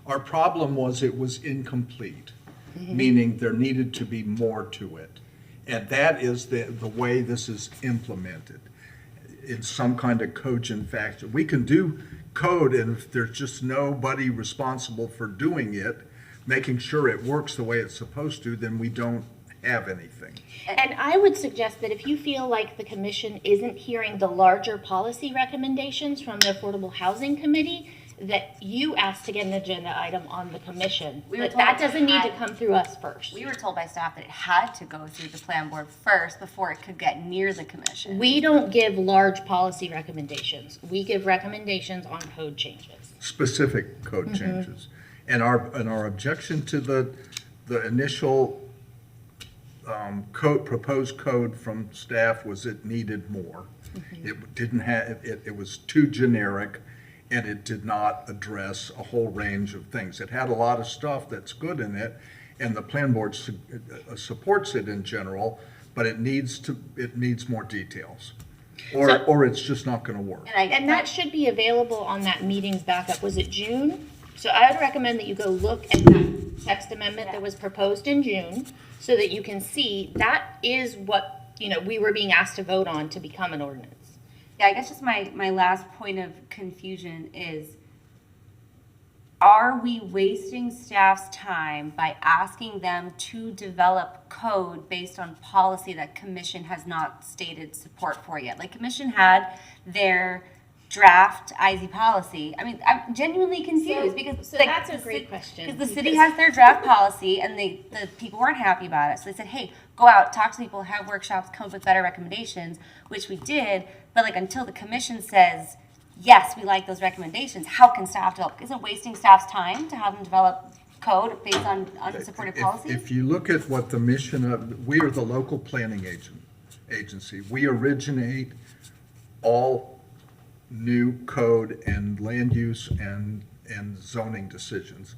Our problem was it was incomplete, meaning there needed to be more to it. And that is the way this is implemented. In some kind of cogent fashion. We can do code, and if there's just nobody responsible for doing it, making sure it works the way it's supposed to, then we don't have anything. And I would suggest that if you feel like the commission isn't hearing the larger policy recommendations from the Affordable Housing Committee, that you ask to get an agenda item on the commission. We were But told that it doesn't need to had- come through us first. We were told by staff that it had to go through the plan board first before it could get near the commission. We don't give large policy recommendations. We give recommendations on code changes. Specific code changes. And our objection to the initial proposed code from staff was it needed more. It didn't have, it was too generic, and it did not address a whole range of things. It had a lot of stuff that's good in it, and the plan board supports it in general, but it needs more details. Or it's just not gonna work. And that should be available on that meeting's backup. Was it June? So I would recommend that you go look at that text amendment that was proposed in June so that you can see that is what, we were being asked to vote on to become an ordinance. Yeah, I guess just my last point of confusion is, are we wasting staff's time by asking them to develop code based on policy that commission has not stated support for yet? Like, commission had their draft IZ policy. I mean, I'm genuinely confused because So that's a great question. Because the city has their draft policy and the people weren't happy about it. So they said, hey, go out, talk to people, have workshops, come up with better recommendations, which we did. But like, until the commission says, yes, we like those recommendations, how can staff develop? Isn't it wasting staff's time to have them develop code based on unsupported policies? If you look at what the mission of, we are the local planning agency. We originate all new code and land use and zoning decisions.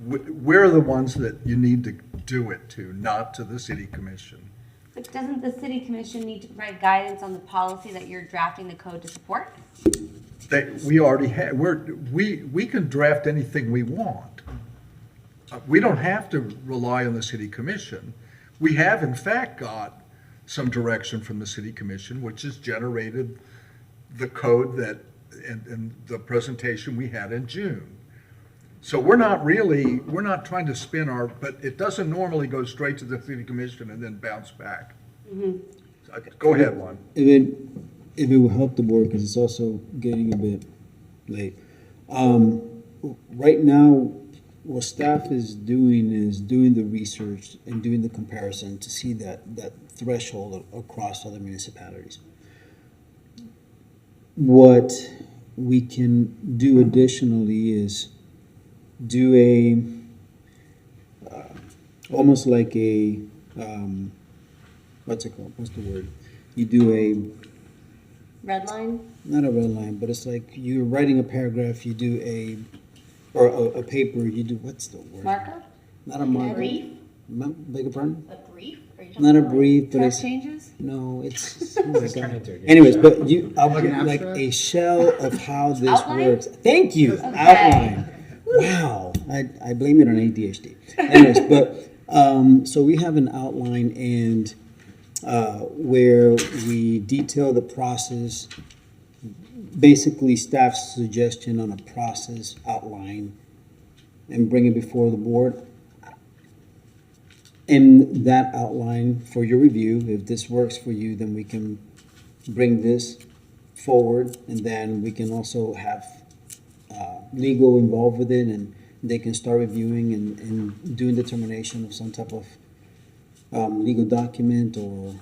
We're the ones that you need to do it to, not to the city commission. But doesn't the city commission need to provide guidance on the policy that you're drafting the code to support? We already have, we can draft anything we want. We don't have to rely on the city commission. We have in fact got some direction from the city commission, which has generated the code that, and the presentation we had in June. So we're not trying to spin but it doesn't normally go straight to the city commission and then bounce back. Go ahead, Juan. If it will help the board, because it's also getting a bit late. Right now, what staff is doing the research and doing the comparison to see that threshold across other municipalities. What we can do additionally is do almost like a, what's it called? What's the word? You do Red line? not a red line, but it's like you're writing a paragraph, you do a paper, you do, what's the word? Markup? Not a markup. Brief? Beg your pardon? A brief? Are you talking Not a about brief, but Track it's, changes? no, it's, oh my It's God. turned into a- Anyways, but I'll Like give an you like abstract? a shell of how this Outline? works. Thank you, Okay. outline. Wow, I blame it on ADHD. Anyways, but, so we have an outline and, where we detail the process, basically staff's suggestion on a process outline and bring it before the board. In that outline for your review, if this works for you, then we can bring this forward, and then we can also have legal involved with it, and they can start reviewing and doing determination of some type of legal document or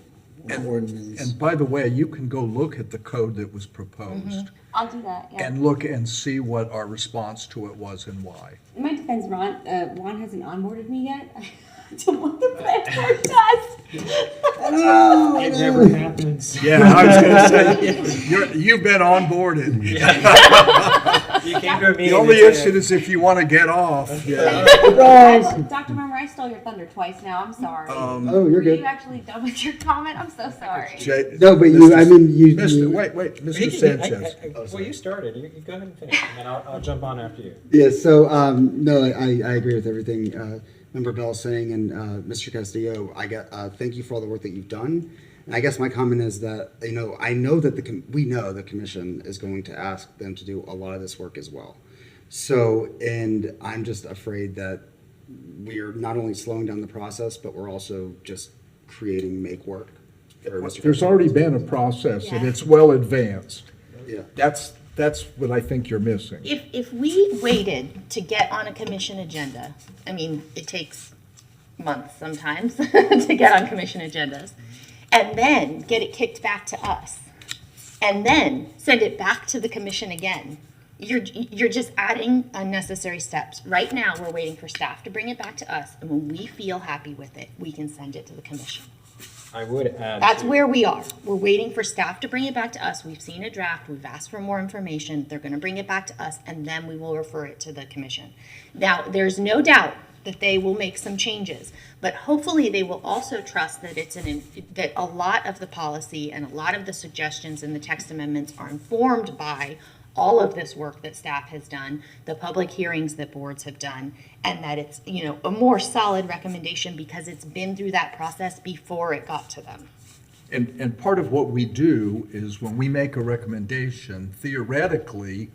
ordinance. And by the way, you can go look at the code that was proposed I'll do that, yeah. and look and see what our response to it was and why. In my defense, Ron hasn't onboarded me yet. To what the plan board does. It never happens. Yeah, I was gonna say, you've been onboarded. You came to a meeting. The only and said- issue is if you want to get off. Yeah. Dr. Murmur, I stole your thunder twice now. I'm sorry. Oh, you're Were good. you actually done with your comment? I'm so sorry. No, but you, I mean, you. Wait, Mr. Sanchez. Well, you started. You go ahead and finish, and then I'll jump on after you. Yeah, so, no, I agree with everything Member Bell is saying, and Mr. Castillo, thank you for all the work that you've done. And I guess my comment is that, I know that we know the commission is going to ask them to do a lot of this work as well. So, and I'm just afraid that we are not only slowing down the process, but we're also just creating make work for Mr. There's already been a process and it's well advanced. Yeah. That's what I think you're missing. If we waited to get on a commission agenda, I mean, it takes months sometimes to get on commission agendas, and then get it kicked back to us, and then send it back to the commission again, you're just adding unnecessary steps. Right now, we're waiting for staff to bring it back to us, and when we feel happy with it, we can send it to the commission. I would add. That's where we are. We're waiting for staff to bring it back to us. We've seen a draft. We've asked for more information. They're going to bring it back to us, and then we will refer it to the commission. Now, there's no doubt that they will make some changes, but hopefully they will also trust that that a lot of the policy and a lot of the suggestions in the text amendments are informed by all of this work that staff has done, the public hearings that boards have done, and that it's, a more solid recommendation because it's been through that process before it got to them. And part of what we do is when we make a recommendation, theoretically,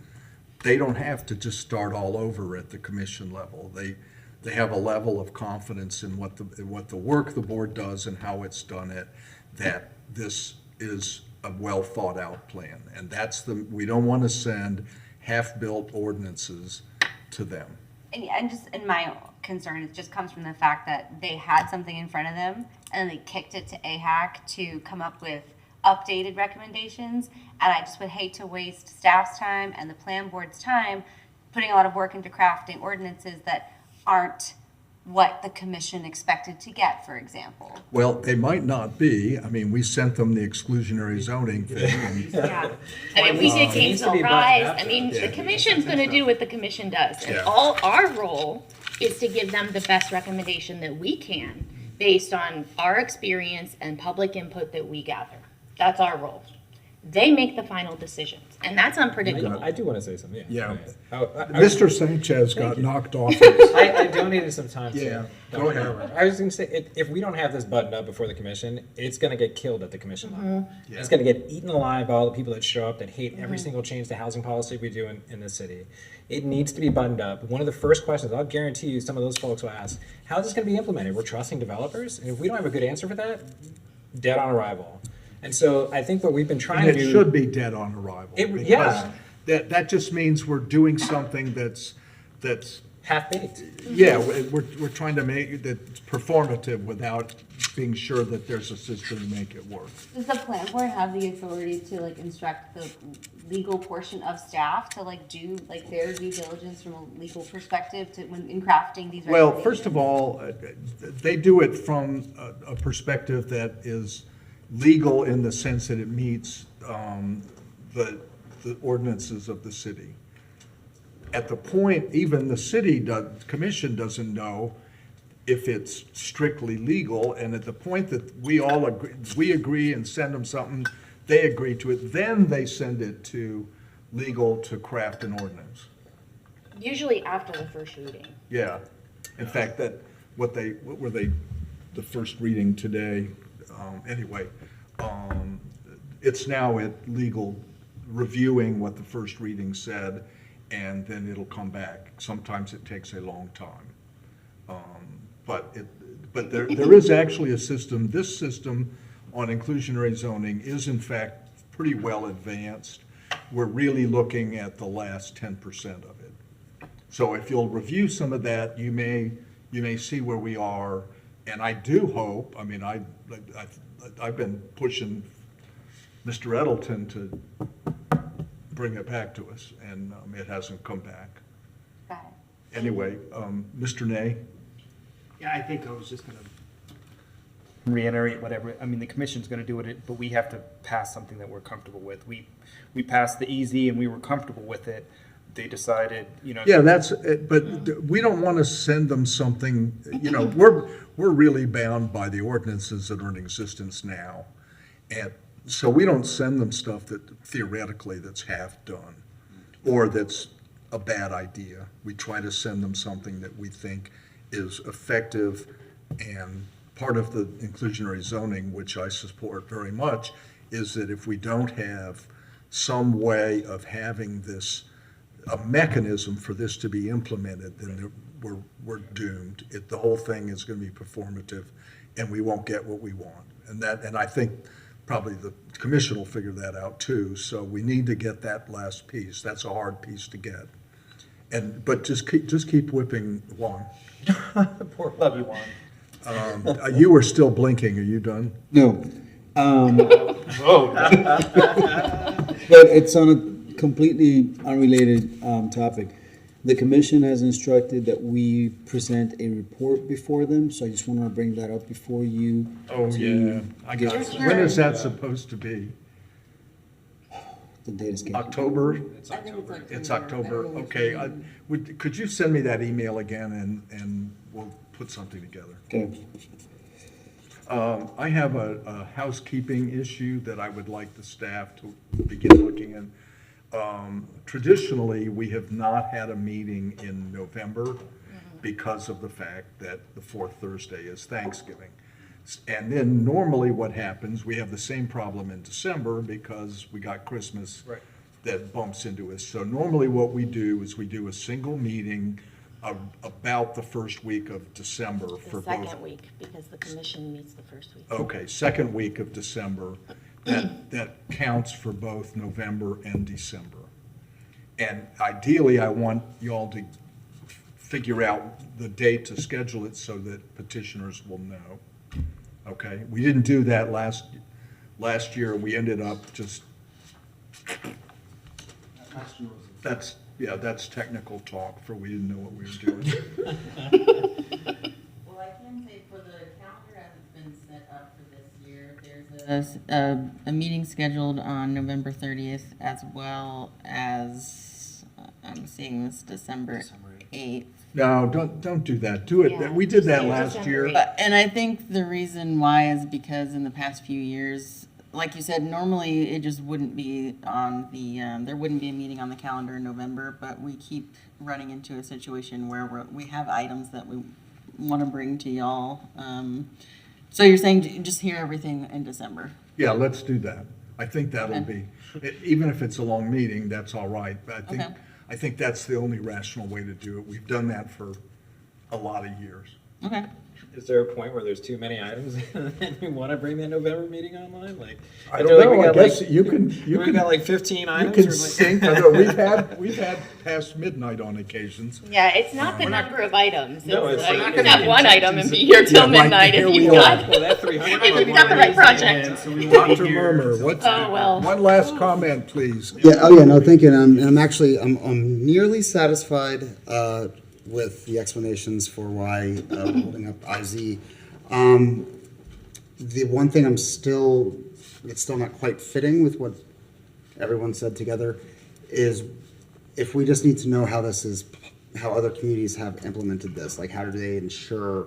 they don't have to just start all over at the commission level. They have a level of confidence in what the work the board does and how it's done it, that this is a well thought out plan. And we don't want to send half-built ordinances to them. And my concern, it just comes from the fact that they had something in front of them and they kicked it to AHAC to come up with updated recommendations. And I just would hate to waste staff's time and the plan board's time putting a lot of work into crafting ordinances that aren't what the commission expected to get, for example. Well, they might not be. I mean, we sent them the exclusionary zoning thing. And, Yeah. I mean, we did Gainesville Rise. I mean, the commission's going to do what the commission does. And all our role is to give them the best recommendation that we can based on our experience and public input that we gather. That's our role. They make the final decisions, and that's unpredictable. I do want to say something. Yeah. Mr. Sanchez got knocked off. I donated some time to Yeah, Dr. go ahead. Murmur. I was going to say, if we don't have this buttoned up before the commission, it's going to get killed at the commission level. Yeah. It's going to get eaten alive by all the people that show up that hate every single change to housing policy we do in this city. It needs to be buttoned up. One of the first questions, I'll guarantee you some of those folks will ask, how is this going to be implemented? We're trusting developers, and if we don't have a good answer for that, dead on arrival. And so I think what we've been trying And to do. it should be dead on arrival. Yeah. That just means we're doing something that's half-baked. Yeah, we're trying to make it performative without being sure that there's a system to make it work. Does the plan board have the authority to instruct the legal portion of staff to do their due diligence from a legal perspective in crafting these recommendations? Well, first of all, they do it from a perspective that is legal in the sense that it meets the ordinances of the city. At the point, even the commission doesn't know if it's strictly legal, and at the point that we agree and send them something, they agree to it, then they send it to legal to craft an ordinance. Usually after the first reading. Yeah. In fact, the first reading today, anyway, it's now at legal reviewing what the first reading said, and then it'll come back. Sometimes it takes a long time. But there is actually a system. This system on inclusionary zoning is in fact pretty well advanced. We're really looking at the last 10% of it. So if you'll review some of that, you may see where we are. And I do hope, I mean, I've been pushing Mr. Edelton to bring it back to us, and it hasn't come back. Got it. Anyway, Mr. Nay? Yeah, I think I was just gonna reiterate whatever, I mean, the commission's gonna do it, but we have to pass something that we're comfortable with. We passed the easy and we were comfortable with it. They decided, you know. Yeah, that's, but we don't want to send them something, you know, we're really bound by the ordinances that are in existence now. And so we don't send them stuff that theoretically that's half done or that's a bad idea. We try to send them something that we think is effective, and part of the inclusionary zoning, which I support very much, is that if we don't have some way of having this, a mechanism for this to be implemented, then we're doomed. The whole thing is going to be performative, and we won't get what we want. And I think probably the commission will figure that out too. So we need to get that last piece. That's a hard piece to get. But just keep whipping Juan. Poor love you, Juan. You were still blinking. Are you done? No. Whoa. But it's on a completely unrelated topic. The commission has instructed that we present a report before them, so I just want to bring that up before you. Oh, yeah. I got it. When is that supposed to be? The date is October? I think it's like It's October. Okay. Could you send me that email again, and we'll put something together? Okay. I have a housekeeping issue that I would like the staff to begin looking at. Traditionally, we have not had a meeting in November because of the fact that the fourth Thursday is Thanksgiving. And then normally what happens, we have the same problem in December because we got Christmas that bumps into us. So normally what we do is we do a single meeting about the first week of December for both. The second week, because the commission meets the first week. Okay, second week of December. That counts for both November and December. And ideally, I want y'all to figure out the date to schedule it so that petitioners will know. Okay, we didn't do that last year. We ended up just, that's technical talk for we didn't know what we were doing. Well, I can say for the calendar as it's been set up for this year, there's a meeting scheduled on November 30th, as well as, I'm seeing this December 8th. No, don't do that. Do it. Yeah, We did that just last December year. 8th. And I think the reason why is because in the past few years, like you said, normally it just wouldn't be on the, there wouldn't be a meeting on the calendar in November, but we keep running into a situation where we have items that we want to bring to y'all. So you're saying just hear everything in December? Yeah, let's do that. I think that'll be, even if it's a long meeting, that's all right. But I think that's the only rational way to do it. We've done that for a lot of years. Okay. Is there a point where there's too many items and you want to bring that November meeting online? Like, I don't know. I guess you can. We got like 15 You items. can or like- sync. I know, we've had past midnight on occasions. Yeah, it's not the number of items. No, it's like, like- you can have one item and be here till Yeah, right, midnight here if we you've are. got, Well, that 300 if you've got the right project. And so we want to Dr. hear- Murmer, what's, Oh, well. one last comment, please. No, thank you. And I'm nearly satisfied with the explanations for why we're holding up IZ. The one thing it's still not quite fitting with what everyone said together is if we just need to know how other communities have implemented this, like how do they ensure,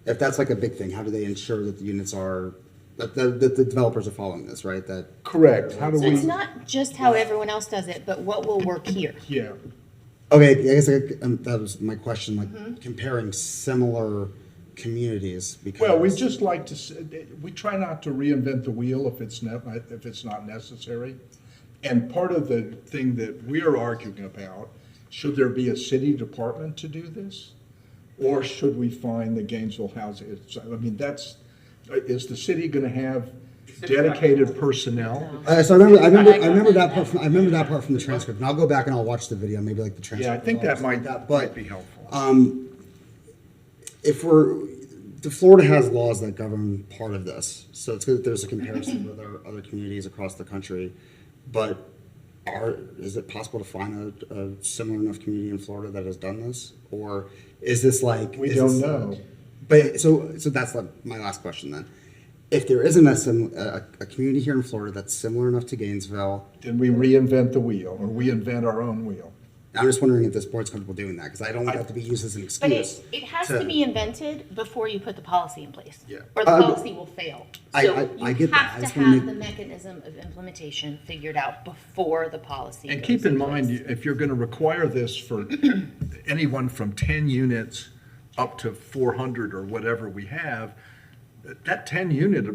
if that's like a big thing, how do they ensure that the units are, that the developers are following this, right? That Correct. How do So we? it's not just how everyone else does it, but what will work here. Yeah. Okay, I guess that was my question, like comparing similar communities. Because Well, we just like to, we try not to reinvent the wheel if it's not necessary. And part of the thing that we're arguing about, should there be a city department to do this? Or should we find the Gainesville housing? I mean, is the city going to have dedicated personnel. So I remember that part from the transcript, and I'll go back and I'll watch the video, maybe like the transcript. Yeah, I think that might but be helpful. If Florida has laws that govern part of this, so it's good that there's a comparison with other communities across the country. But is it possible to find a similar enough community in Florida that has done this, or is this like We don't know. But so that's my last question then. If there isn't a community here in Florida that's similar enough to Gainesville, Then we reinvent the wheel, or we invent our own wheel. I'm just wondering if this board's comfortable doing that, because I don't want that to be used as an But excuse. it has to be invented before you put the policy in place. Yeah. Or the policy will fail. I So get that. I you just have wanna to have make- the mechanism of implementation figured out before the policy And goes keep in place. mind, if you're going to require this for anyone from 10 units up to 400 or whatever we have, that 10-unit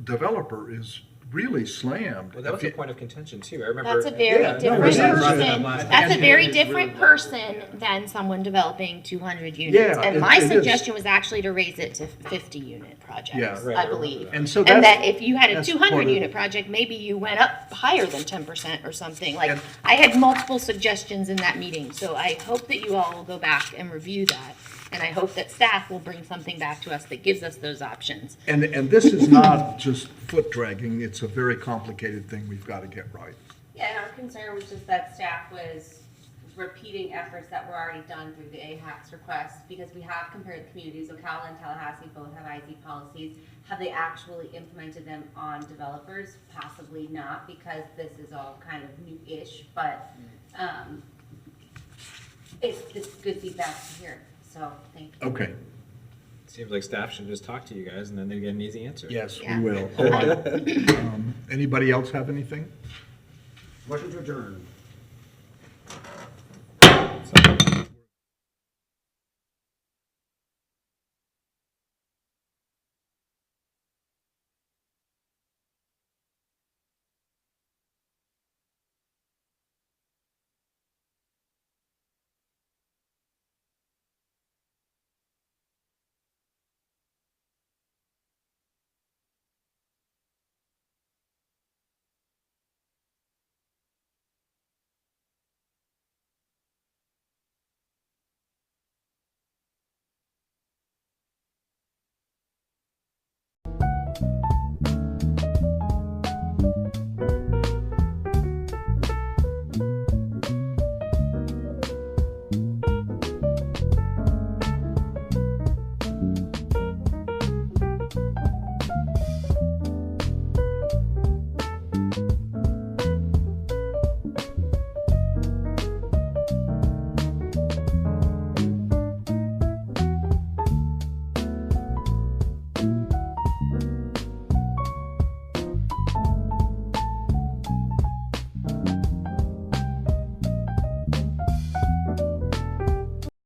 developer is really slammed. Well, that was If a you- point of contention too. I remember. That's a very different yeah. person. That's a very different person than someone developing 200 units. Yeah, And it- my it is. suggestion was actually to raise it to 50-unit projects, Yeah. Right, I believe. And so And that that's- if you had a that's 200-unit project, maybe you went up higher than 10% or something. Like, And- I had multiple suggestions in that meeting, so I hope that you all will go back and review that. And I hope that staff will bring something back to us that gives us those options. And this is not just foot dragging, it's a very complicated thing we've got to get right. Yeah, and our concern was just that staff was repeating efforts that were already done through the AHACS request, because we have compared the communities. Ocala and Tallahassee both have IZ policies. Have they actually implemented them on developers? Possibly not, because this is all kind of new-ish, but it's good feedback to hear, so thank you. Okay, Seems like staff should just talk to you guys and then they get an easy answer. yes, Yeah. we will. Anybody else have anything? Motion to adjourn.